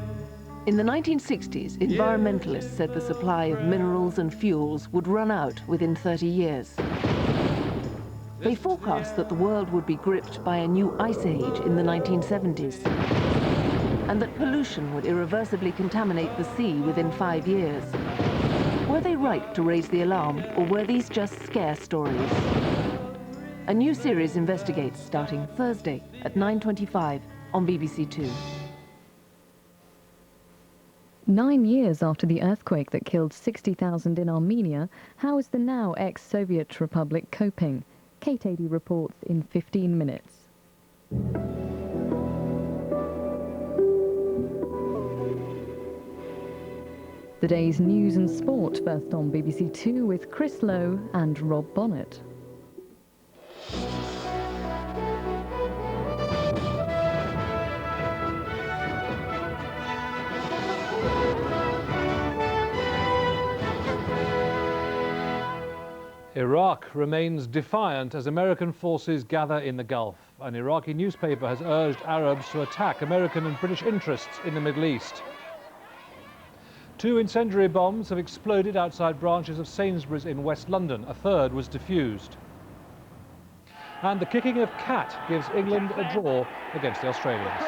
[SPEAKER 13] In the 1960s, environmentalists said the supply of minerals and fuels would run out within 30 years. They forecast that the world would be gripped by a new ice age in the 1970s, and that pollution would irreversibly contaminate the sea within 5 years. Were they right to raise the alarm, or were these just scare stories? A new series investigates starting Thursday at 9:25 on BBC Two.
[SPEAKER 20] 9 years after the earthquake that killed 60,000 in Armenia, how is the now ex-Soviet Republic coping? Kate Adie reports in 15 minutes. The day's news and sport first on BBC Two with Chris Lowe and Rob Bonnet.
[SPEAKER 15] Iraq remains defiant as American forces gather in the Gulf. An Iraqi newspaper has urged Arabs to attack American and British interests in the Middle East. 2 incendiary bombs have exploded outside branches of Sainsbury's in West London. A third was defused. And the kicking of Cat gives England a draw against the Australians.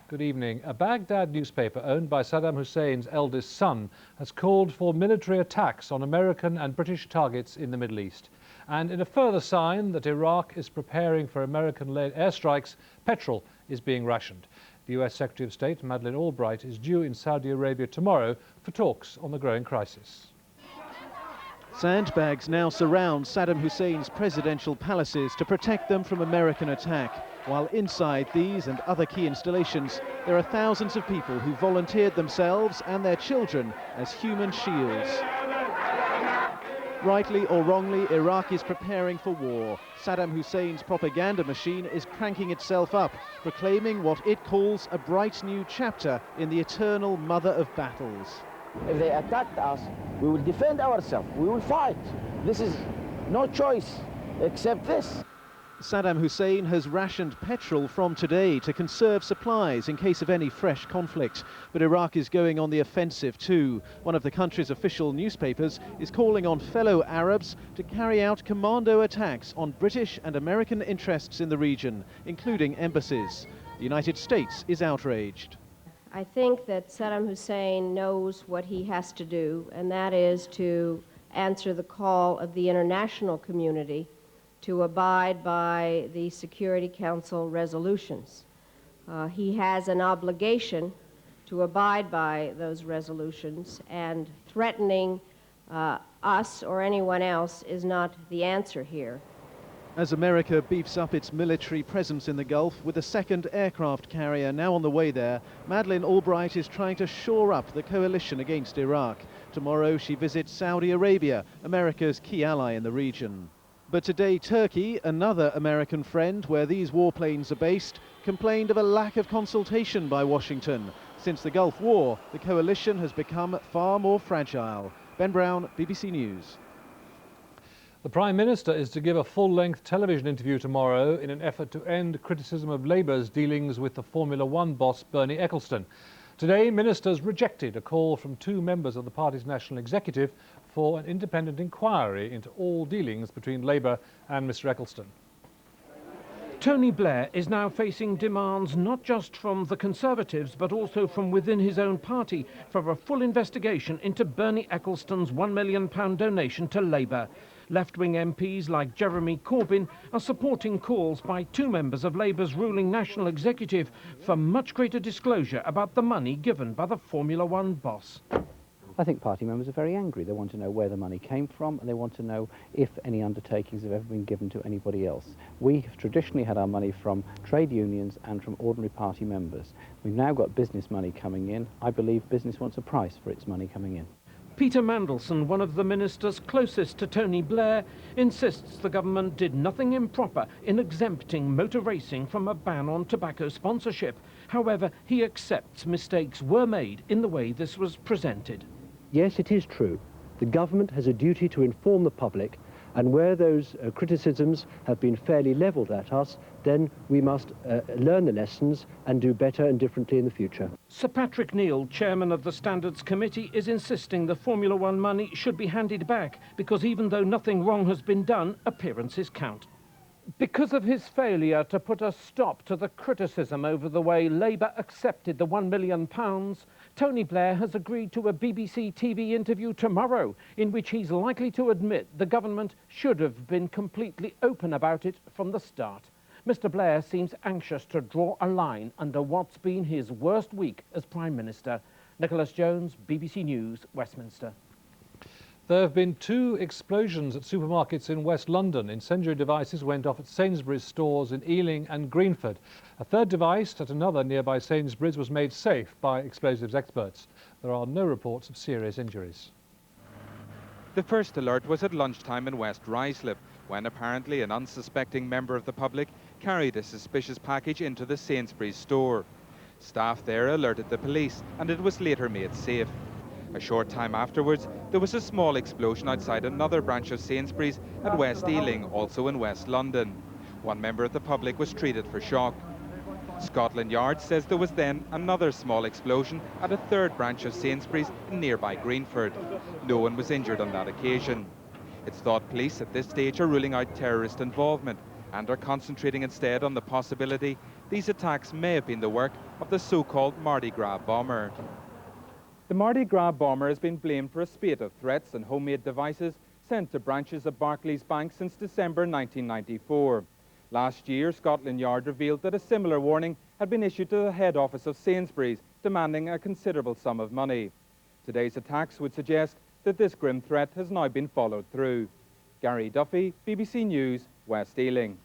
[SPEAKER 15] Good evening. A Baghdad newspaper owned by Saddam Hussein's eldest son has called for military attacks on American and British targets in the Middle East. And in a further sign that Iraq is preparing for American-led airstrikes, petrol is being rationed. The US Secretary of State, Madeleine Albright, is due in Saudi Arabia tomorrow for talks on the growing crisis.
[SPEAKER 8] Sandbags now surround Saddam Hussein's presidential palaces to protect them from American attack, while inside these and other key installations, there are thousands of people who volunteered themselves and their children as human shields. Rightly or wrongly, Iraq is preparing for war. Saddam Hussein's propaganda machine is cranking itself up, proclaiming what it calls a bright new chapter in the eternal mother of battles.
[SPEAKER 16] If they attacked us, we will defend ourselves. We will fight. This is no choice except this.
[SPEAKER 8] Saddam Hussein has rationed petrol from today to conserve supplies in case of any fresh conflict. But Iraq is going on the offensive too. One of the country's official newspapers is calling on fellow Arabs to carry out commando attacks on British and American interests in the region, including embassies. The United States is outraged.
[SPEAKER 19] I think that Saddam Hussein knows what he has to do, and that is to answer the call of the international community to abide by the Security Council resolutions. He has an obligation to abide by those resolutions, and threatening us or anyone else is not the answer here.
[SPEAKER 8] As America beefs up its military presence in the Gulf with a second aircraft carrier now on the way there, Madeleine Albright is trying to shore up the coalition against Iraq. Tomorrow she visits Saudi Arabia, America's key ally in the region. But today Turkey, another American friend where these warplanes are based, complained of a lack of consultation by Washington. Since the Gulf War, the coalition has become far more fragile. Ben Brown, BBC News.
[SPEAKER 15] The Prime Minister is to give a full-length television interview tomorrow in an effort to end criticism of Labour's dealings with the Formula One boss Bernie Ecclestone. Today, ministers rejected a call from two members of the party's national executive for an independent inquiry into all dealings between Labour and Mr Ecclestone.
[SPEAKER 21] Tony Blair is now facing demands not just from the Conservatives but also from within his own party for a full investigation into Bernie Ecclestone's £1 million donation to Labour. Left-wing MPs like Jeremy Corbyn are supporting calls by two members of Labour's ruling national executive for much greater disclosure about the money given by the Formula One boss.
[SPEAKER 22] I think party members are very angry. They want to know where the money came from, and they want to know if any undertakings have ever been given to anybody else. We have traditionally had our money from trade unions and from ordinary party members. We've now got business money coming in. I believe business wants a price for its money coming in.
[SPEAKER 21] Peter Mandelson, one of the ministers closest to Tony Blair, insists the government did nothing improper in exempting motor racing from a ban on tobacco sponsorship. However, he accepts mistakes were made in the way this was presented.
[SPEAKER 23] Yes, it is true. The government has a duty to inform the public, and where those criticisms have been fairly levelled at us, then we must learn the lessons and do better and differently in the future.
[SPEAKER 21] Sir Patrick Neil, chairman of the Standards Committee, is insisting the Formula One money should be handed back because even though nothing wrong has been done, appearances count. Because of his failure to put a stop to the criticism over the way Labour accepted the £1 million, Tony Blair has agreed to a BBC TV interview tomorrow in which he's likely to admit the government should have been completely open about it from the start. Mr Blair seems anxious to draw a line under what's been his worst week as Prime Minister. Nicholas Jones, BBC News, Westminster.
[SPEAKER 15] There have been two explosions at supermarkets in West London. Incendiary devices went off at Sainsbury's stores in Ealing and Greenford. A third device at another nearby Sainsbury's was made safe by explosives experts. There are no reports of serious injuries.
[SPEAKER 24] The first alert was at lunchtime in West Ruislip, when apparently an unsuspecting member of the public carried a suspicious package into the Sainsbury's store. Staff there alerted the police, and it was later made safe. A short time afterwards, there was a small explosion outside another branch of Sainsbury's at West Ealing, also in West London. One member of the public was treated for shock. Scotland Yard says there was then another small explosion at a third branch of Sainsbury's in nearby Greenford. No one was injured on that occasion. It's thought police at this stage are ruling out terrorist involvement and are concentrating instead on the possibility these attacks may have been the work of the so-called Mardi Gras bomber. The Mardi Gras bomber has been blamed for a spate of threats and homemade devices sent to branches of Barclays Bank since December 1994. Last year, Scotland Yard revealed that a similar warning had been issued to the head office of Sainsbury's, demanding a considerable sum of money. Today's attacks would suggest that this grim threat has now been followed through. Gary Duffy, BBC News, West Ealing.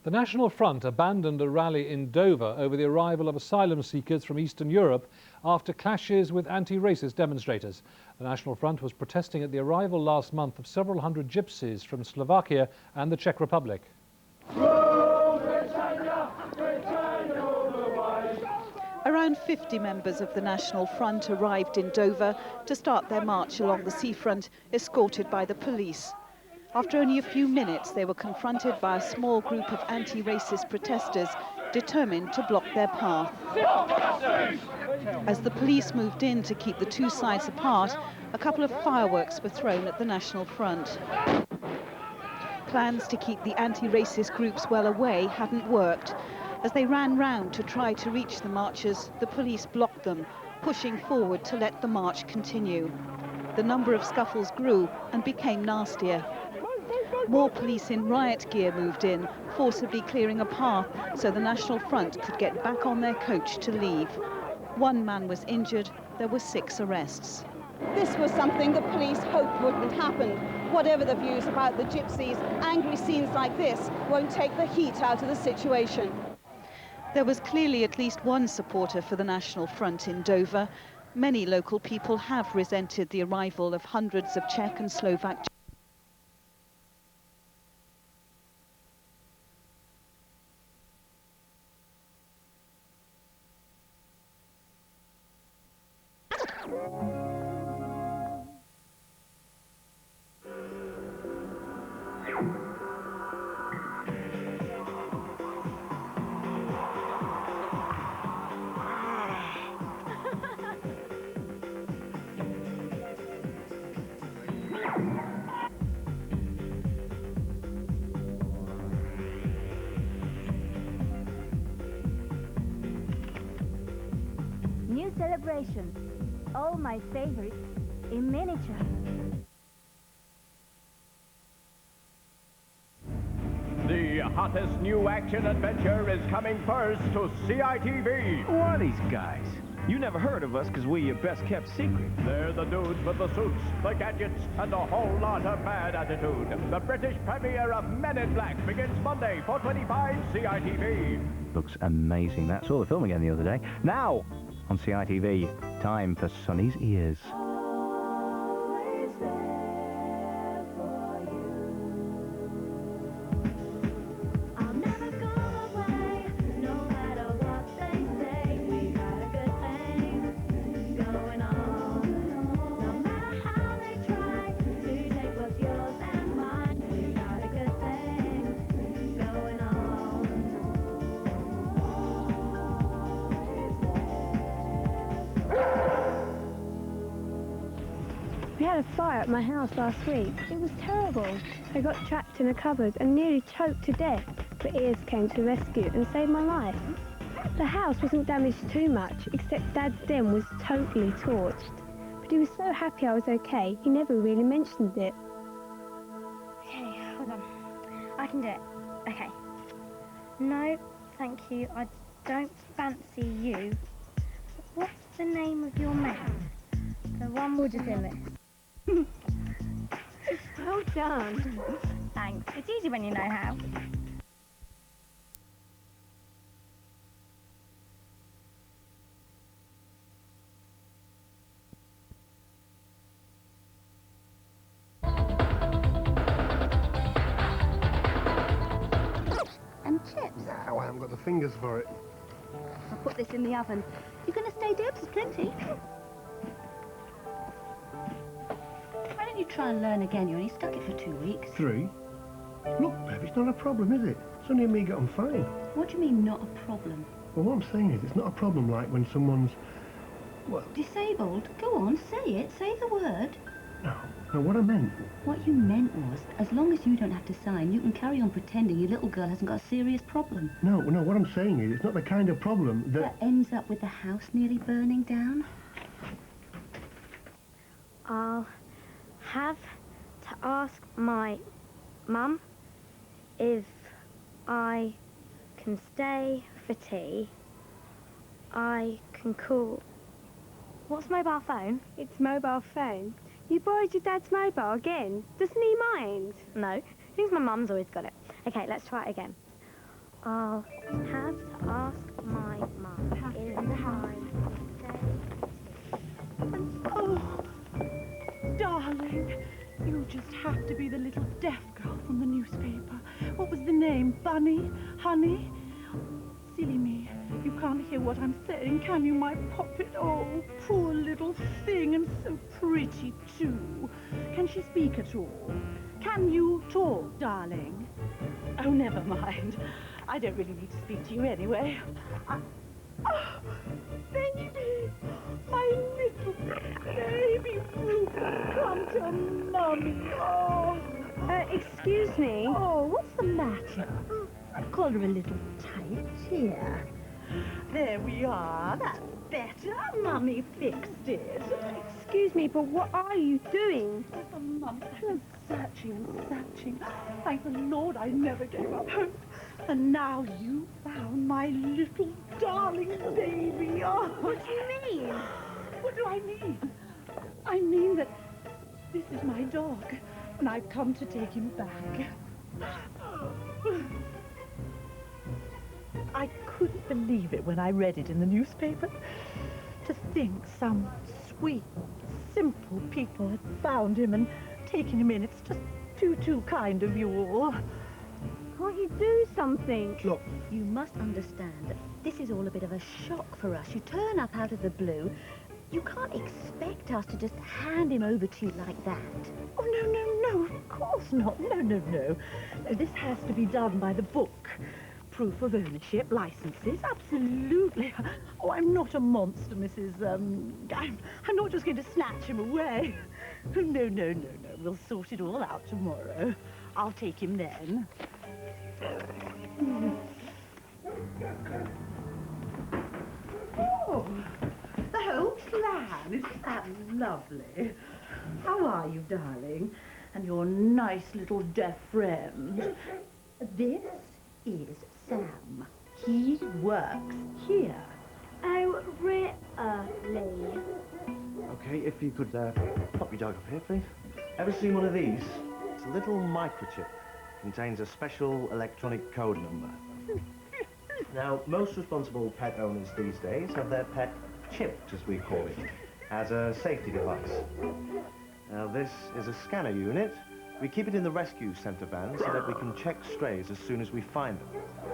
[SPEAKER 15] The National Front abandoned a rally in Dover over the arrival of asylum seekers from Eastern Europe after clashes with anti-racist demonstrators. The National Front was protesting at the arrival last month of several hundred gypsies from Slovakia and the Czech Republic.
[SPEAKER 3] Around 50 members of the National Front arrived in Dover to start their march along the seafront, escorted by the police. After only a few minutes, they were confronted by a small group of anti-racist protesters determined to block their path. As the police moved in to keep the two sides apart, a couple of fireworks were thrown at the National Front. Plans to keep the anti-racist groups well away hadn't worked. As they ran round to try to reach the marchers, the police blocked them, pushing forward to let the march continue. The number of scuffles grew and became nastier. More police in riot gear moved in, forcibly clearing a path so the National Front could get back on their coach to leave. One man was injured. There were 6 arrests.
[SPEAKER 4] This was something the police hoped wouldn't happen. Whatever the views about the gypsies, angry scenes like this won't take the heat out of the situation.
[SPEAKER 3] There was clearly at least one supporter for the National Front in Dover. Many local people have resented the arrival of hundreds of Czech and Slovak
[SPEAKER 6] New celebrations, all my favorites in miniature.
[SPEAKER 7] The hottest new action adventure is coming first to CITV.
[SPEAKER 11] Who are these guys? You never heard of us because we're your best kept secret.
[SPEAKER 7] They're the dudes with the suits, the gadgets, and a whole lot of bad attitude. The British premiere of Men in Black begins Monday, 4:25 CITV.
[SPEAKER 11] Looks amazing. That saw the film again the other day. Now, on CITV, time for Sonny's Ears.
[SPEAKER 6] We had a fire at my house last week. It was terrible. I got trapped in a cupboard and nearly choked to death, but Ears came to the rescue and saved my life. The house wasn't damaged too much, except Dad's den was totally torched. But he was so happy I was okay, he never really mentioned it. Okay, hold on. I can do it. Okay. No, thank you. I don't fancy you. What's the name of your man? The one we'll just in this. Well done. Thanks. It's easy when you know how. And chips.
[SPEAKER 12] No, I haven't got the fingers for it.
[SPEAKER 6] I'll put this in the oven. You're going to stay there? There's plenty.
[SPEAKER 17] Why don't you try and learn again? You only stuck it for 2 weeks.
[SPEAKER 12] 3? Look, Bev, it's not a problem, is it? Sonny and me get on fine.
[SPEAKER 17] What do you mean, not a problem?
[SPEAKER 12] Well, what I'm saying is, it's not a problem like when someone's... Well...
[SPEAKER 17] Disabled? Go on, say it. Say the word.
[SPEAKER 12] No, what I meant...
[SPEAKER 17] What you meant was, as long as you don't have to sign, you can carry on pretending your little girl hasn't got a serious problem.
[SPEAKER 12] No, what I'm saying is, it's not the kind of problem that...
[SPEAKER 17] That ends up with the house nearly burning down.
[SPEAKER 6] I'll have to ask my mum if I can stay for tea. I can call. What's mobile phone? It's mobile phone. You borrowed your dad's mobile again. Doesn't he mind? No. I think my mum's always got it. Okay, let's try it again. I'll have to ask my mum.
[SPEAKER 1] Oh, darling, you just have to be the little deaf girl from the newspaper. What was the name? Bunny? Honey? Silly me. You can't hear what I'm saying, can you, my poppet? Oh, poor little thing, and so pretty, too. Can she speak at all? Can you talk, darling? Oh, never mind. I don't really need to speak to you anyway. Oh, baby! My little baby Rupert, come to Mummy. Oh.
[SPEAKER 6] Excuse me?
[SPEAKER 1] Oh, what's the matter? I've called her a little tight here. There we are. That's better. Mummy fixed it.
[SPEAKER 6] Excuse me, but what are you doing?
[SPEAKER 1] Oh, for months I've been searching and searching. Thank the Lord I never gave up hope. And now you found my little darling baby. Oh.
[SPEAKER 6] What do you mean?
[SPEAKER 1] What do I mean? I mean that this is my dog, and I've come to take him back. I couldn't believe it when I read it in the newspaper. To think some sweet, simple people had found him and taken him in. It's just too kind of you all.
[SPEAKER 6] Can't you do something?
[SPEAKER 17] Look, you must understand that this is all a bit of a shock for us. You turn up out of the blue. You can't expect us to just hand him over to you like that.
[SPEAKER 1] Oh, no, of course not. No. This has to be done by the book. Proof of ownership, licenses, absolutely. Oh, I'm not a monster, Mrs. I'm not just going to snatch him away. Oh, no. We'll sort it all out tomorrow. I'll take him then. Oh, the whole plan. Isn't that lovely? How are you, darling? And your nice little deaf friend? This is Sam. He works here.
[SPEAKER 6] Oh, really?
[SPEAKER 2] Okay, if you could pop your dog up here, please. Ever seen one of these? It's a little microchip. Contains a special electronic code number. Now, most responsible pet owners these days have their pet chipped, as we call it, as a safety device. Now, this is a scanner unit. We keep it in the rescue centre van so that we can check strays as soon as we find them.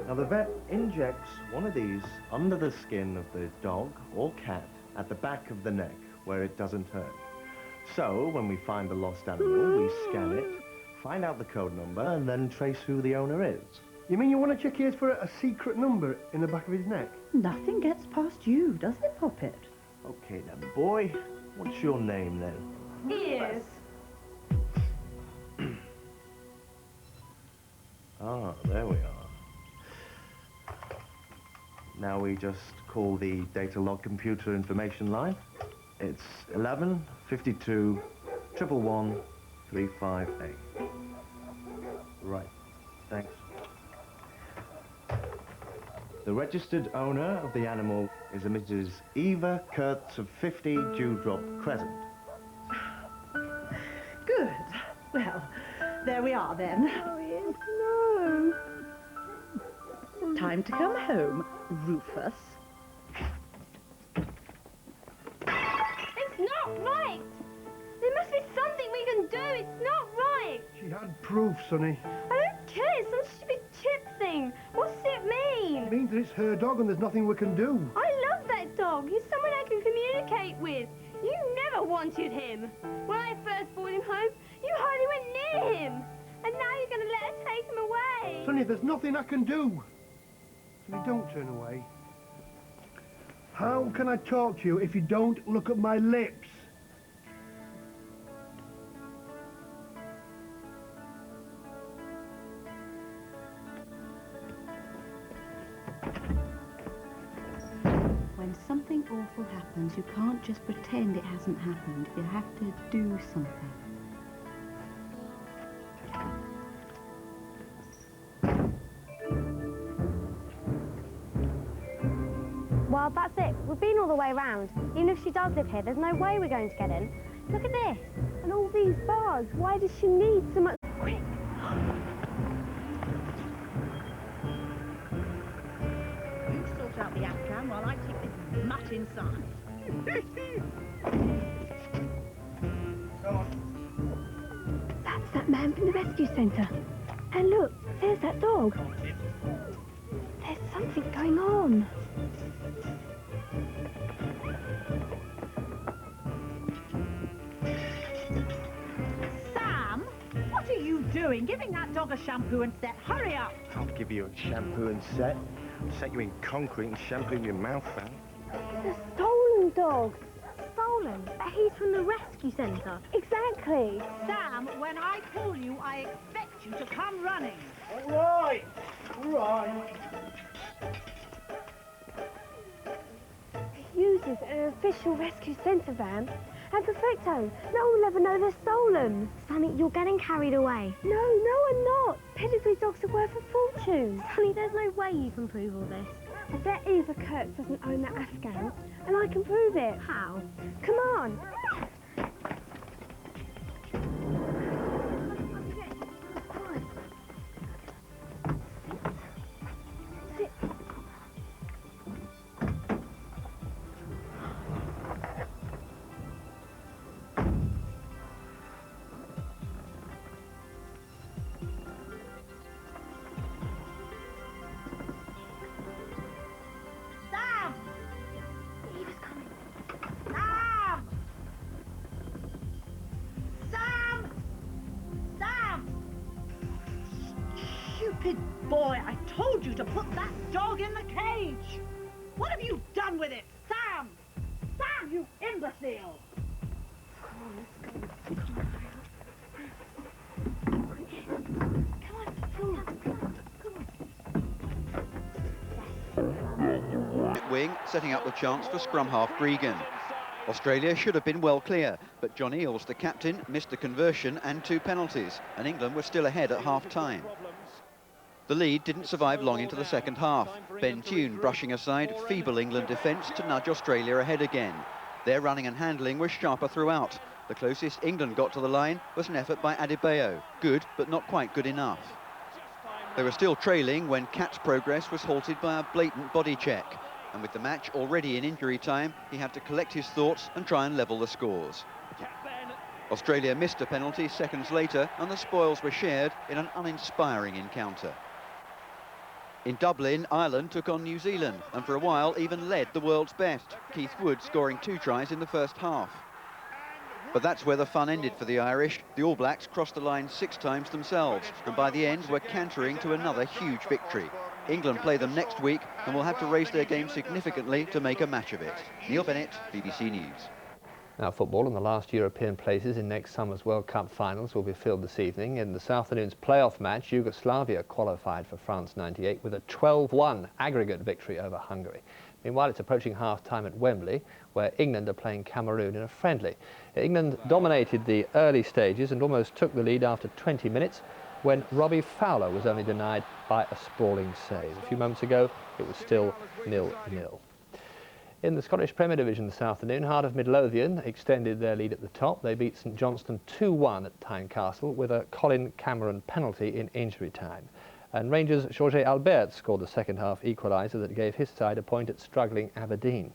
[SPEAKER 2] Now, the vet injects one of these under the skin of the dog or cat at the back of the neck where it doesn't hurt. So, when we find the lost animal, we scan it, find out the code number, and then trace who the owner is.
[SPEAKER 12] You mean you want to check ears for a secret number in the back of his neck?
[SPEAKER 1] Nothing gets past you, does it, Poppet?
[SPEAKER 2] Okay then, boy. What's your name then?
[SPEAKER 6] Ears.
[SPEAKER 2] Ah, there we are. Now we just call the data log computer information line. It's 11 52 111 358. Right, thanks. The registered owner of the animal is a Mrs. Eva Kurtz of 50 Dewdrop Crescent.
[SPEAKER 1] Good. Well, there we are then.
[SPEAKER 6] Oh, yes, no.
[SPEAKER 1] Time to come home, Rufus.
[SPEAKER 6] It's not right. There must be something we can do. It's not right.
[SPEAKER 12] She had proof, Sonny.
[SPEAKER 6] I don't care. It's some stupid chip thing. What's it mean?
[SPEAKER 12] It means that it's her dog and there's nothing we can do.
[SPEAKER 6] I love that dog. He's someone I can communicate with. You never wanted him. When I first brought him home, you hardly went near him. And now you're going to let her take him away.
[SPEAKER 12] Sonny, there's nothing I can do. Sonny, don't turn away. How can I talk to you if you don't look at my lips?
[SPEAKER 17] When something awful happens, you can't just pretend it hasn't happened. You have to do something.
[SPEAKER 6] Oh, that's it. We've been all the way around. Even if she does live here, there's no way we're going to get in. Look at this. And all these bars. Why does she need so much... Quick!
[SPEAKER 1] You sort out the Afghan while I take this mutt inside.
[SPEAKER 6] That's that man from the rescue centre. And look, there's that dog. There's something going on.
[SPEAKER 1] Sam, what are you doing? Giving that dog a shampoo and set. Hurry up!
[SPEAKER 12] I'll give you a shampoo and set. Set you in concrete and shampoo your mouth out.
[SPEAKER 6] It's a stolen dog. Stolen? But he's from the rescue centre. Exactly.
[SPEAKER 1] Sam, when I call you, I expect you to come running.
[SPEAKER 12] All right. All right.
[SPEAKER 6] He uses an official rescue centre van. And perfecto. No one will ever know they're stolen. Sonny, you're getting carried away. No, I'm not. Pedigree dogs are worth a fortune. Sonny, there's no way you can prove all this. I bet Eva Kurtz doesn't own that Afghan, and I can prove it. How? Come on.
[SPEAKER 1] Stupid boy, I told you to put that dog in the cage. What have you done with it, Sam? Sam, you imbecile!
[SPEAKER 9] Wing setting up the chance for scrum half Gregan. Australia should have been well clear, but John Eales, the captain, missed the conversion and 2 penalties, and England were still ahead at half-time. The lead didn't survive long into the second half. Ben Tune brushing aside feeble England defence to nudge Australia ahead again. Their running and handling was sharper throughout. The closest England got to the line was an effort by Adebayo. Good, but not quite good enough. They were still trailing when Cat's progress was halted by a blatant body check. And with the match already in injury time, he had to collect his thoughts and try and level the scores. Australia missed a penalty seconds later, and the spoils were shared in an uninspiring encounter. In Dublin, Ireland took on New Zealand, and for a while even led the world's best, Keith Wood scoring 2 tries in the first half. But that's where the fun ended for the Irish. The All Blacks crossed the line 6 times themselves, and by the end were cantering to another huge victory. England play them next week and will have to raise their game significantly to make a match of it. Neil Bennett, BBC News.
[SPEAKER 10] Now football, and the last European places in next summer's World Cup finals will be filled this evening. In this afternoon's playoff match, Yugoslavia qualified for France '98 with a 12-1 aggregate victory over Hungary. Meanwhile, it's approaching half-time at Wembley, where England are playing Cameroon in a friendly. England dominated the early stages and almost took the lead after 20 minutes, when Robbie Fowler was only denied by a sprawling save. A few moments ago, it was still 0-0. In the Scottish Premier Division this afternoon, Heart of Midlothian extended their lead at the top. They beat St Johnstone 2-1 at Tynecastle with a Colin Cameron penalty in injury time. And Rangers' Georges Albert scored the second-half equaliser that gave his side a point at struggling Aberdeen.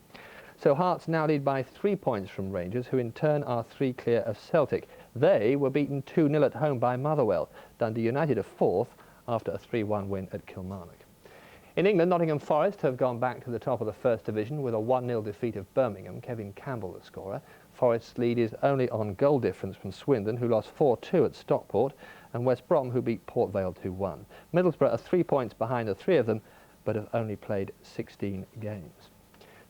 [SPEAKER 10] So Hearts now lead by 3 points from Rangers, who in turn are 3 clear of Celtic. They were beaten 2-0 at home by Motherwell. Dundee United are 4th after a 3-1 win at Kilmarnock. In England, Nottingham Forest have gone back to the top of the First Division with a 1-0 defeat of Birmingham. Kevin Campbell the scorer. Forest's lead is only on goal difference from Swindon, who lost 4-2 at Stockport, and West Brom, who beat Port Vale 2-1. Middlesbrough are 3 points behind the 3 of them, but have only played 16 games.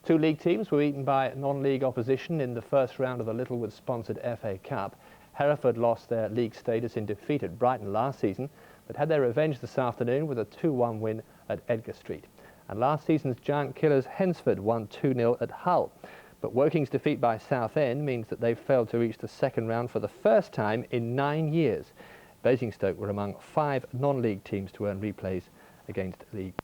[SPEAKER 10] 2 league teams were beaten by non-league opposition in the first round of the Littlewood-sponsored FA Cup. Hereford lost their league status in defeat at Brighton last season, but had their revenge this afternoon with a 2-1 win at Edgar Street. And last season's giant killers Hensford won 2-0 at Hull. But Woking's defeat by Southend means that they've failed to reach the second round for the first time in 9 years. Basingstoke were among 5 non-league teams to earn replays against league